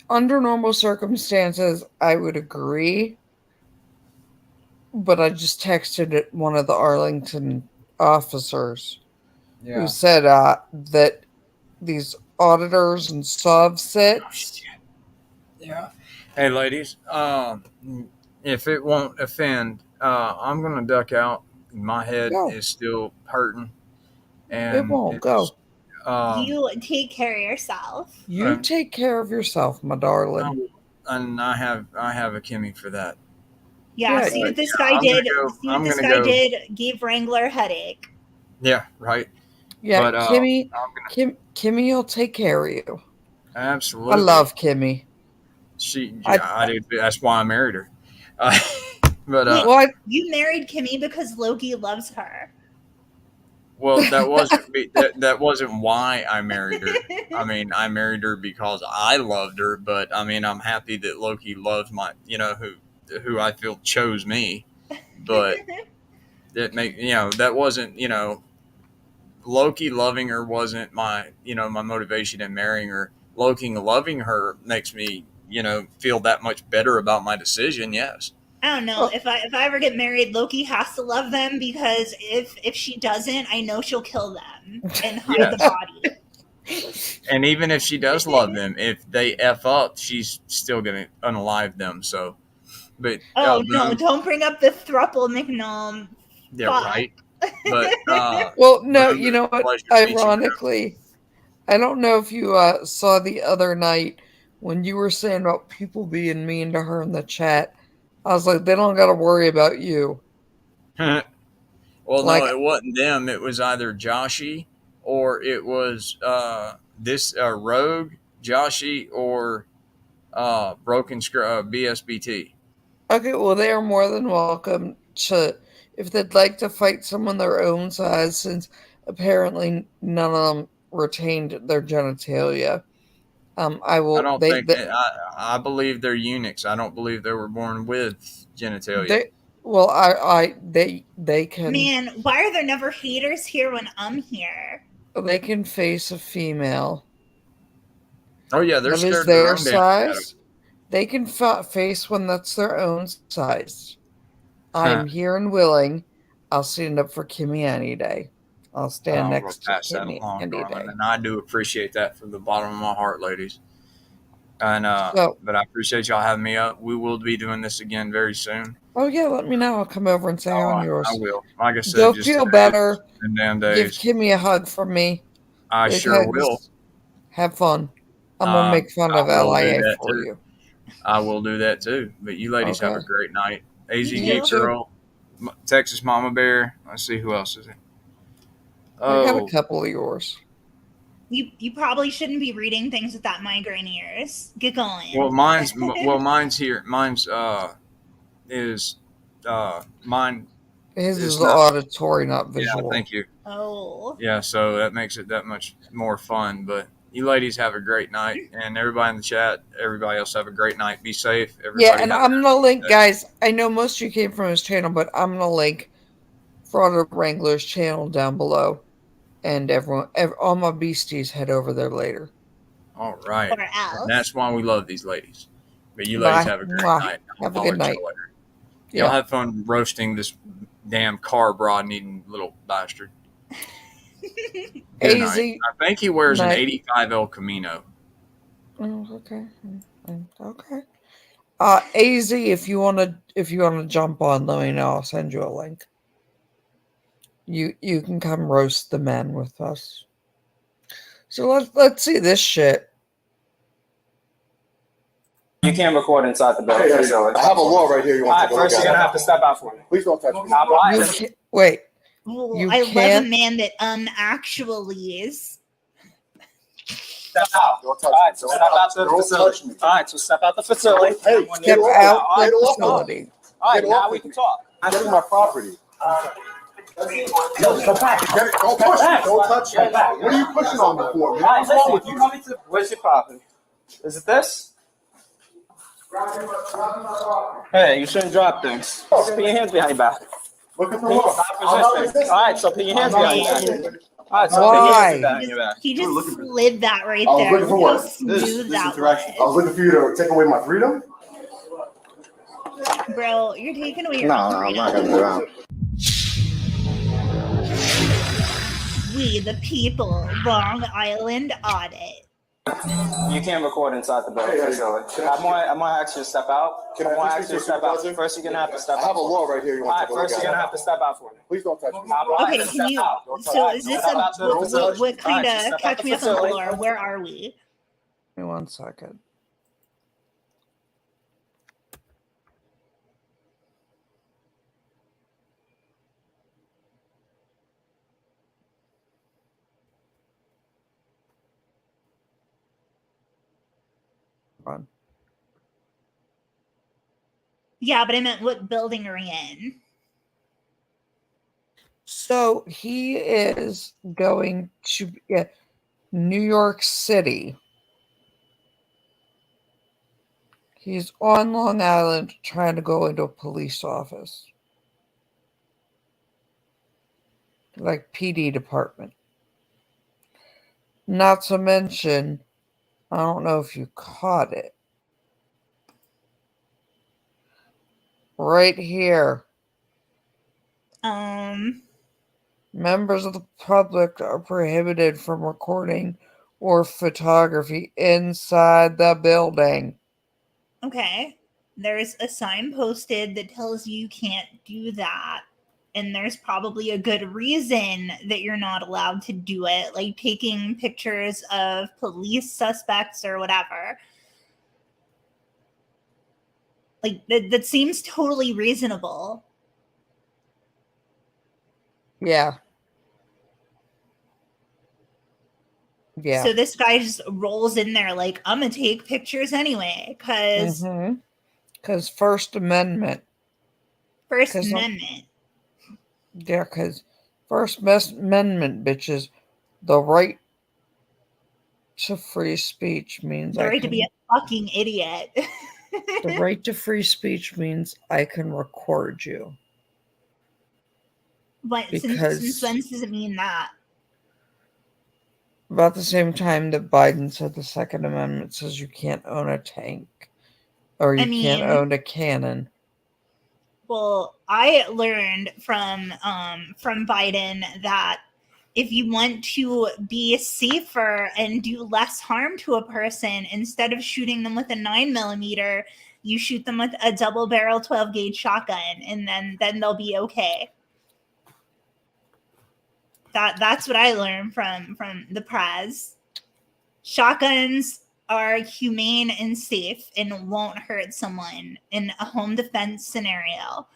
[SPEAKER 1] Under normal circumstances, I would agree. But I just texted it one of the Arlington officers who said that these auditors and sov sits.
[SPEAKER 4] Yeah. Hey, ladies, if it won't offend, I'm going to duck out. My head is still hurting. And
[SPEAKER 1] it won't go.
[SPEAKER 5] You take care of yourself.
[SPEAKER 1] You take care of yourself, my darling.
[SPEAKER 4] And I have a Kimmy for that.
[SPEAKER 5] Yeah, see what this guy did. Gave Wrangler a headache.
[SPEAKER 4] Yeah, right.
[SPEAKER 1] Yeah, but, Kimmy will take care of you.
[SPEAKER 4] Absolutely.
[SPEAKER 1] I love Kimmy.
[SPEAKER 4] I did. That's why I married her. But
[SPEAKER 5] wait, you married Kimmy because Loki loves her.
[SPEAKER 4] Well, that wasn't why I married her. I mean, I married her because I loved her, but I mean, I'm happy that Loki loves who I feel chose me. But that wasn't, Loki loving her wasn't my motivation in marrying her. Loki loving her makes me, feel that much better about my decision. Yes.
[SPEAKER 5] I don't know. If I ever get married, Loki has to love them, because if she doesn't, I know she'll kill them and hide the body.
[SPEAKER 4] And even if she does love them, if they F up, she's still gonna unalive them. So, but
[SPEAKER 5] no, don't bring up the thruple McNom.
[SPEAKER 4] Yeah, right. But
[SPEAKER 1] well, no, you know what? Ironically, I don't know if you saw the other night when you were saying about people being mean to her in the chat. I was like, they don't got to worry about you.
[SPEAKER 4] Well, no, it wasn't them. It was either Joshy or it was this Rogue, Joshy, or Broken BSBT.
[SPEAKER 1] Okay, well, they are more than welcome to, if they'd like to fight someone their own size, since apparently none of them retained their genitalia. I
[SPEAKER 4] believe they're eunuchs. I don't believe they were born with genitalia.
[SPEAKER 1] They can.
[SPEAKER 5] Man, why are there never haters here when I'm here?
[SPEAKER 1] They can face a female.
[SPEAKER 4] Oh yeah, they're
[SPEAKER 1] scared their size. They can face one that's their own size. I'm here and willing. I'll stand up for Kimmy any day. I'll stand next to Kimmy any day.
[SPEAKER 4] And I do appreciate that from the bottom of my heart, ladies. And but I appreciate y'all having me up. We will be doing this again very soon.
[SPEAKER 1] Oh yeah, let me know. I'll come over and say hi on yours.
[SPEAKER 4] I will. Like I said,
[SPEAKER 1] you'll feel better.
[SPEAKER 4] Damn days.
[SPEAKER 1] Give Kimmy a hug from me.
[SPEAKER 4] I sure will.
[SPEAKER 1] Have fun. I'm gonna make fun of LIA for
[SPEAKER 4] too.
[SPEAKER 1] you.
[SPEAKER 4] I will do that too. But you ladies have a
[SPEAKER 1] Okay.
[SPEAKER 4] great night. AZ
[SPEAKER 5] You
[SPEAKER 4] Geek
[SPEAKER 5] too.
[SPEAKER 4] Girl, Texas Mama Bear. Let's see who else is it.
[SPEAKER 1] I got a
[SPEAKER 4] Oh,
[SPEAKER 1] couple of yours.
[SPEAKER 5] You probably shouldn't be reading things with that migraine ears. Get going.
[SPEAKER 4] well, mine's here. Mine's is mine
[SPEAKER 1] His
[SPEAKER 4] is
[SPEAKER 1] is
[SPEAKER 4] not.
[SPEAKER 1] auditory, not
[SPEAKER 4] Yeah,
[SPEAKER 1] visual.
[SPEAKER 4] thank you.
[SPEAKER 5] Oh.
[SPEAKER 4] Yeah, so that makes it that much more fun. But you ladies have a great night, and everybody in the chat, everybody else have a great night. Be safe, everybody.
[SPEAKER 1] Yeah, and I'm gonna link, guys. I know most of you came from his channel, but I'm gonna link Fraud Wrangler's channel down below, and all my beasties head over there later.
[SPEAKER 4] All right,
[SPEAKER 5] Or else.
[SPEAKER 4] and that's why we love these ladies. But you ladies
[SPEAKER 1] Bye.
[SPEAKER 4] have a great
[SPEAKER 1] Mwah.
[SPEAKER 4] night.
[SPEAKER 1] Have a
[SPEAKER 4] I'll
[SPEAKER 1] good
[SPEAKER 4] let
[SPEAKER 1] night.
[SPEAKER 4] y'all later.
[SPEAKER 1] Yeah.
[SPEAKER 4] Y'all have fun roasting this damn car broad needing little bastard. Good
[SPEAKER 1] AZ.
[SPEAKER 4] night. I think he wears an
[SPEAKER 1] night.
[SPEAKER 4] 85 El Camino.
[SPEAKER 1] Oh, okay. Okay. AZ, if you wanna jump on, let me know. I'll send you a link. You can come roast the men with us. So let's see this shit.
[SPEAKER 11] You can't record inside the building.
[SPEAKER 12] Hey, I have a law right here. You want to
[SPEAKER 11] First, you're gonna have to step out for me.
[SPEAKER 12] Please don't touch me.
[SPEAKER 1] Wait.
[SPEAKER 5] Well, I love a man that actually is.
[SPEAKER 11] Step out. All right, so step out the facility. All right, so step out the facility.
[SPEAKER 1] Step out the facility.
[SPEAKER 11] All right, now we can talk.
[SPEAKER 12] I'm getting my property. Yo, come back. Get it. Don't push me. Don't touch me. What are you pushing on me for, man? What's wrong with you?
[SPEAKER 11] Where's your property? Is it this? Hey, you shouldn't drop things. Put your hands behind your back.
[SPEAKER 12] Look at the law.
[SPEAKER 11] All right, so put your hands behind your back. All right, so
[SPEAKER 1] Why?
[SPEAKER 11] put your hands behind your back.
[SPEAKER 5] He just slid that right
[SPEAKER 12] I was
[SPEAKER 5] there.
[SPEAKER 12] looking for
[SPEAKER 5] Look how
[SPEAKER 12] what?
[SPEAKER 5] smooth that
[SPEAKER 12] interaction. I was looking for you to take away my freedom.
[SPEAKER 5] was. Bro, you're taking away your
[SPEAKER 12] No, I'm not gonna do that.
[SPEAKER 5] We the people, Long Island Audit.
[SPEAKER 11] You can't record inside the building facility. I'm gonna ask you to step out. I'm gonna ask you to step out. First, you're gonna have to step out.
[SPEAKER 12] I have a law right here. You want to
[SPEAKER 11] First, you're gonna have to step out for me.
[SPEAKER 12] Please don't touch me.
[SPEAKER 5] Okay, can you? So is this what kind of catch me up on the floor? Where are we?
[SPEAKER 1] Give me 1 second. Run.
[SPEAKER 5] Yeah, but I meant what building are we in?
[SPEAKER 1] So he is going to New York City. He's on Long Island trying to go into a police office. Like PD department. Not to mention, I don't know if you caught it. Right here. Members of the public are prohibited from recording or photography inside the building.
[SPEAKER 5] Okay. There's a sign posted that tells you can't do that. And there's probably a good reason that you're not allowed to do it, like taking pictures of police suspects or whatever. Like, that seems totally reasonable.
[SPEAKER 1] Yeah. Yeah.
[SPEAKER 5] So this guy just rolls in there like, I'm going to take pictures anyway, because...
[SPEAKER 1] Because First Amendment.
[SPEAKER 5] First Amendment.
[SPEAKER 1] Yeah, because First Amendment, bitches, the right to free speech means
[SPEAKER 5] the right to be a fucking idiot.
[SPEAKER 1] The right to free speech means I can record you.
[SPEAKER 5] But since when does it mean that?
[SPEAKER 1] About the same time that Biden said the Second Amendment says you can't own a tank or you can't own a cannon.
[SPEAKER 5] Well, I learned from Biden that if you want to be safer and do less harm to a person, instead of shooting them with a 9mm, you shoot them with a double barrel 12 gauge shotgun, and then they'll be okay. That's what I learned from the Praz. Shotguns are humane and safe and won't hurt someone in a home defense scenario.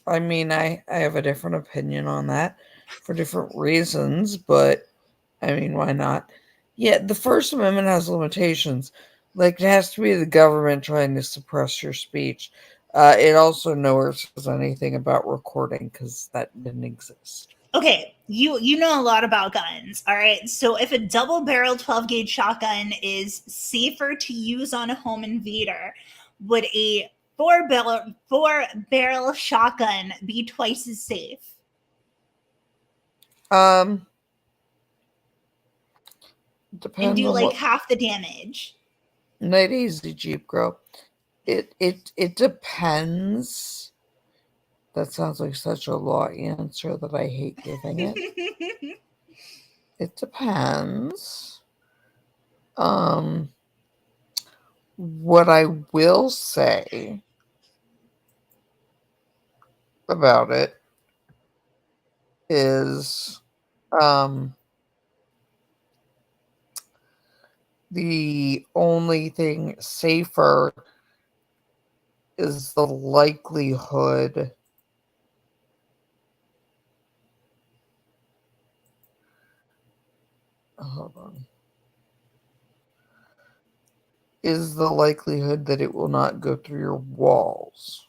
[SPEAKER 1] I mean, I have a different opinion on that for different reasons, but I mean, why not? Yeah, the First Amendment has limitations. Like, it has to be the government trying to suppress your speech. It also nowhere says anything about recording because that didn't exist.
[SPEAKER 5] Okay, you know a lot about guns, all right? So if a double-barrel 12-gauge shotgun is safer to use on a home invader, would a four-barrel shotgun be twice as safe?
[SPEAKER 1] Depends
[SPEAKER 5] and do
[SPEAKER 1] on
[SPEAKER 5] like
[SPEAKER 1] what...
[SPEAKER 5] half the damage.
[SPEAKER 1] Night easy, Jeep Girl. It depends. That sounds like such a law answer that I hate giving it. It depends. What I will say about it is, the only thing safer is the likelihood hold on. Is the likelihood that it will not go through your walls.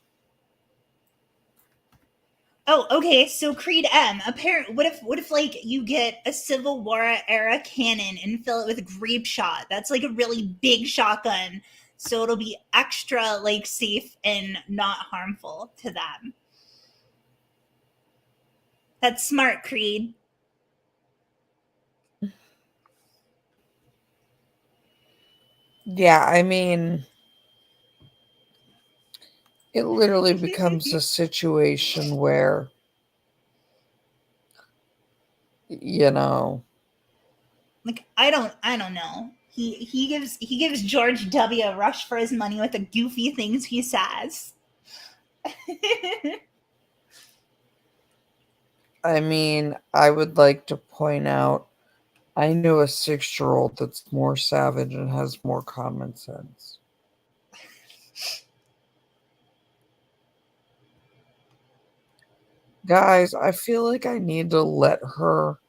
[SPEAKER 5] Oh, okay. So Creed M. What if like you get a Civil War era cannon and fill it with grape shot? That's like a really big shotgun, so it'll be extra like safe and not harmful to them. That's smart, Creed.
[SPEAKER 1] Yeah, I mean, it literally becomes a situation where, you know,
[SPEAKER 5] like I don't know. He gives George W. a rush for his money with the goofy things he says.
[SPEAKER 1] I mean, I would like to point out, I know a 6-year-old that's more savage and has more common sense. Guys, I feel like I need to let her...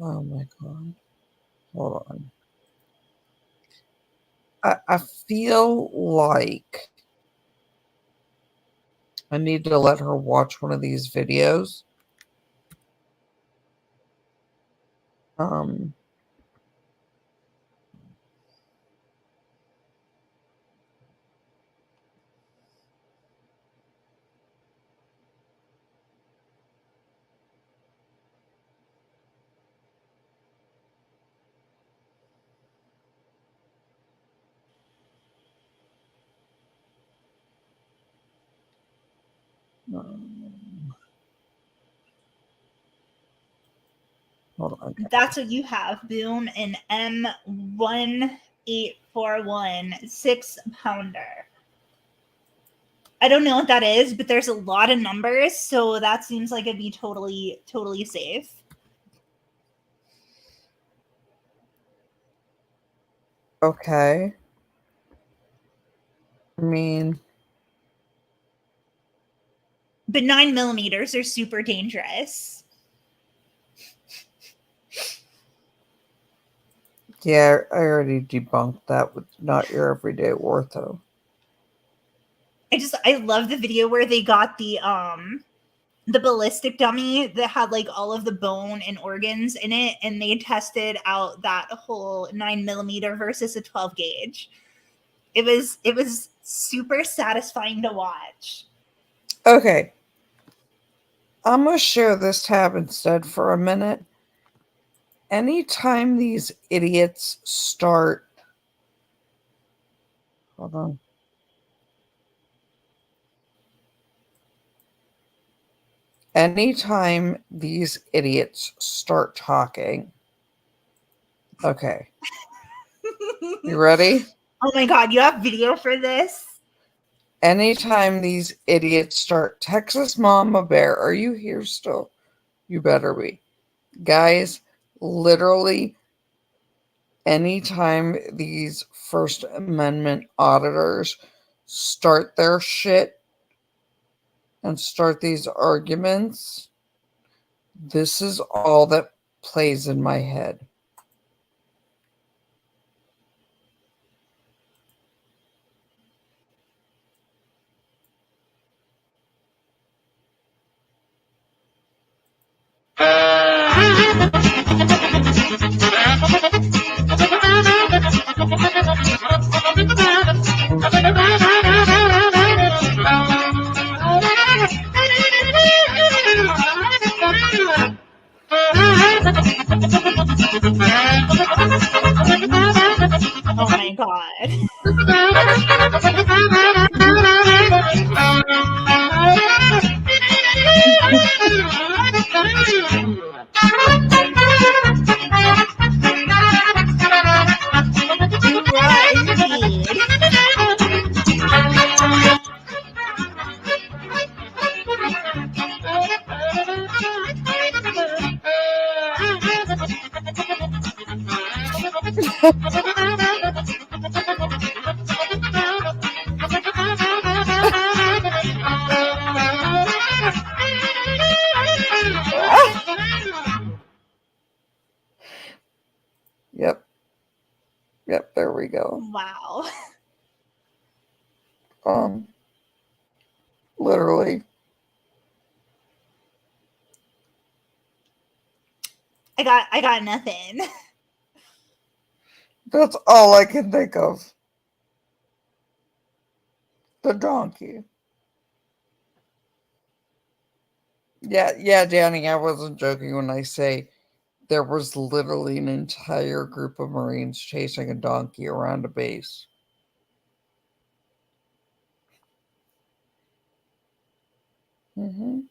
[SPEAKER 1] Oh my god. Hold on. I feel like I need to let her watch one of these videos. Hold on.
[SPEAKER 5] That's what you have, Boom, an M1841 6-pounder. I don't know what that is, but there's a lot of numbers, so that seems like it'd be totally safe.
[SPEAKER 1] Okay. I mean...
[SPEAKER 5] But 9mm are super dangerous.
[SPEAKER 1] Yeah, I already debunked that with not your everyday ortho.
[SPEAKER 5] I love the video where they got the ballistic dummy that had like all of the bone and organs in it, and they tested out that whole 9mm versus a 12-gauge. It was super satisfying to watch.
[SPEAKER 1] Okay. I'm going to share this tab instead for a minute. Anytime these idiots start... Hold on. Anytime these idiots start talking... Okay. You ready?
[SPEAKER 5] Oh my god, you have video for this?
[SPEAKER 1] anytime these idiots start, Texas Mama Bear, are you here still? You better be. Guys, literally, anytime these First Amendment auditors start their shit and start these arguments, this is all that plays in my head.
[SPEAKER 5] Oh my god.
[SPEAKER 1] Yep, there we go.
[SPEAKER 5] Wow.
[SPEAKER 1] Literally.
[SPEAKER 5] I got nothing.
[SPEAKER 1] That's all I can think of. The donkey. Yeah, Danny, I wasn't joking when I say there was literally an entire group of Marines chasing a donkey around a base. And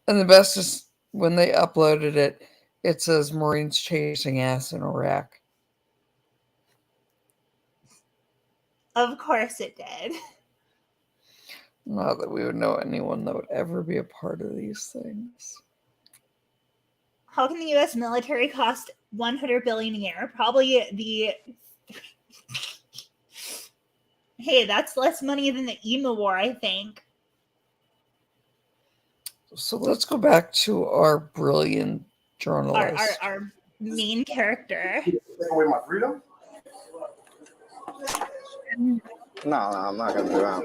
[SPEAKER 1] the best is when they uploaded it, it says Marines chasing ass in Iraq.
[SPEAKER 5] Of course it did.
[SPEAKER 1] Not that we would know anyone that would ever be a part of these things.
[SPEAKER 5] How can the U.S. military cost $100 billion a year? Probably the... Hey, that's less money than the EMA war, I think.
[SPEAKER 1] So let's go back to our brilliant journalist.
[SPEAKER 5] Our main character.
[SPEAKER 12] Take away my freedom?
[SPEAKER 11] No, I'm not gonna do that.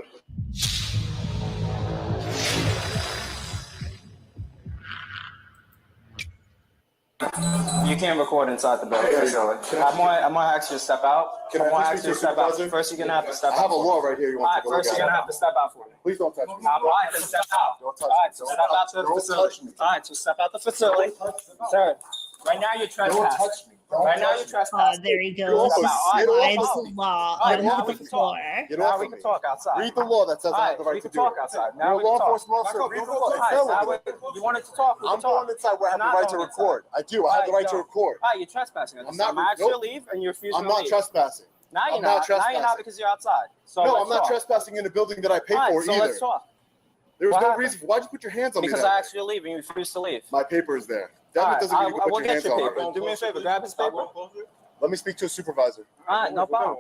[SPEAKER 11] You can't record inside the building facility. I'm gonna ask you to step out. I'm gonna ask you to step out. First, you're gonna have to step out.
[SPEAKER 12] I have a law right here. You want to take a look at?
[SPEAKER 11] First, you're gonna have to step out for me.
[SPEAKER 12] Please don't touch me.
[SPEAKER 11] All right, then step out.
[SPEAKER 12] Don't touch
[SPEAKER 11] All right,
[SPEAKER 12] me.
[SPEAKER 11] so step out to the facility. All right, so step out the facility. Sir, right now you're trespassing.
[SPEAKER 12] Don't touch me.
[SPEAKER 11] Right now you're trespassing.
[SPEAKER 5] Oh, there he goes. Slides law on the floor.
[SPEAKER 11] Now we can talk outside.
[SPEAKER 12] Read the law that says I have the right to do it.
[SPEAKER 11] Talk outside. Now
[SPEAKER 12] You're a law enforcement officer. Read the law.
[SPEAKER 11] You wanted to talk.
[SPEAKER 12] I'm going inside where I have the right to record. I do. I have the right to record.
[SPEAKER 11] All right, you're trespassing.
[SPEAKER 12] I'm not.
[SPEAKER 11] I'm asking you to leave, and you're refusing
[SPEAKER 12] I'm
[SPEAKER 11] to leave.
[SPEAKER 12] not trespassing.
[SPEAKER 11] Now you're
[SPEAKER 12] I'm
[SPEAKER 11] not.
[SPEAKER 12] not trespassing.
[SPEAKER 11] Now you're not because you're outside. So
[SPEAKER 12] no, I'm not trespassing in the building that I paid for
[SPEAKER 11] so
[SPEAKER 12] either.
[SPEAKER 11] Let's talk.
[SPEAKER 12] There was no reason. Why'd you put your hands on me?
[SPEAKER 11] Because I asked you to leave, and you refused to leave.
[SPEAKER 12] My paper is there. That doesn't mean you can put your hands on me.
[SPEAKER 11] Do me a favor. Grab his paper.
[SPEAKER 12] Let me speak to a supervisor.
[SPEAKER 11] All right, no problem.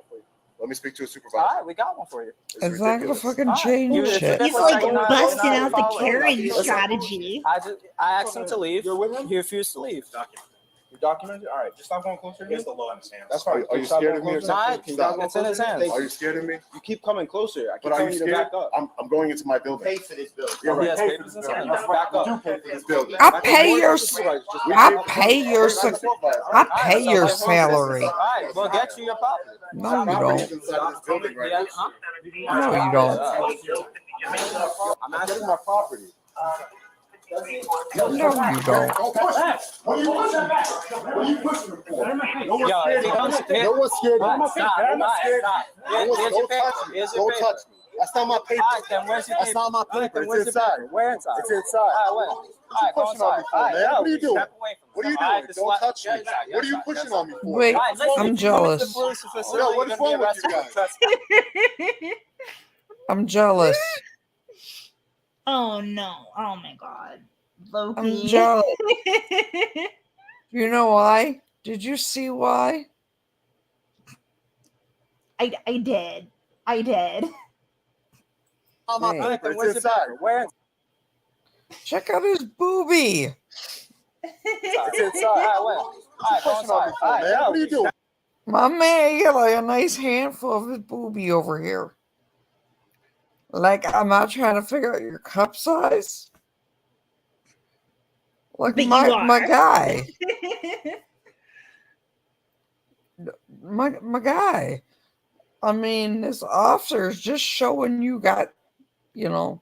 [SPEAKER 12] Let me speak to a supervisor.
[SPEAKER 11] All right, we got one for you.
[SPEAKER 1] It's not gonna fucking change shit.
[SPEAKER 5] He's like busting out the Karen strategy.
[SPEAKER 11] I asked him to leave. He refused to leave.
[SPEAKER 13] You documented? All right, just stop going closer. He has the law in his hands.
[SPEAKER 12] That's fine. Are you scared of me or something?
[SPEAKER 11] It's in his hands.
[SPEAKER 12] Are you scared of me?
[SPEAKER 13] You keep coming closer. I keep
[SPEAKER 12] But are
[SPEAKER 13] telling
[SPEAKER 12] you
[SPEAKER 13] you to
[SPEAKER 12] scared?
[SPEAKER 13] back up.
[SPEAKER 12] I'm going into my building.
[SPEAKER 13] Pay for this building.
[SPEAKER 12] Yeah, we
[SPEAKER 11] Yes,
[SPEAKER 12] pay
[SPEAKER 11] papers
[SPEAKER 12] for this
[SPEAKER 11] and
[SPEAKER 12] building.
[SPEAKER 11] stuff.
[SPEAKER 12] Back
[SPEAKER 11] Back
[SPEAKER 12] up.
[SPEAKER 11] up.
[SPEAKER 12] We do pay for this building.
[SPEAKER 1] I pay your salary.
[SPEAKER 11] All right, we'll get you your property.
[SPEAKER 1] No, you don't.
[SPEAKER 12] Inside this building right now.
[SPEAKER 1] No, you don't.
[SPEAKER 12] I'm asking my property.
[SPEAKER 1] No, you don't.
[SPEAKER 12] Don't push me. What are you pushing me for? What are you pushing me for? No one's scared of me. No one's scared of me.
[SPEAKER 11] I'm not scared.
[SPEAKER 12] Don't touch me. That's not my paper. That's not my paper. It's inside.
[SPEAKER 11] Where inside?
[SPEAKER 12] It's inside.
[SPEAKER 11] What
[SPEAKER 12] you pushing on me for, man? What are you doing? What are you doing? Don't touch me. What are you pushing on me for?
[SPEAKER 1] Wait, I'm jealous.
[SPEAKER 12] Yo, what is wrong with you guys?
[SPEAKER 1] I'm jealous.
[SPEAKER 5] Oh no! Oh my god, Loki.
[SPEAKER 1] I'm jealous. You know why? Did you see why?
[SPEAKER 5] I did. I did.
[SPEAKER 1] Hey.
[SPEAKER 13] Where's the paper? Where?
[SPEAKER 1] Check out his boobie.
[SPEAKER 11] It's inside. All right, All right, go inside. All right,
[SPEAKER 13] Man, what are you doing?
[SPEAKER 1] My man, you got like a nice handful of his boobie over here. Like, I'm not trying to figure out your cup size. Like,
[SPEAKER 5] But
[SPEAKER 1] my guy. my guy. I mean, this officer's just showing you got, you know,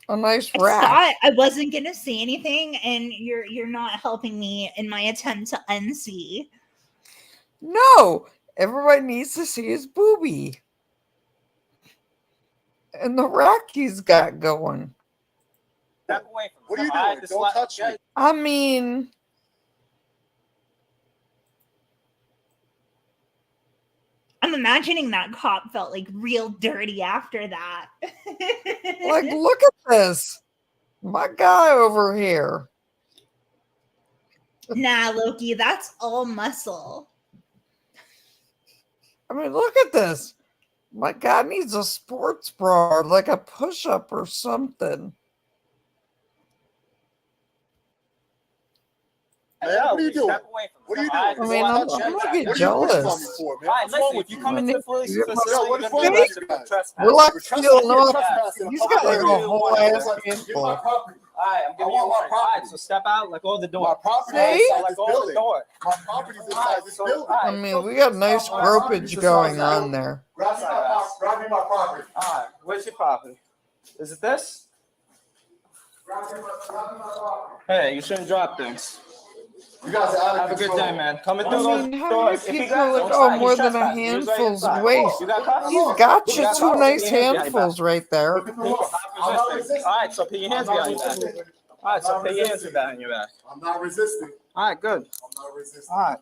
[SPEAKER 1] a nice rack.
[SPEAKER 5] I thought I wasn't gonna say anything, and you're not helping me in my attempt to unsee.
[SPEAKER 1] No, everybody needs to see his boobie and the rack he's got going.
[SPEAKER 11] Step away from
[SPEAKER 13] What are you doing? Don't touch me.
[SPEAKER 1] I mean,
[SPEAKER 5] I'm imagining that cop felt like real dirty after that.
[SPEAKER 1] like, look at this. My guy over here.
[SPEAKER 5] Nah, Loki, that's all muscle.
[SPEAKER 1] I mean, look at this. My guy needs a sports bra, or like a push-up or something.
[SPEAKER 13] Man, what are you doing? What are you doing?
[SPEAKER 1] I mean, I'm gonna get jealous.
[SPEAKER 11] All right, listen, if you come into the police facility,
[SPEAKER 13] Yo,
[SPEAKER 11] you're
[SPEAKER 13] what
[SPEAKER 11] going to
[SPEAKER 13] is
[SPEAKER 11] be arrested for trespassing.
[SPEAKER 1] We're like
[SPEAKER 13] We're
[SPEAKER 1] feeling
[SPEAKER 13] trespassing.
[SPEAKER 1] off. He's got like a whole ass handful.
[SPEAKER 11] All right, I'm giving you a warning. All right, so step out, let go of the door.
[SPEAKER 13] My property
[SPEAKER 1] See?
[SPEAKER 13] is inside
[SPEAKER 11] Let
[SPEAKER 13] this
[SPEAKER 11] go of the
[SPEAKER 13] building.
[SPEAKER 11] door.
[SPEAKER 13] My property's inside this building.
[SPEAKER 1] I mean, we got nice gropage going on there.
[SPEAKER 13] Grab me my property.
[SPEAKER 11] All right, where's your property? Is it this?
[SPEAKER 13] Grab me my property.
[SPEAKER 11] Hey, you shouldn't drop things.
[SPEAKER 13] You guys are out of
[SPEAKER 11] Have a good
[SPEAKER 13] control.
[SPEAKER 11] day, man. Coming through
[SPEAKER 1] I
[SPEAKER 11] those
[SPEAKER 1] mean, how many
[SPEAKER 11] doors. If you
[SPEAKER 1] people
[SPEAKER 11] got
[SPEAKER 1] let go more than a handful's waist?
[SPEAKER 11] You got cuffs?
[SPEAKER 1] He's got
[SPEAKER 11] You
[SPEAKER 1] you
[SPEAKER 11] got
[SPEAKER 1] two
[SPEAKER 11] cuffs?
[SPEAKER 1] nice
[SPEAKER 11] Put your hands behind your back.
[SPEAKER 1] handfuls right there.
[SPEAKER 13] Look at the law. I'm not resisting.
[SPEAKER 11] All right, so put your hands
[SPEAKER 13] I'm not
[SPEAKER 11] behind your back.
[SPEAKER 13] resisting.
[SPEAKER 11] All right, so
[SPEAKER 13] I'm
[SPEAKER 11] put your hands
[SPEAKER 13] resisting.
[SPEAKER 11] behind your back.
[SPEAKER 13] I'm not resisting.
[SPEAKER 11] All right, good.
[SPEAKER 13] I'm not resisting.
[SPEAKER 11] All right.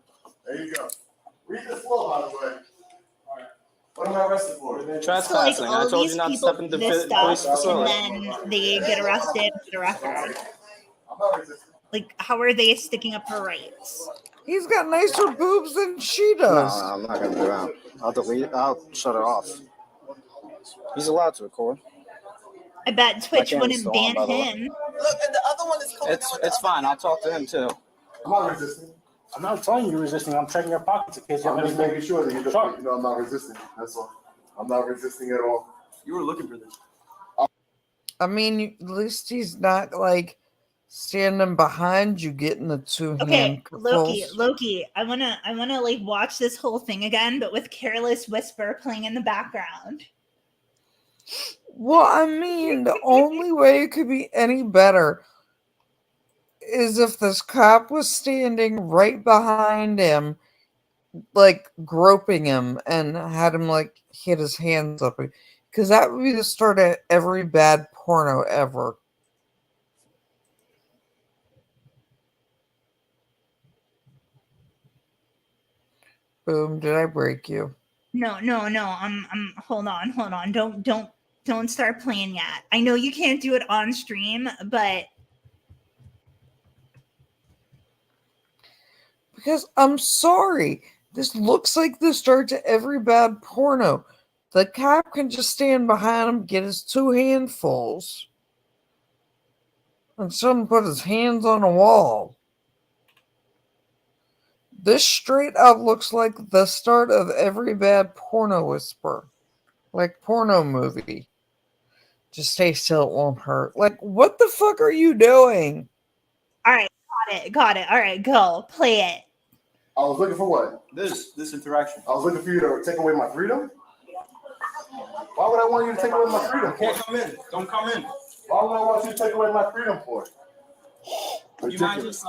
[SPEAKER 13] There you go. Read this law, by the way. All right. What am I arrested for?
[SPEAKER 5] So like
[SPEAKER 11] Trespassing. I
[SPEAKER 5] all
[SPEAKER 11] told
[SPEAKER 5] these
[SPEAKER 11] you not to
[SPEAKER 5] people
[SPEAKER 11] step into
[SPEAKER 5] do
[SPEAKER 11] the
[SPEAKER 5] this
[SPEAKER 11] police
[SPEAKER 5] stuff,
[SPEAKER 11] facility.
[SPEAKER 5] and then they get arrested with a record.
[SPEAKER 13] I'm not resisting.
[SPEAKER 5] Like, how are they sticking up for rights?
[SPEAKER 1] He's got nicer boobs than she
[SPEAKER 11] No,
[SPEAKER 1] does.
[SPEAKER 11] I'm not going to do that. I'll delete it. I'll shut it off. He's allowed to record.
[SPEAKER 5] I bet Twitch
[SPEAKER 11] camera's
[SPEAKER 5] wouldn't
[SPEAKER 11] still on,
[SPEAKER 5] ban
[SPEAKER 11] by the way.
[SPEAKER 5] him.
[SPEAKER 12] Look, and the other one is coming out.
[SPEAKER 11] It's fine. I'll talk to him too.
[SPEAKER 13] I'm not resisting.
[SPEAKER 14] I'm not telling you you're resisting. I'm checking your pockets in case you have
[SPEAKER 13] I'm just
[SPEAKER 14] anything.
[SPEAKER 13] making sure that you
[SPEAKER 14] Sure.
[SPEAKER 13] know I'm not resisting. That's all. I'm not resisting at all.
[SPEAKER 14] You were looking for this.
[SPEAKER 1] I mean, at least he's not like standing behind you getting the two
[SPEAKER 5] Okay,
[SPEAKER 1] handfuls.
[SPEAKER 5] Loki, I wanna like watch this whole thing again, but with Careless Whisper playing in the background.
[SPEAKER 1] Well, I mean, the only way it could be any better is if this cop was standing right behind him, like groping him, and had him like hit his hands up. Because that would be the start of every bad porno ever. Boom, did I break you?
[SPEAKER 5] No. I'm hold on. Don't start playing yet. I know you can't do it on stream, but
[SPEAKER 1] Because I'm sorry, this looks like the start to every bad porno. The cop can just stand behind him, get his two handfuls, and someone put his hands on a wall. This straight up looks like the start of every bad porno whisper. Like porno movie. Just stay still, it won't hurt. Like, what the fuck are you doing?
[SPEAKER 5] alright, got it. Alright, go. Play it.
[SPEAKER 13] I was looking for what?
[SPEAKER 14] This interaction.
[SPEAKER 13] I was looking for you to take away my freedom? Why would I want you to take away my freedom?
[SPEAKER 14] Can't come in. Don't come in.
[SPEAKER 13] Why would I want you to take away my freedom for?
[SPEAKER 14] Do you mind just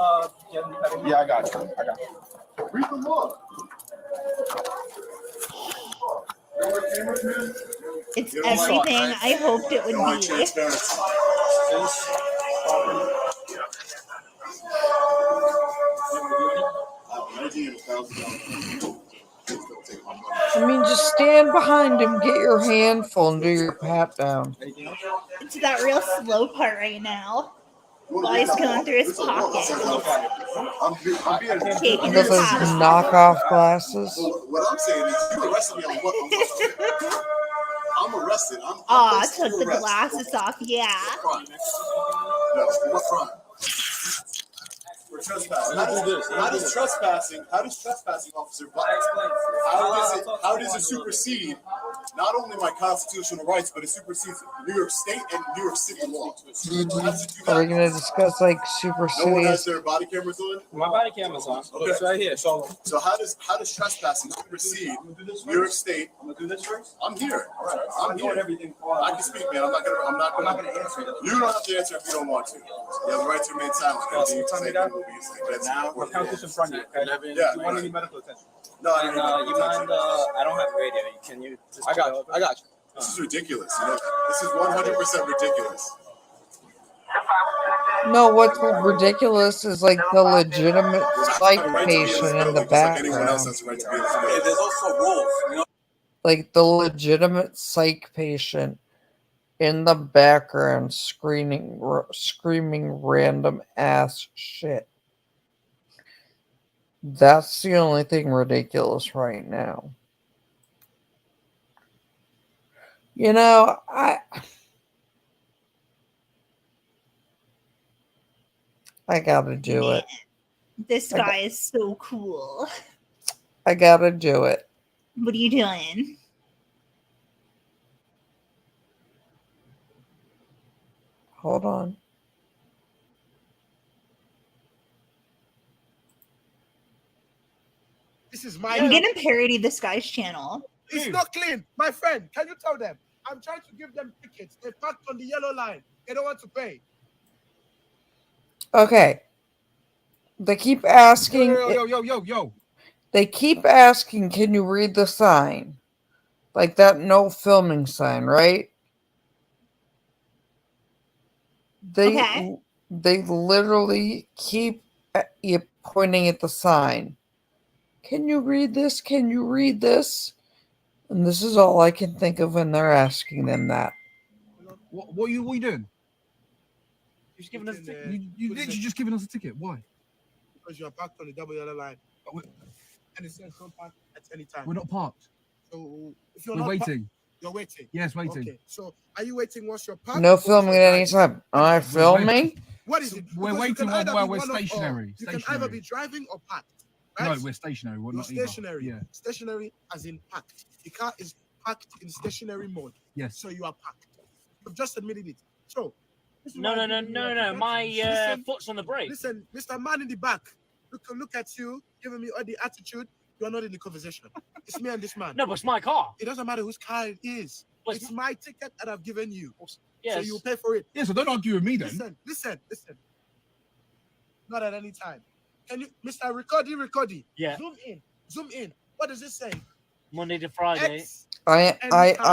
[SPEAKER 14] getting better?
[SPEAKER 13] Yeah, I got you. Read the law.
[SPEAKER 5] It's everything I hoped it would be.
[SPEAKER 1] I mean, just stand behind him, get your handful, and do your pat down.
[SPEAKER 5] It's that real slow part right now. While he's going through his pocket. Taking
[SPEAKER 1] With
[SPEAKER 5] his
[SPEAKER 1] those
[SPEAKER 5] hat off.
[SPEAKER 1] knockoff glasses.
[SPEAKER 13] What I'm saying is, you arrested me on what? I'm arrested.
[SPEAKER 5] Aw, took the glasses off. Yeah.
[SPEAKER 13] No, what crime? For trespassing. How does trespassing, officer, how does it supersede not only my constitutional rights, but it supersedes New York State and New York City law?
[SPEAKER 1] Are we going to discuss like super
[SPEAKER 13] No one has
[SPEAKER 1] cities?
[SPEAKER 13] their body cameras on?
[SPEAKER 11] My body camera's on.
[SPEAKER 13] Okay.
[SPEAKER 11] It's right here. So
[SPEAKER 13] how does trespassing supersede New York State?
[SPEAKER 11] I'm gonna do this first.
[SPEAKER 13] I'm here.
[SPEAKER 11] I'm doing everything.
[SPEAKER 13] I can speak, man. I'm not gonna answer. You don't have to answer if you don't want to. You have the right to remain silent.
[SPEAKER 11] Now, we're counting in front of you. Okay?
[SPEAKER 13] Yeah.
[SPEAKER 11] Do you want any medical attention?
[SPEAKER 13] No, I don't
[SPEAKER 11] you mind? I don't have radio. Can you? I got you.
[SPEAKER 13] This is ridiculous. You know, this is 100% ridiculous.
[SPEAKER 1] No, what's ridiculous is like the legitimate psych patient in the background.
[SPEAKER 13] There's also rules. You know?
[SPEAKER 1] Like the legitimate psych patient in the background screaming random ass shit. That's the only thing ridiculous right now. You know, I gotta do it.
[SPEAKER 5] This guy is so cool.
[SPEAKER 1] I gotta do it.
[SPEAKER 5] What are you doing?
[SPEAKER 1] Hold on.
[SPEAKER 15] This is my.
[SPEAKER 5] I'm gonna parody this guy's channel.
[SPEAKER 15] It's not clean, my friend. Can you tell them? I'm trying to give them tickets. They parked on the yellow line. They don't want to pay.
[SPEAKER 1] Okay. They keep asking.
[SPEAKER 15] Yo.
[SPEAKER 1] They keep asking, can you read the sign? Like that no filming sign, right? They literally keep pointing at the sign. Can you read this? Can you read this? And this is all I can think of when they're asking them that.
[SPEAKER 15] What are you doing? You're just giving us a ticket. You literally just giving us a ticket. Why? Because you're parked on the double yellow line. And it says don't park at any time. We're not parked. So if you're waiting. You're waiting. Yes, waiting. Okay. So are you waiting once you're parked?
[SPEAKER 1] No filming at any time. Am I filming?
[SPEAKER 15] What is it? We're waiting while we're stationary. You can either be driving or parked. Right? No, we're stationary. We're not stationary. Yeah. Stationary as in parked. The car is parked in stationary mode. Yes. So you are parked. You've just admitted it. So.
[SPEAKER 16] No. My foot's on the brake.
[SPEAKER 15] Listen, Mr. Man in the back. Look at you, giving me all the attitude. You're not in the conversation. It's me and this man.
[SPEAKER 16] No, but it's my car.
[SPEAKER 15] It doesn't matter whose car it is. It's my ticket that I've given you.
[SPEAKER 16] Yes.
[SPEAKER 15] So you pay for it. Yeah, so don't argue with me then. Listen. Not at any time. Can you, Mr. Recordy?
[SPEAKER 16] Yeah.
[SPEAKER 15] Zoom in. What does it say?
[SPEAKER 16] Monday to Friday.
[SPEAKER 1] I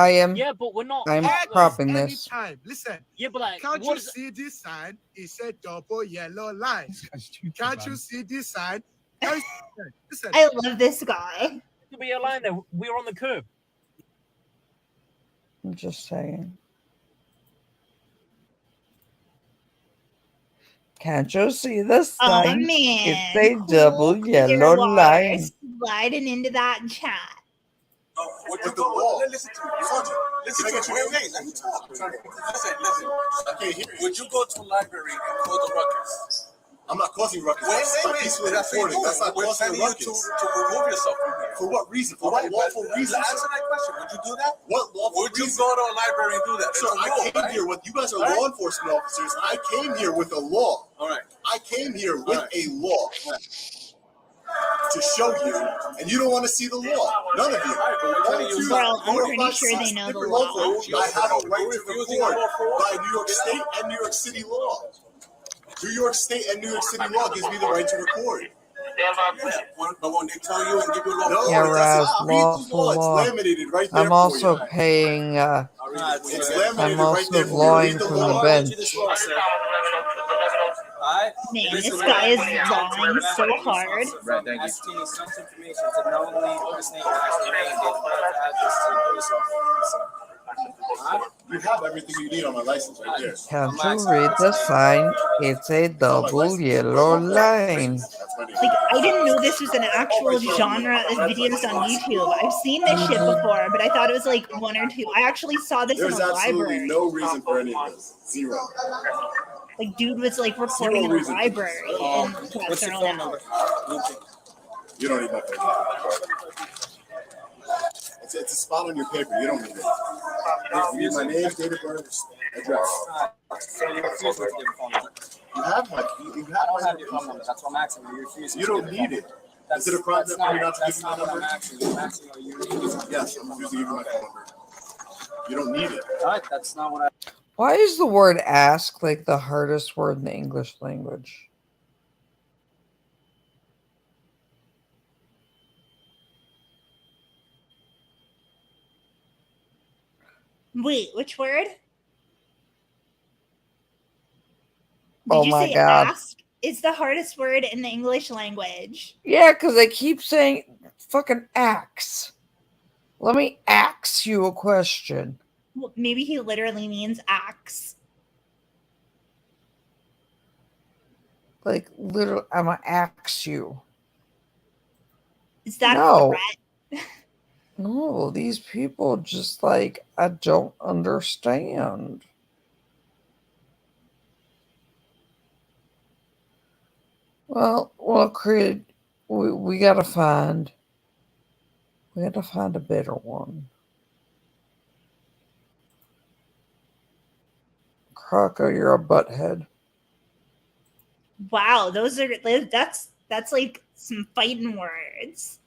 [SPEAKER 1] am.
[SPEAKER 16] Yeah, but we're not.
[SPEAKER 1] I'm cropping this.
[SPEAKER 15] Anytime. Listen.
[SPEAKER 16] Yeah, but like,
[SPEAKER 15] can't you see this sign? It said double yellow line. Can't you see this sign? Listen.
[SPEAKER 5] I love this guy.
[SPEAKER 16] To be a line there, we were on the curb.
[SPEAKER 1] I'm just saying. Can't you see the sign?
[SPEAKER 5] Oh man,
[SPEAKER 1] it's a double yellow line.
[SPEAKER 5] Sliding into that chat.
[SPEAKER 13] With the wall. Listen to me. Wait. Let me talk. Listen. I can't hear you. Would you go to a library and call the ruckus? I'm not causing ruckus. Wait. That's not causing a ruckus. To remove yourself from here. For what reason? For what lawful reason? Answer that question. Would you do that? What lawful reason? Would you go to a library and do that? Sir, I came here with, you guys are law enforcement officers. I came here with a law. All right. I came here with a law. To show you, and you don't want to see the law. None of you.
[SPEAKER 5] Well, I'm pretty sure they know the law.
[SPEAKER 13] I have a right to record by New York State and New York City law. New York State and New York City law gives me the right to record. But when they tell you and give you law,
[SPEAKER 1] yeah, Raz, lawful law.
[SPEAKER 13] It's laminated right there.
[SPEAKER 1] I'm also paying. I'm also lawing from the bench.
[SPEAKER 5] Man, this guy is lying so hard.
[SPEAKER 11] Asking some information to not only first name, last name,
[SPEAKER 13] You have everything you need on my license right there.
[SPEAKER 1] Can't you read the sign? It's a double yellow line.
[SPEAKER 5] Like, I didn't know this was an actual genre of videos on YouTube. I've seen this shit before, but I thought it was like one or two. I actually saw this
[SPEAKER 13] There's
[SPEAKER 5] in a
[SPEAKER 13] absolutely
[SPEAKER 5] library.
[SPEAKER 13] no reason for any of this. Zero.
[SPEAKER 5] Like, dude was like recording in a library and got thrown out.
[SPEAKER 13] You don't need my paper. It's a spot on your paper. You don't need it. You need my name, date of birth, address. You have my phone number. That's what I'm asking you. You don't need it. Is it a crime for me not to give you my number? Yes, I'm refusing to give you my phone number. You don't need it.
[SPEAKER 11] All right, that's not what I.
[SPEAKER 1] Why is the word ask like the hardest word in the English language?
[SPEAKER 5] Wait, which word? Did
[SPEAKER 1] Oh
[SPEAKER 5] you
[SPEAKER 1] my
[SPEAKER 5] say
[SPEAKER 1] God.
[SPEAKER 5] ask is the hardest word in the English language?
[SPEAKER 1] Yeah, because they keep saying fucking axe. Let me ask you a question.
[SPEAKER 5] Well, maybe he literally means axe.
[SPEAKER 1] Like, literally, I'm going to ask you.
[SPEAKER 5] Is that
[SPEAKER 1] No.
[SPEAKER 5] a threat?
[SPEAKER 1] No, these people just like, I don't understand. Well, Creed, we gotta find a better one. Croco, you're a butthead.
[SPEAKER 5] Wow, that's like some fighting words.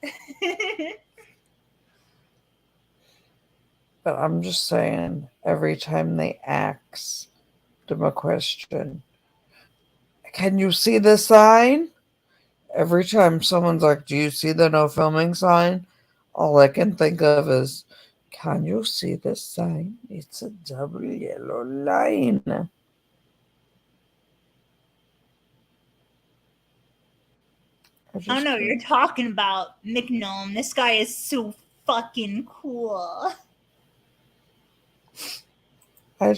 [SPEAKER 1] But I'm just saying, every time they ask them a question, can you see the sign? Every time someone's like, do you see the no filming sign? All I can think of is, can you see the sign? It's a double yellow line.
[SPEAKER 5] I don't know, you're talking about McNome. This guy is so fucking cool.
[SPEAKER 1] I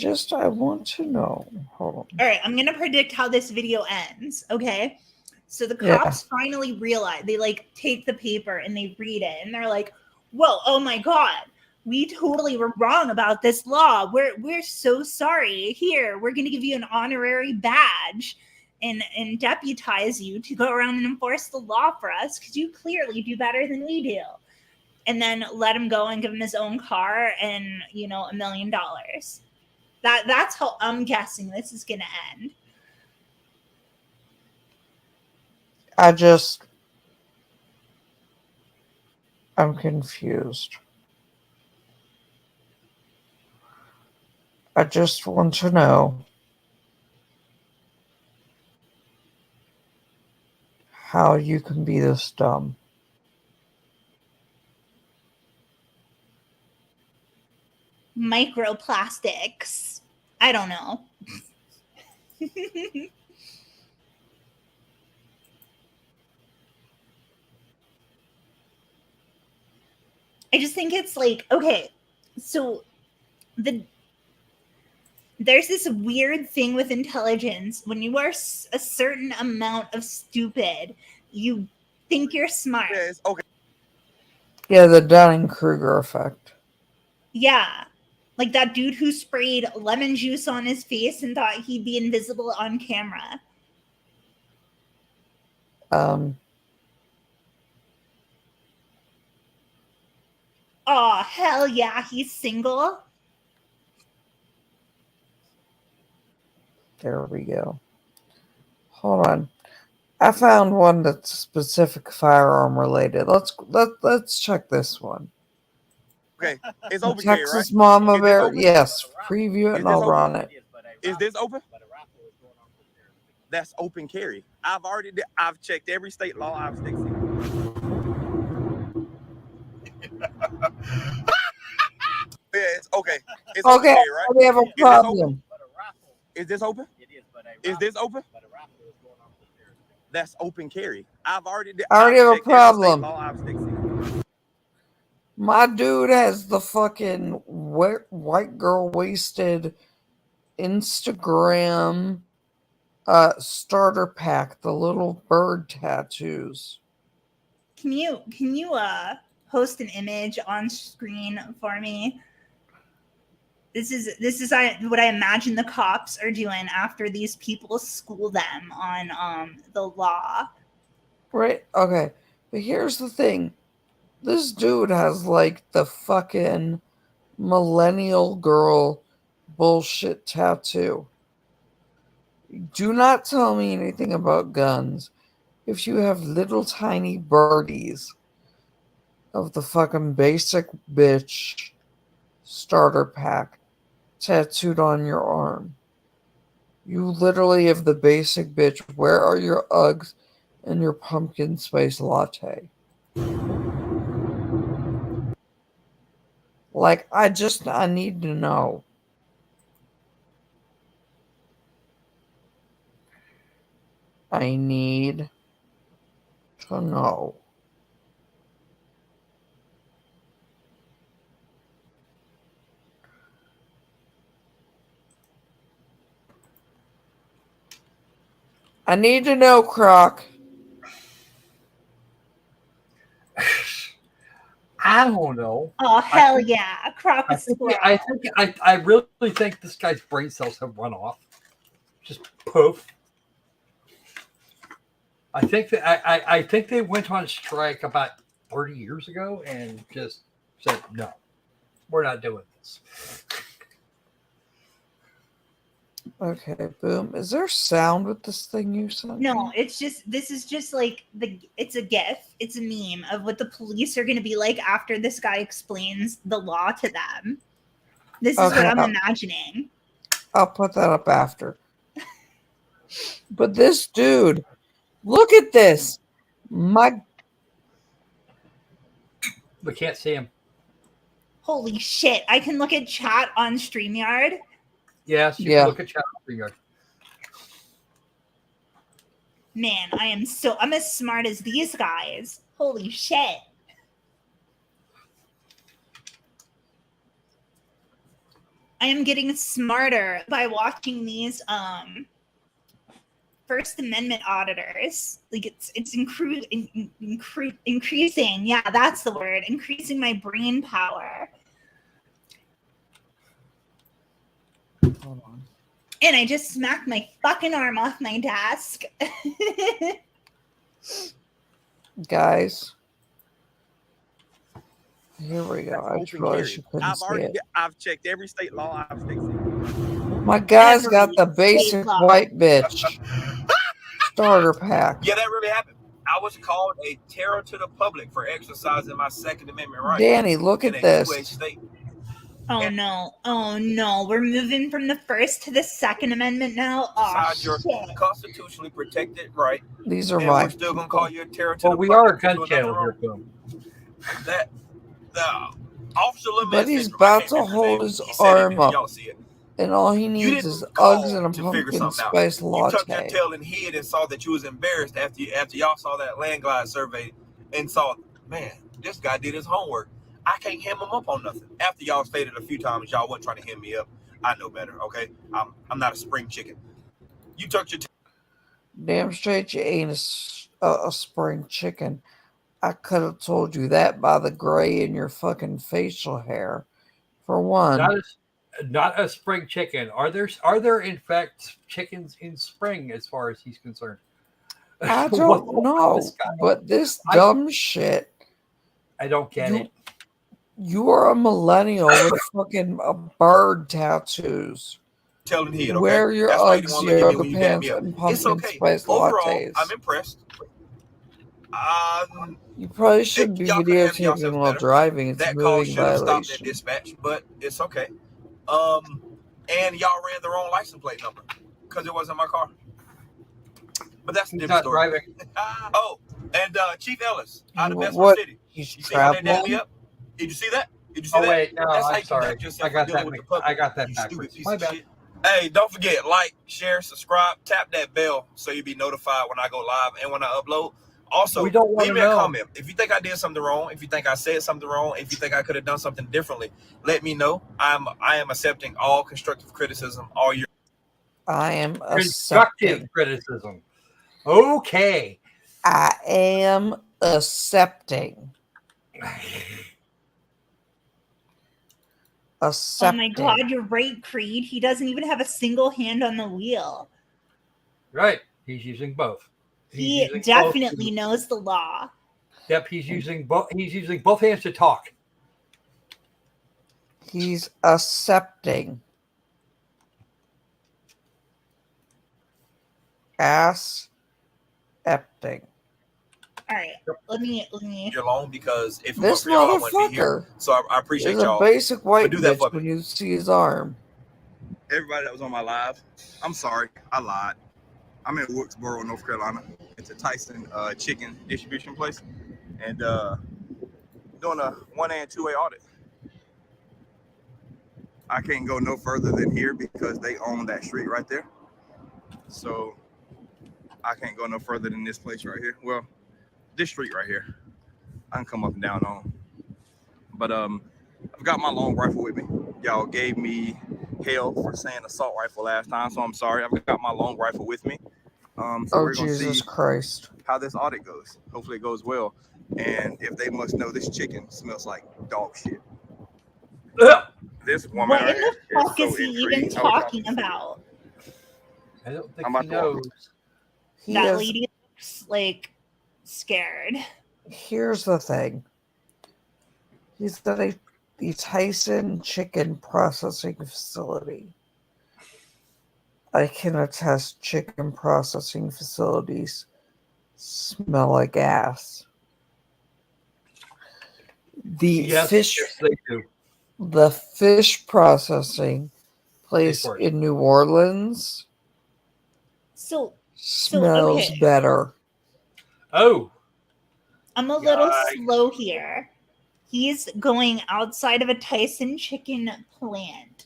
[SPEAKER 1] want to know. Hold on.
[SPEAKER 5] All right, I'm gonna predict how this video ends. Okay, so the cops finally realize, they like take the paper and they read it, and they're like, "Whoa, oh my god, we totally were wrong about this law. We're so sorry. Here, we're gonna give you an honorary badge and deputize you to go around and enforce the law for us because you clearly do better than we do." And then let him go and give him his own car and $1 million. That's how I'm guessing this is gonna end.
[SPEAKER 1] I'm confused. I just want to know how you can be this dumb.
[SPEAKER 5] Microplastics. I don't know. I just think it's like, okay, so there's this weird thing with intelligence. When you are a certain amount of stupid, you think you're smart.
[SPEAKER 17] Yes, okay.
[SPEAKER 1] Yeah, the Dunning-Kruger effect.
[SPEAKER 5] Yeah. Like that dude who sprayed lemon juice on his face and thought he'd be invisible on camera. Oh, hell yeah, he's single.
[SPEAKER 1] There we go. Hold on. I found one that's specific firearm related. Let's check this one.
[SPEAKER 17] Okay, it's open carry, right?
[SPEAKER 1] Texas Mama Bear. Yes, preview it and I'll run it.
[SPEAKER 17] Is this open? That's open carry. I've checked every state law. I've checked. Yeah, it's okay. It's
[SPEAKER 1] Okay,
[SPEAKER 17] open carry, right?
[SPEAKER 1] we have a problem.
[SPEAKER 17] Is this open? Is this open? That's open carry. I already
[SPEAKER 1] have a problem. My dude has the fucking white girl wasted Instagram starter pack, the little bird tattoos.
[SPEAKER 5] Can you post an image on screen for me? This is what I imagine the cops are doing after these people school them on the law.
[SPEAKER 1] Right? Okay. But here's the thing. This dude has like the fucking millennial girl bullshit tattoo. Do not tell me anything about guns if you have little tiny birdies of the fucking basic bitch starter pack tattooed on your arm. You literally have the basic bitch. Where are your Uggs and your pumpkin spice latte? Like, I need to know. I need to know. I need to know, Croc.
[SPEAKER 18] I don't know.
[SPEAKER 5] Oh, hell yeah. Croc is squirrel.
[SPEAKER 18] I really think this guy's brain cells have run off. Just poof. I think they went on strike about 30 years ago and just said, no, we're not doing this.
[SPEAKER 1] Okay, boom. Is there sound with this thing you sent?
[SPEAKER 5] No, this is just like it's a gif, it's a meme of what the police are going to be like after this guy explains the law to them. This is what I'm imagining.
[SPEAKER 1] I'll put that up after. But this dude, look at this. We
[SPEAKER 18] can't see him.
[SPEAKER 5] Holy shit. I can look at chat on StreamYard.
[SPEAKER 18] Yes, you can look at chat on StreamYard.
[SPEAKER 5] Man, I'm as smart as these guys. Holy shit. I am getting smarter by watching these First Amendment auditors. Like it's increasing. Yeah, that's the word. Increasing my brain power.
[SPEAKER 1] Hold on.
[SPEAKER 5] And I just smacked my fucking arm off my desk.
[SPEAKER 1] Guys. Here we go. I realized you couldn't see it.
[SPEAKER 17] I've checked every state law.
[SPEAKER 1] My guy's got the basic white bitch starter pack.
[SPEAKER 19] Yeah, that really happened. I was called a terror to the public for exercising my Second Amendment right.
[SPEAKER 1] Danny, look at this.
[SPEAKER 5] Oh no. Oh no. We're moving from the First to the Second Amendment now. Oh,
[SPEAKER 19] your constitutionally protected right.
[SPEAKER 1] These are
[SPEAKER 19] and
[SPEAKER 1] my
[SPEAKER 19] we're still gonna call you a terror to the
[SPEAKER 18] we
[SPEAKER 19] public.
[SPEAKER 18] are a gun channel here, Boom.
[SPEAKER 19] That Officer Lemon.
[SPEAKER 1] But he's about to hold his arm up. And all he needs is Uggs and a pumpkin spice latte.
[SPEAKER 19] You tucked your tail and hid and saw that you was embarrassed after y'all saw that land glide survey and saw, man, this guy did his homework. I can't hem him up on nothing. After y'all stated a few times y'all wasn't trying to hem me up. I know better, okay? I'm not a spring chicken. You tucked your
[SPEAKER 1] Damn straight you ain't a spring chicken. I could have told you that by the gray in your fucking facial hair. For one.
[SPEAKER 18] Not a spring chicken. Are there in fact chickens in spring as far as he's concerned?
[SPEAKER 1] I don't know. But this dumb shit.
[SPEAKER 18] I don't get it.
[SPEAKER 1] You are a millennial with fucking bird tattoos.
[SPEAKER 19] Telling him,
[SPEAKER 1] wear your Uggs, yoga pants, and pumpkin spice lattes.
[SPEAKER 19] I'm impressed.
[SPEAKER 1] You probably shouldn't be videotaping while driving. It's
[SPEAKER 19] that
[SPEAKER 1] a
[SPEAKER 19] call
[SPEAKER 1] moving
[SPEAKER 19] should have stopped
[SPEAKER 1] violation.
[SPEAKER 19] at dispatch, but it's okay. And y'all ran the wrong license plate number because it wasn't my car. But that's a different story. Oh, and Chief Ellis out of Bessemer City. You see how they nailed me up? Did you see that? Did you see that?
[SPEAKER 18] Wait, no,
[SPEAKER 19] that's
[SPEAKER 18] I'm sorry. I got that backwards. My bad.
[SPEAKER 19] Hey, don't forget, like, share, subscribe, tap that bell so you'll be notified when I go live and when I upload. Also,
[SPEAKER 18] We don't want
[SPEAKER 19] leave
[SPEAKER 18] to
[SPEAKER 19] me a
[SPEAKER 18] know.
[SPEAKER 19] comment. If you think I did something wrong, if you think I said something wrong, if you think I could have done something differently, let me know. I am accepting all constructive criticism, all your
[SPEAKER 1] I am
[SPEAKER 18] Constructive
[SPEAKER 1] accepting.
[SPEAKER 18] criticism. Okay.
[SPEAKER 1] I am accepting.
[SPEAKER 5] Oh
[SPEAKER 1] Accepting.
[SPEAKER 5] my God, you're right, Creed. He doesn't even have a single hand on the wheel.
[SPEAKER 18] Right. He's using both.
[SPEAKER 5] He definitely knows the law.
[SPEAKER 18] Yep, he's using both. He's using both hands to talk.
[SPEAKER 1] He's accepting. Accepting.
[SPEAKER 5] All right, let me.
[SPEAKER 19] You're alone because if it
[SPEAKER 1] This
[SPEAKER 19] weren't for y'all, I wouldn't be here.
[SPEAKER 1] motherfucker
[SPEAKER 19] So I appreciate
[SPEAKER 1] is a
[SPEAKER 19] y'all.
[SPEAKER 1] basic white
[SPEAKER 19] But do that
[SPEAKER 1] bitch
[SPEAKER 19] for
[SPEAKER 1] when
[SPEAKER 19] me.
[SPEAKER 1] you see his arm.
[SPEAKER 10] Everybody that was on my live, I'm sorry, I lied. I'm in Wilkesboro, North Carolina. It's a Tyson chicken distribution place, and doing a 1A and 2A audit. I can't go no further than here because they own that street right there. So I can't go no further than this place right here. Well, this street right here. I can come up and down on. But I've got my long rifle with me. Y'all gave me hell for saying assault rifle last time, so I'm sorry. I've got my long rifle with me. So we're gonna
[SPEAKER 1] Jesus
[SPEAKER 10] see
[SPEAKER 1] Christ.
[SPEAKER 10] how this audit goes. Hopefully it goes well. And if they must know, this chicken smells like dog shit. This woman
[SPEAKER 5] What
[SPEAKER 10] right
[SPEAKER 5] in the
[SPEAKER 10] here
[SPEAKER 5] fuck
[SPEAKER 10] is
[SPEAKER 5] is
[SPEAKER 10] so
[SPEAKER 5] he even
[SPEAKER 10] intrigued. I wish y'all
[SPEAKER 5] talking
[SPEAKER 10] could see it.
[SPEAKER 5] about?
[SPEAKER 18] I don't think
[SPEAKER 10] I'm
[SPEAKER 18] he
[SPEAKER 10] about to walk.
[SPEAKER 18] knows.
[SPEAKER 5] That lady looks like scared.
[SPEAKER 1] Here's the thing. He's at the Tyson chicken processing facility. I can attest chicken processing facilities smell like ass.
[SPEAKER 18] Yes, they do.
[SPEAKER 1] The fish processing place
[SPEAKER 18] worse.
[SPEAKER 1] in New Orleans smells
[SPEAKER 5] okay.
[SPEAKER 1] better.
[SPEAKER 18] Oh.
[SPEAKER 5] I'm a little slow here. He's going outside of a Tyson chicken plant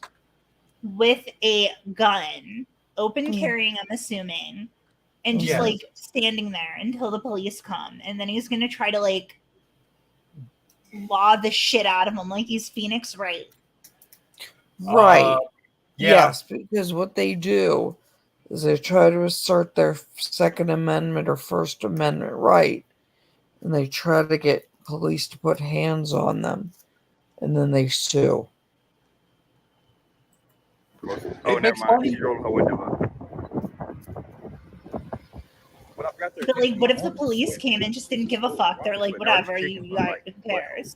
[SPEAKER 5] with a gun, open carrying, I'm assuming, and just like standing there until the police come. And then he's going to try to like law the shit out of him like he's Phoenix Wright.
[SPEAKER 1] Right.
[SPEAKER 18] Yeah.
[SPEAKER 1] Yes, because what they do is they try to assert their Second Amendment or First Amendment right, and they try to get police to put hands on them, and then they sue.
[SPEAKER 10] Oh, never mind. She rolled her window up.
[SPEAKER 5] But like, what if the police came and just didn't give a fuck? They're like, whatever, you got, who cares?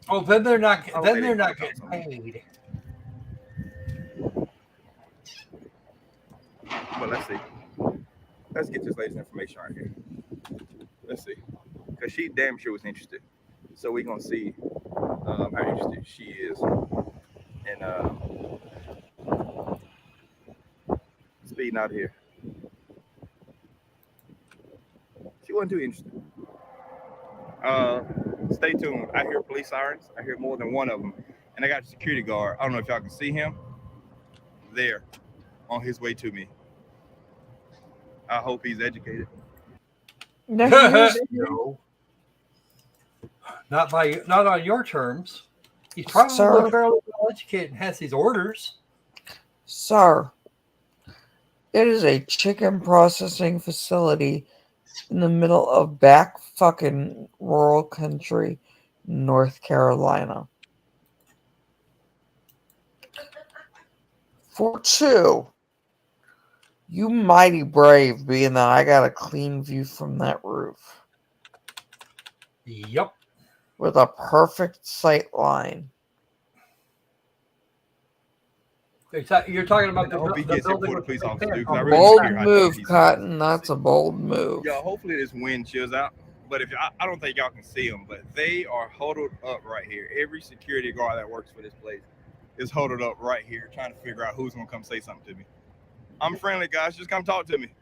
[SPEAKER 18] Oh, then they're not. Then they're not getting paid.
[SPEAKER 10] But let's see. Let's get this lady's information right here. Let's see. Because she damn sure was interested. So we're going to see how interested she is. And speeding out here. She wasn't too interested. Stay tuned. I hear police sirens. I hear more than one of them. And I got a security guard. I don't know if y'all can see him. There. On his way to me. I hope he's educated.
[SPEAKER 18] No. Not on your terms. He's probably fairly well educated and has these orders.
[SPEAKER 1] Sir, it is a chicken processing facility in the middle of back fucking rural country, North Carolina. For two, you mighty brave, being that I got a clean view from that roof.
[SPEAKER 18] Yep.
[SPEAKER 1] With a perfect sight line.
[SPEAKER 18] You're talking about the
[SPEAKER 10] building with police officers do, 'cause I
[SPEAKER 1] A
[SPEAKER 10] really
[SPEAKER 1] bold
[SPEAKER 10] care how
[SPEAKER 1] move,
[SPEAKER 10] dirty he's
[SPEAKER 1] Cotton. That's a bold move.
[SPEAKER 10] Yeah, hopefully this wind chills out. But if I don't think y'all can see them, but they are huddled up right here. Every security guard that works for this place is huddled up right here, trying to figure out who's gonna come say something to me. I'm friendly, guys. Just come talk to me.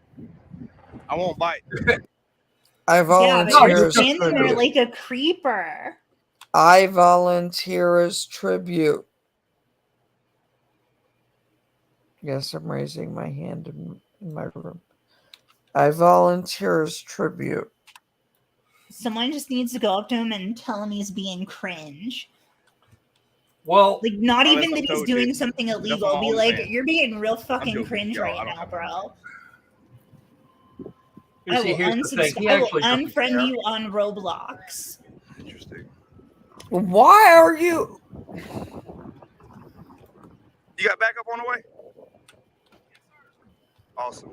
[SPEAKER 10] I won't bite.
[SPEAKER 1] I volunteer.
[SPEAKER 5] Yeah, but you're standing there like a creeper.
[SPEAKER 1] I volunteer as tribute. Yes, I'm raising my hand in my room. I volunteer as tribute.
[SPEAKER 5] Someone just needs to go up to him and tell him he's being cringe.
[SPEAKER 18] Well,
[SPEAKER 5] like not
[SPEAKER 10] unless
[SPEAKER 5] even
[SPEAKER 10] I'm
[SPEAKER 5] that he's
[SPEAKER 10] told
[SPEAKER 5] doing
[SPEAKER 10] to.
[SPEAKER 5] something
[SPEAKER 10] That's
[SPEAKER 5] illegal.
[SPEAKER 10] on my
[SPEAKER 5] Be like,
[SPEAKER 10] OnlyFans.
[SPEAKER 5] you're being real
[SPEAKER 10] I'm
[SPEAKER 5] fucking
[SPEAKER 10] joking.
[SPEAKER 5] cringe
[SPEAKER 10] Yo,
[SPEAKER 5] right
[SPEAKER 10] I don't
[SPEAKER 5] now,
[SPEAKER 10] have
[SPEAKER 5] bro.
[SPEAKER 18] You
[SPEAKER 5] I
[SPEAKER 18] see,
[SPEAKER 5] will
[SPEAKER 18] here's the thing. He
[SPEAKER 5] I will
[SPEAKER 18] actually doesn't
[SPEAKER 5] unfriend
[SPEAKER 18] care.
[SPEAKER 5] you on Roblox.
[SPEAKER 10] Interesting.
[SPEAKER 1] Why are you?
[SPEAKER 10] You got backup on the way? Awesome.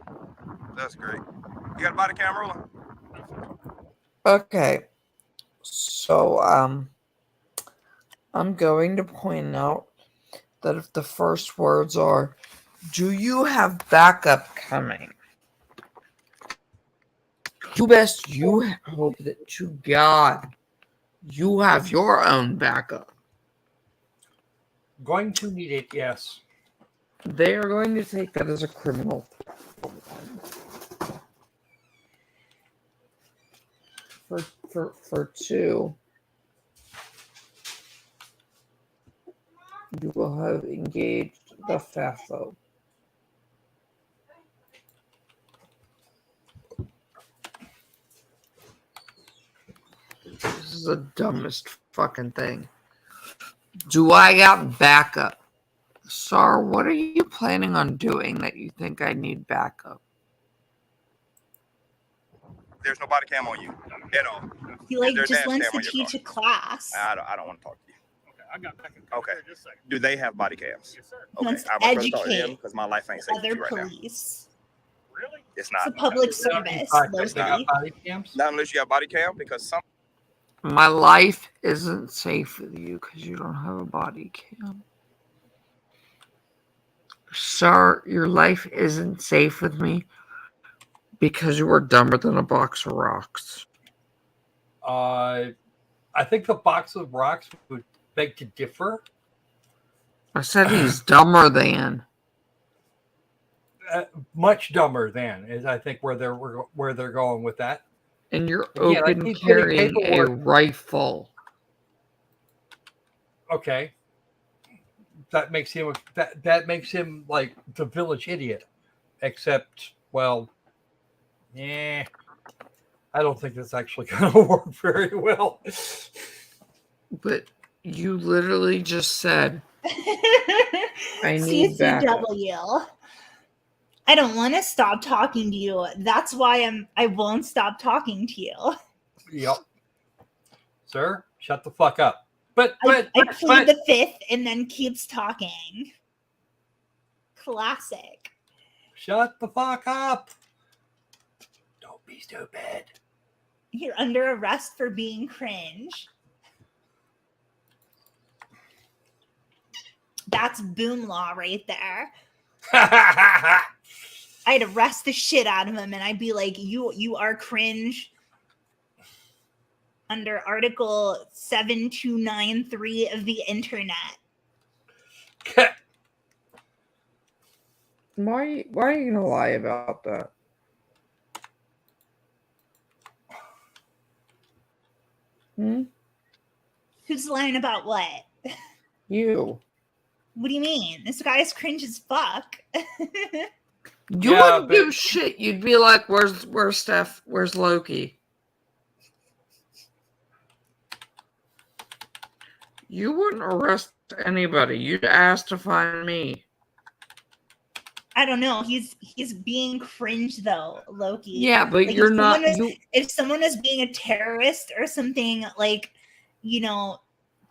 [SPEAKER 10] That's great. You got a body cam rolling?
[SPEAKER 1] Okay. So, I'm going to point out that if the first words are, do you have backup coming? You best you hope that to God you have your own backup.
[SPEAKER 18] Going to need it, yes.
[SPEAKER 1] They are going to take that as a criminal. For two, you will have engaged the FAFO. This is the dumbest fucking thing. Do I got backup? Sir, what are you planning on doing that you think I need backup?
[SPEAKER 10] There's no body cam on you at all.
[SPEAKER 5] He
[SPEAKER 10] Is
[SPEAKER 5] like
[SPEAKER 10] there a
[SPEAKER 5] just
[SPEAKER 10] dash
[SPEAKER 5] wants
[SPEAKER 10] cam
[SPEAKER 5] to
[SPEAKER 10] on your
[SPEAKER 5] teach
[SPEAKER 10] car?
[SPEAKER 5] a class.
[SPEAKER 10] I don't want to talk to you.
[SPEAKER 14] Okay, I got back in.
[SPEAKER 10] Okay.
[SPEAKER 14] Just a second.
[SPEAKER 10] Do they have body cams?
[SPEAKER 14] Yes, sir.
[SPEAKER 5] He
[SPEAKER 10] Okay.
[SPEAKER 5] wants to
[SPEAKER 10] I'm going to talk to him
[SPEAKER 5] educate
[SPEAKER 10] because my life ain't safe with
[SPEAKER 5] other
[SPEAKER 10] you right now.
[SPEAKER 5] police.
[SPEAKER 14] Really?
[SPEAKER 10] It's
[SPEAKER 5] It's
[SPEAKER 10] not.
[SPEAKER 5] a public
[SPEAKER 18] It's
[SPEAKER 5] service,
[SPEAKER 18] not.
[SPEAKER 10] It's
[SPEAKER 18] They
[SPEAKER 10] not.
[SPEAKER 18] got body cams.
[SPEAKER 10] Not unless you got body cam because some.
[SPEAKER 1] My life isn't safe with you because you don't have a body cam. Sir, your life isn't safe with me because you are dumber than a box of rocks.
[SPEAKER 18] I think the box of rocks would beg to differ.
[SPEAKER 1] I said he's dumber than.
[SPEAKER 18] Much dumber than is I think where they're going with that.
[SPEAKER 1] And you're
[SPEAKER 18] Again, I
[SPEAKER 1] open
[SPEAKER 18] keep
[SPEAKER 1] carrying
[SPEAKER 18] getting
[SPEAKER 1] a
[SPEAKER 18] paperwork.
[SPEAKER 1] rifle.
[SPEAKER 18] Okay, that makes him like the village idiot. Except, well, I don't think that's actually going to work very well.
[SPEAKER 1] But you literally just said, I need backup.
[SPEAKER 5] CCW. I don't want to stop talking to you. That's why I won't stop talking to you.
[SPEAKER 18] Yep. Sir, shut the fuck up. But
[SPEAKER 5] I plead the fifth and then keeps talking. Classic.
[SPEAKER 18] Shut the fuck up. Don't be stupid.
[SPEAKER 5] You're under arrest for being cringe. That's boom law right there. I'd arrest the shit out of him and I'd be like, you are cringe under Article 7293 of the internet.
[SPEAKER 1] Why are you gonna lie about that?
[SPEAKER 5] Who's lying about what?
[SPEAKER 1] You.
[SPEAKER 5] What do you mean? This guy is cringe as fuck.
[SPEAKER 1] You wouldn't do shit. You'd be like, where's Steph? Where's Loki? You wouldn't arrest anybody. You'd ask to find me.
[SPEAKER 5] I don't know. He's being cringe though, Loki.
[SPEAKER 1] Yeah, but
[SPEAKER 5] like,
[SPEAKER 1] you're not.
[SPEAKER 5] If someone is being a terrorist or something, like,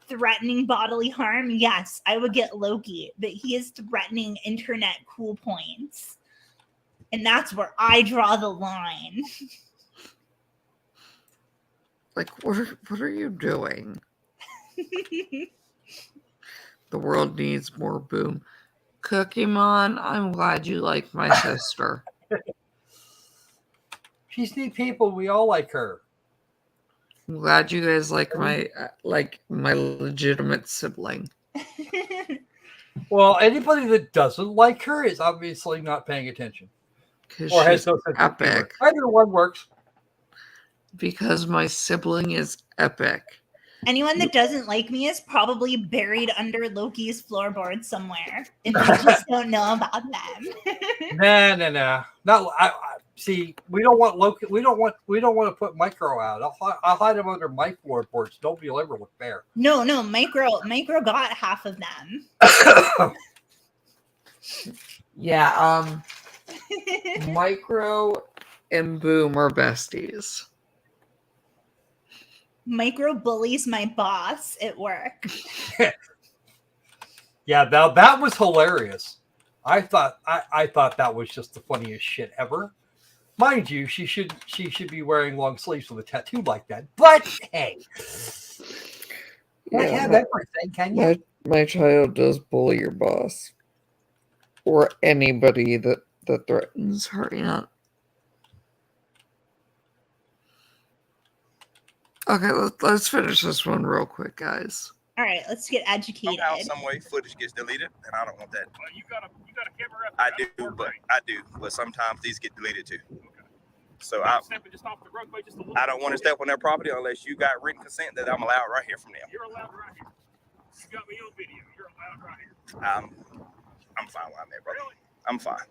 [SPEAKER 5] threatening bodily harm, yes, I would get Loki. But he is threatening internet cool points, and that's where I draw the line.
[SPEAKER 1] Like, what are you doing? The world needs more boom. Cookie Mon, I'm glad you like my sister.
[SPEAKER 18] She's neat people. We all like her.
[SPEAKER 1] I'm glad you guys like my legitimate sibling.
[SPEAKER 18] Well, anybody that doesn't like her is obviously not paying attention. Or has no sense of humor.
[SPEAKER 1] Epic.
[SPEAKER 18] Either one works.
[SPEAKER 1] Because my sibling is epic.
[SPEAKER 5] Anyone that doesn't like me is probably buried under Loki's floorboard somewhere, and we just don't know about them.
[SPEAKER 18] Nah. See, we don't want We don't want to put Micro out. I'll hide him under my floorboards. Nobody will ever look there.
[SPEAKER 5] No, Micro got half of them.
[SPEAKER 1] Yeah, Micro and Boom are besties.
[SPEAKER 5] Micro bullies my boss at work.
[SPEAKER 18] Yeah, that was hilarious. I thought that was just the funniest shit ever. Mind you, she should be wearing long sleeves with a tattoo like that. But hey, can't have everything, can you?
[SPEAKER 1] My child does bully your boss or anybody that threatens her aunt. Okay, let's finish this one real quick, guys.
[SPEAKER 5] All right, let's get educated.
[SPEAKER 10] Somehow, some way, footage gets deleted, and I don't want that. You got a camera up. I do, but sometimes these get deleted too. Okay. So I don't want to step on their property unless you got written consent that I'm allowed right here from them. You're allowed right here. You got me on video. You're allowed right here. I'm fine where I'm at, brother. Really? I'm fine.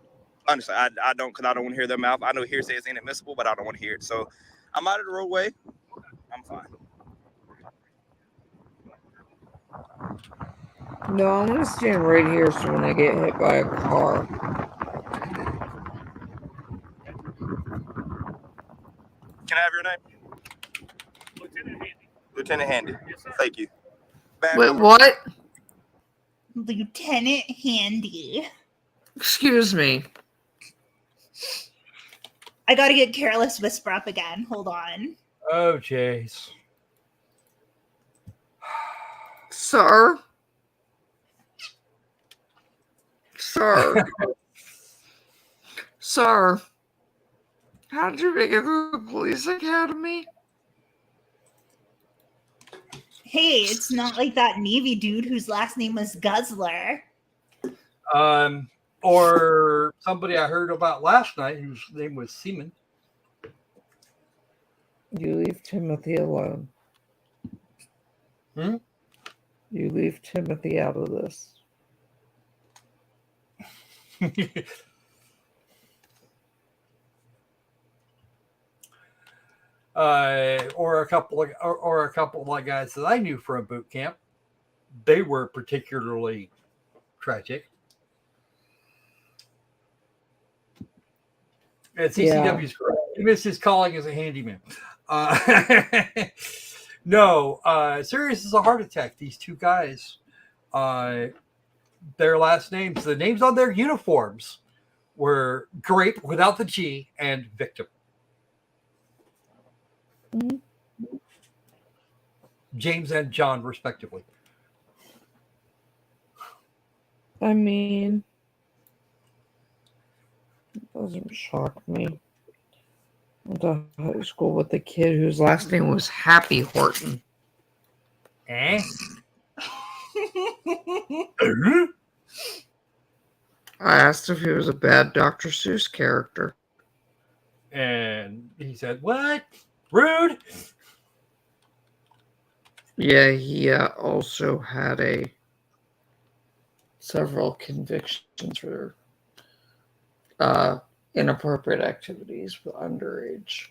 [SPEAKER 10] Honestly, I don't, because I don't want to hear their mouth. I know hearsay is inadmissible, but I don't want to hear it. So I'm out of the roadway. I'm fine.
[SPEAKER 1] No, I'm gonna stand right here so when I get hit by a car.
[SPEAKER 10] Can I have your name? Lieutenant Handy. Lieutenant Handy. Yes, sir. Thank you.
[SPEAKER 1] Wait, what?
[SPEAKER 5] Lieutenant Handy.
[SPEAKER 1] Excuse me.
[SPEAKER 5] I gotta get Careless Whisper up again. Hold on.
[SPEAKER 18] Oh, jeez.
[SPEAKER 1] Sir? Sir, how did you make it through the police academy?
[SPEAKER 5] Hey, it's not like that Navy dude whose last name was Guzzler.
[SPEAKER 18] Or somebody I heard about last night whose name was Seaman.
[SPEAKER 1] You leave Timothy alone. You leave Timothy out of this.
[SPEAKER 18] Or a couple of guys that I knew from boot camp. They were particularly tragic. And CCW's correct. He missed his calling as a handyman. No, serious as a heart attack. These two guys, their last names, the names on their uniforms were Grape without the G and Victim. James and John, respectively.
[SPEAKER 1] I mean, it doesn't shock me. I went to high school with a kid whose last name was Happy Horton.
[SPEAKER 18] Eh?
[SPEAKER 1] I asked if he was a bad Dr. Seuss character.
[SPEAKER 18] And he said, "What? Rude."
[SPEAKER 1] Yeah, he also had several convictions for inappropriate activities with underage.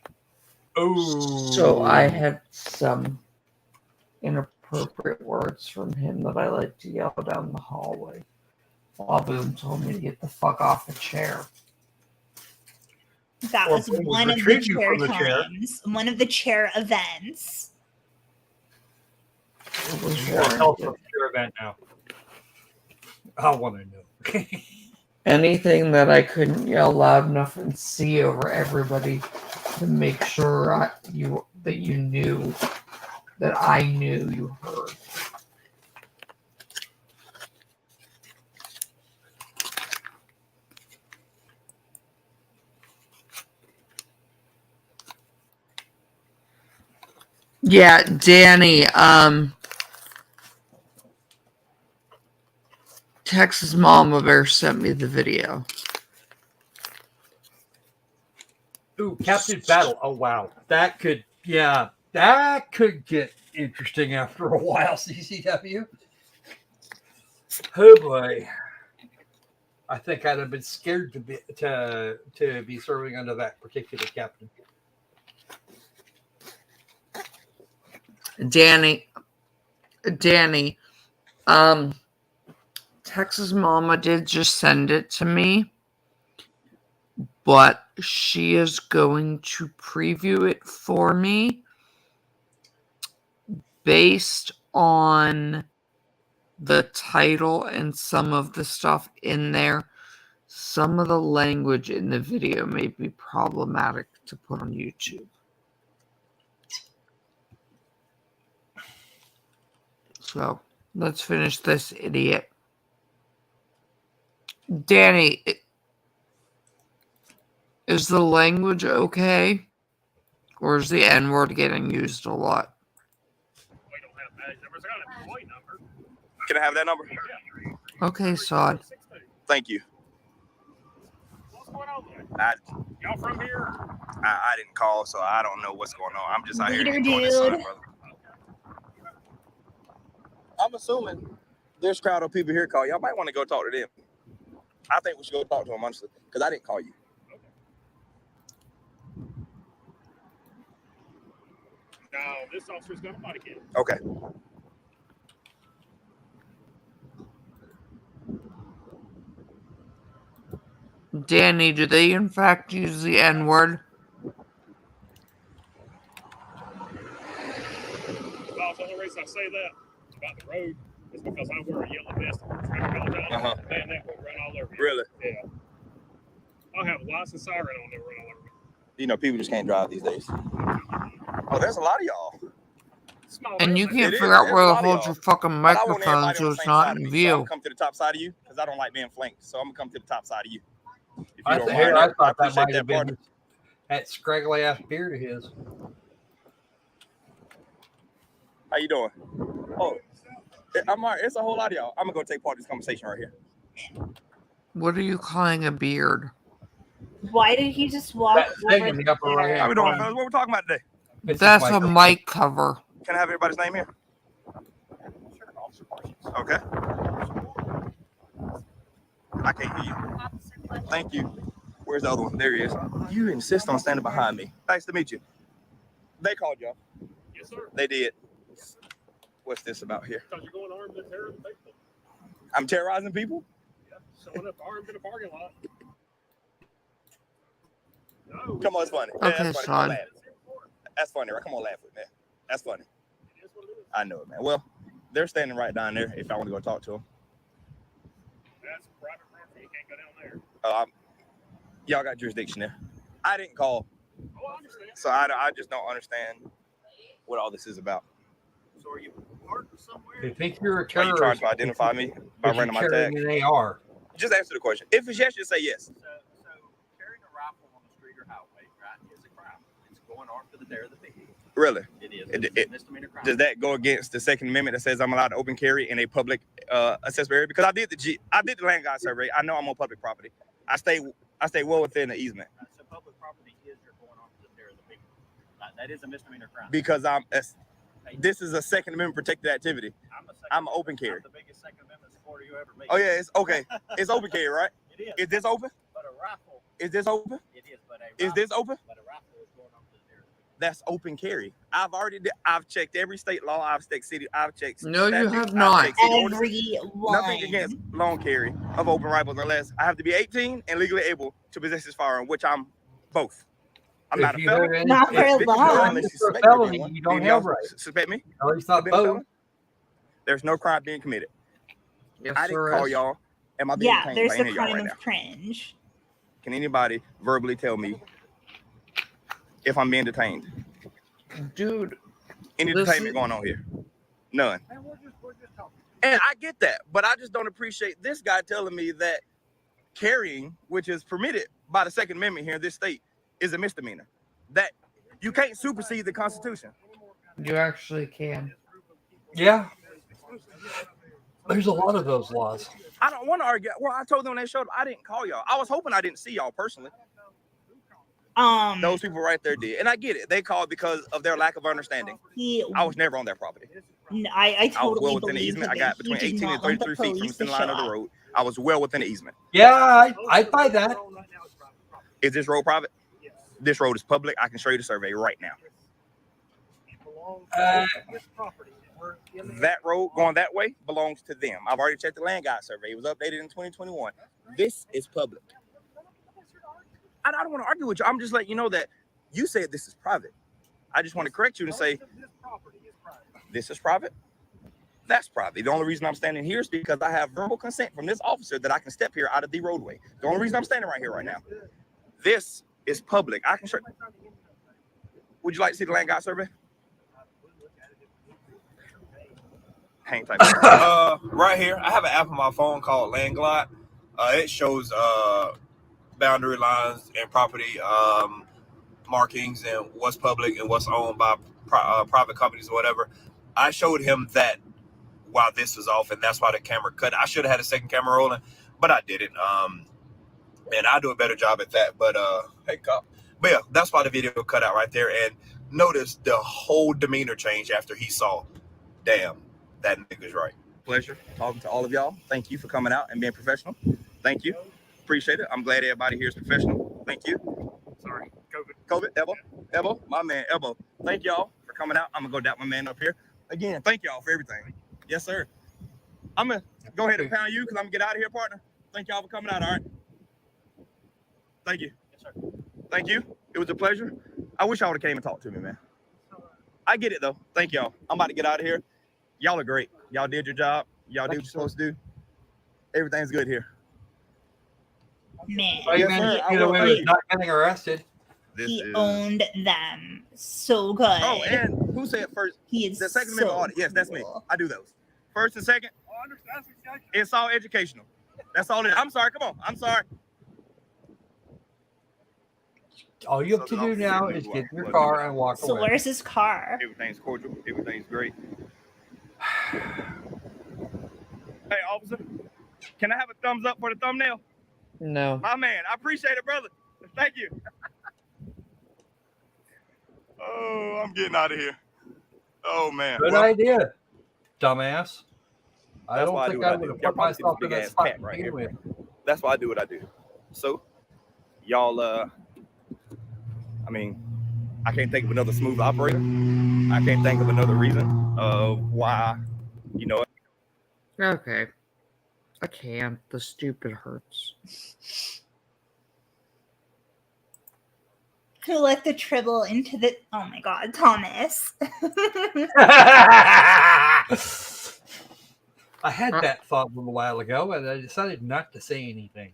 [SPEAKER 18] Oh.
[SPEAKER 1] So I had some inappropriate words from him that I like to yell down the hallway. While Boom told me to get the fuck off the chair.
[SPEAKER 5] That was one of the chair times. One of the chair events.
[SPEAKER 1] It was
[SPEAKER 18] Tell us about the chair event now. I want to know.
[SPEAKER 1] Anything that I couldn't yell loud enough and see over everybody to make sure that you knew that I knew you heard. Yeah, Danny, Texas Mama Bear sent me the video.
[SPEAKER 18] Ooh, Captain Battle. Oh, wow. That could get interesting after a while, CCW. Oh, boy. I think I'd have been scared to be serving under that particular captain.
[SPEAKER 1] Danny, Texas Mama did just send it to me, but she is going to preview it for me based on the title and some of the stuff in there. Some of the language in the video may be problematic to put on YouTube. So let's finish this idiot. Danny, is the language okay? Or is the N-word getting used a lot?
[SPEAKER 10] Can I have that number?
[SPEAKER 1] Okay, Sod.
[SPEAKER 10] Thank you.
[SPEAKER 16] Y'all from here?
[SPEAKER 10] I didn't call, so I don't know what's going on. I'm just out here
[SPEAKER 5] Leader
[SPEAKER 10] enjoying the sun,
[SPEAKER 5] dude.
[SPEAKER 10] brother. I'm assuming there's a crowd of people here call. Y'all might want to go talk to them. I think we should go talk to them, honestly, because I didn't call you.
[SPEAKER 16] No, this officer's got a body cam.
[SPEAKER 10] Okay.
[SPEAKER 1] Danny, do they in fact use the N-word?
[SPEAKER 16] Well, the only reason I say that about the road is because I wear a yellow vest and traffic all the time. Man, that will run all over you.
[SPEAKER 10] Really?
[SPEAKER 16] Yeah. I'll have a license siren on there run all over me.
[SPEAKER 10] You know, people just can't drive these days. Oh, there's a lot of y'all.
[SPEAKER 1] And you can't figure out where to hold your fucking
[SPEAKER 10] But I want
[SPEAKER 1] microphone
[SPEAKER 10] everybody
[SPEAKER 1] so
[SPEAKER 10] on the
[SPEAKER 1] it's
[SPEAKER 10] same
[SPEAKER 1] not
[SPEAKER 10] side of
[SPEAKER 1] in
[SPEAKER 10] me, so I'm
[SPEAKER 1] view.
[SPEAKER 10] gonna come to the top side of you because I don't like being flanked. So I'm gonna come to the top side of you. If you
[SPEAKER 18] I
[SPEAKER 10] don't
[SPEAKER 18] thought
[SPEAKER 10] mind, I
[SPEAKER 18] that
[SPEAKER 10] appreciate
[SPEAKER 18] might have
[SPEAKER 10] that part.
[SPEAKER 18] been that scraggly ass beard of his.
[SPEAKER 10] How you doing? Oh, I'm all right. It's a whole lot of y'all. I'm gonna go take part in this conversation right here.
[SPEAKER 1] What are you calling a beard?
[SPEAKER 5] Why did he just walk
[SPEAKER 18] thing
[SPEAKER 5] over
[SPEAKER 18] in the upper right
[SPEAKER 5] there?
[SPEAKER 10] How we doing, fellas? What we talking about today?
[SPEAKER 1] That's a mic cover.
[SPEAKER 10] Can I have everybody's name here? Okay. I can't hear you. Thank you. Where's the other one? There he is. You insist on standing behind me. Nice to meet you. They called y'all.
[SPEAKER 16] Yes, sir.
[SPEAKER 10] They did. What's this about here?
[SPEAKER 16] Because you're going armed and terrorizing people.
[SPEAKER 10] I'm terrorizing people?
[SPEAKER 16] Yeah, showing up armed in a parking lot. No.
[SPEAKER 10] Come on, it's funny.
[SPEAKER 1] Okay,
[SPEAKER 10] that's funny. Come on,
[SPEAKER 1] son.
[SPEAKER 10] laugh. That's funny, right? Come on, laugh with me. That's funny. I know it, man. Well, they're standing right down there if I want to go talk to them.
[SPEAKER 16] That's private property. You can't go down there.
[SPEAKER 10] Y'all got jurisdiction there. I didn't call.
[SPEAKER 16] Oh, I understand.
[SPEAKER 10] So I just don't understand what all this is about.
[SPEAKER 16] So are you parked somewhere?
[SPEAKER 18] They think you're a
[SPEAKER 10] Are you
[SPEAKER 18] terrorist.
[SPEAKER 10] trying to identify me by
[SPEAKER 18] If you're
[SPEAKER 10] running my tag?
[SPEAKER 18] carrying an AR.
[SPEAKER 10] Just answer the question. If it's yes, just say yes.
[SPEAKER 20] So carrying a rifle on the street or highway, right, is a crime. It's going armed to the terror of the people.
[SPEAKER 10] Really?
[SPEAKER 20] It is.
[SPEAKER 10] It-
[SPEAKER 20] It's a misdemeanor crime.
[SPEAKER 10] Does that go against the Second Amendment that says I'm allowed to open carry in a public accessible area? Because I did the land guard survey. I know I'm on public property. I stay well within the easement
[SPEAKER 20] So public property is you're going armed to the terror of the people. That is a misdemeanor crime.
[SPEAKER 10] because this is a Second Amendment protected activity. I'm an open carry.
[SPEAKER 20] I'm the biggest Second Amendment supporter you ever meet.
[SPEAKER 10] Oh yeah, it's okay. It's open carry, right?
[SPEAKER 20] It is.
[SPEAKER 10] Is this open?
[SPEAKER 20] But a rifle.
[SPEAKER 10] Is this open?
[SPEAKER 20] It is, but a
[SPEAKER 10] Is this open?
[SPEAKER 20] But a rifle is going armed to the terror of the people.
[SPEAKER 10] That's open carry. I've checked every state law. I've checked.
[SPEAKER 1] No, you
[SPEAKER 10] statutes,
[SPEAKER 1] have
[SPEAKER 10] I've
[SPEAKER 1] not.
[SPEAKER 10] checked city ordinances.
[SPEAKER 5] Everyone.
[SPEAKER 10] Nothing against long carry of open rifles unless I have to be 18 and legally able to possess this firearm, which I'm both. I'm not a felon.
[SPEAKER 5] Not for
[SPEAKER 10] It's 50
[SPEAKER 5] long.
[SPEAKER 10] unless you
[SPEAKER 18] If you're a
[SPEAKER 10] suspect me of
[SPEAKER 18] felony,
[SPEAKER 10] being one.
[SPEAKER 18] you don't
[SPEAKER 10] Then
[SPEAKER 18] have
[SPEAKER 10] y'all
[SPEAKER 18] rights.
[SPEAKER 10] Suspect me?
[SPEAKER 18] At least not
[SPEAKER 10] of being a
[SPEAKER 18] both.
[SPEAKER 10] felon? There's no crime being committed.
[SPEAKER 1] Yes,
[SPEAKER 10] I didn't
[SPEAKER 1] there
[SPEAKER 10] call
[SPEAKER 1] is.
[SPEAKER 10] y'all. Am I being
[SPEAKER 5] Yeah,
[SPEAKER 10] detained
[SPEAKER 5] there's
[SPEAKER 10] by
[SPEAKER 5] the
[SPEAKER 10] any of y'all
[SPEAKER 5] crime
[SPEAKER 10] right
[SPEAKER 5] of
[SPEAKER 10] now?
[SPEAKER 5] cringe.
[SPEAKER 10] Can anybody verbally tell me if I'm being detained?
[SPEAKER 1] Dude.
[SPEAKER 10] Any
[SPEAKER 1] This
[SPEAKER 10] detainment
[SPEAKER 1] is-
[SPEAKER 10] going on here? None. And I get that, but I just don't appreciate this guy telling me that carrying, which is permitted by the Second Amendment here in this state, is a misdemeanor. That you can't supersede the Constitution.
[SPEAKER 1] You actually can.
[SPEAKER 18] Yeah. There's a lot of those laws.
[SPEAKER 10] I don't want to argue. Well, I told them when they showed up, I didn't call y'all. I was hoping I didn't see y'all personally. Those people right there did. And I get it. They called because of their lack of understanding. I was never on their property.
[SPEAKER 5] I
[SPEAKER 10] I was
[SPEAKER 5] totally
[SPEAKER 10] well within the
[SPEAKER 5] believe
[SPEAKER 10] easement. I
[SPEAKER 5] that
[SPEAKER 10] got
[SPEAKER 5] he
[SPEAKER 10] between
[SPEAKER 5] did
[SPEAKER 10] 18 and
[SPEAKER 5] not want the
[SPEAKER 10] 33 feet from the
[SPEAKER 5] police
[SPEAKER 10] center
[SPEAKER 5] to
[SPEAKER 10] line
[SPEAKER 5] show
[SPEAKER 10] of the
[SPEAKER 5] up.
[SPEAKER 10] road. I was well within the easement.
[SPEAKER 18] Yeah, I'd buy that.
[SPEAKER 10] Is this road private? Yes. This road is public. I can show you the survey right now. That road going that way belongs to them. I've already checked the land guide survey. It was updated in 2021. This is public. I don't want to argue with you. I'm just letting you know that you said this is private. I just want to correct you and say this is private. That's private. The only reason I'm standing here is because I have verbal consent from this officer that I can step here out of the roadway. The only reason I'm standing right here right now. This is public. I can show. Would you like to see the land guide survey? Hang tight.
[SPEAKER 19] Right here, I have an app on my phone called Land Glide. It shows boundary lines and property markings and what's public and what's owned by private companies or whatever. I showed him that while this was off, and that's why the camera cut. I should have had a second camera rolling, but I didn't. And I do a better job at that. But hey, cop. But yeah, that's why the video cut out right there. And notice the whole demeanor change after he saw, damn, that nigga's right.
[SPEAKER 10] Pleasure talking to all of y'all. Thank you for coming out and being professional. Thank you. Appreciate it. I'm glad everybody here is professional. Thank you. Sorry. COVID. Ebo. My man, Ebo. Thank y'all for coming out. I'm going to go dap my man up here. Again, thank y'all for everything. Yes, sir. I'm going to go ahead and pound you because I'm going to get out of here, partner. Thank y'all for coming out, all right? Thank you. Yes, sir. Thank you. It was a pleasure. I wish y'all would have came and talked to me, man. I get it, though. Thank y'all. I'm about to get out of here. Y'all are great. Y'all did your job. Y'all did what you're supposed to do. Everything's good here.
[SPEAKER 5] Man,
[SPEAKER 18] Yes, sir. He not getting arrested.
[SPEAKER 5] He owned them so good.
[SPEAKER 10] Oh, and who said first?
[SPEAKER 5] He is
[SPEAKER 10] the second amendment audit. Yes, that's me. I do those. First and second. It's all educational. That's all it is. I'm sorry. Come on. I'm sorry.
[SPEAKER 18] All you have to do now is get in your car and walk away.
[SPEAKER 5] So where's his car?
[SPEAKER 10] Everything's cordial. Everything's great. Hey, officer. Can I have a thumbs up for the thumbnail?
[SPEAKER 1] No.
[SPEAKER 10] My man. I appreciate it, brother. Thank you. Oh, I'm getting out of here. Oh, man.
[SPEAKER 18] Good idea, dumbass. I
[SPEAKER 10] That's
[SPEAKER 18] don't
[SPEAKER 10] why I
[SPEAKER 18] think
[SPEAKER 10] do
[SPEAKER 18] I
[SPEAKER 10] what I
[SPEAKER 18] would
[SPEAKER 10] do.
[SPEAKER 18] have
[SPEAKER 10] Y'all
[SPEAKER 18] put
[SPEAKER 10] probably see
[SPEAKER 18] myself
[SPEAKER 10] this
[SPEAKER 18] in that
[SPEAKER 10] big-ass
[SPEAKER 18] spot
[SPEAKER 10] cat
[SPEAKER 18] to
[SPEAKER 10] right
[SPEAKER 18] begin
[SPEAKER 10] here.
[SPEAKER 18] with.
[SPEAKER 10] That's why I do what I do. So, y'all, I mean, I can't think of another smooth operator. I can't think of another reason of why, you know.
[SPEAKER 1] Okay. I can't. The stupid hurts.
[SPEAKER 5] Who let the tribble into the... Oh my god, Thomas.
[SPEAKER 18] I had that thought a little while ago, and I decided not to say anything.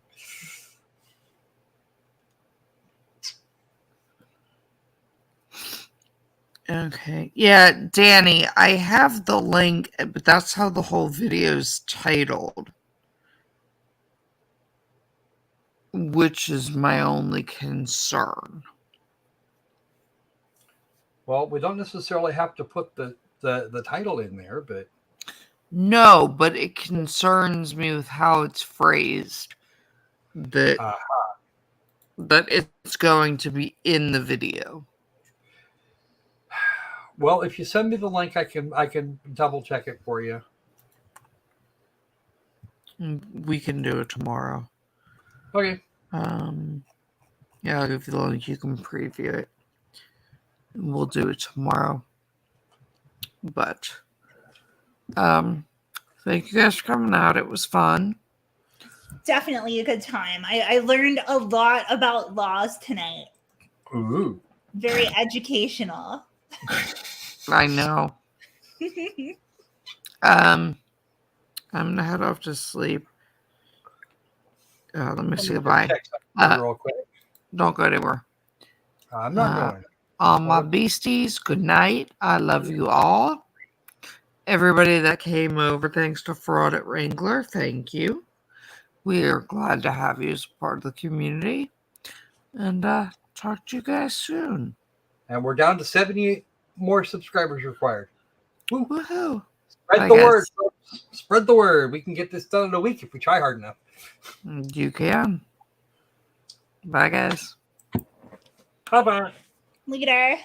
[SPEAKER 1] Okay. Yeah, Danny, I have the link, but that's how the whole video's titled. Which is my only concern.
[SPEAKER 18] Well, we don't necessarily have to put the title in there, but...
[SPEAKER 1] No, but it concerns me with how it's phrased. That it's going to be in the video.
[SPEAKER 18] Well, if you send me the link, I can double check it for you.
[SPEAKER 1] We can do it tomorrow.
[SPEAKER 18] Okay.
[SPEAKER 1] Yeah, I'll give you the link. You can preview it. We'll do it tomorrow. But thank you guys for coming out. It was fun.
[SPEAKER 5] Definitely a good time. I learned a lot about laws tonight.
[SPEAKER 18] Ooh.
[SPEAKER 5] Very educational.
[SPEAKER 1] I know. I'm gonna head off to sleep. Let me see. Bye.
[SPEAKER 18] Real quick.
[SPEAKER 1] Don't go anywhere.
[SPEAKER 18] I'm not going.
[SPEAKER 1] All my beasties, good night. I love you all. Everybody that came over, thanks to Fraud at Wrangler, thank you. We are glad to have you as part of the community. And talk to you guys soon.
[SPEAKER 18] And we're down to 78 more subscribers required.
[SPEAKER 1] Woohoo!
[SPEAKER 18] Spread the word. Folks. Spread the word. We can get this done in a week if we try hard enough.
[SPEAKER 1] You can. Bye, guys.
[SPEAKER 18] Bye-bye.
[SPEAKER 5] Later.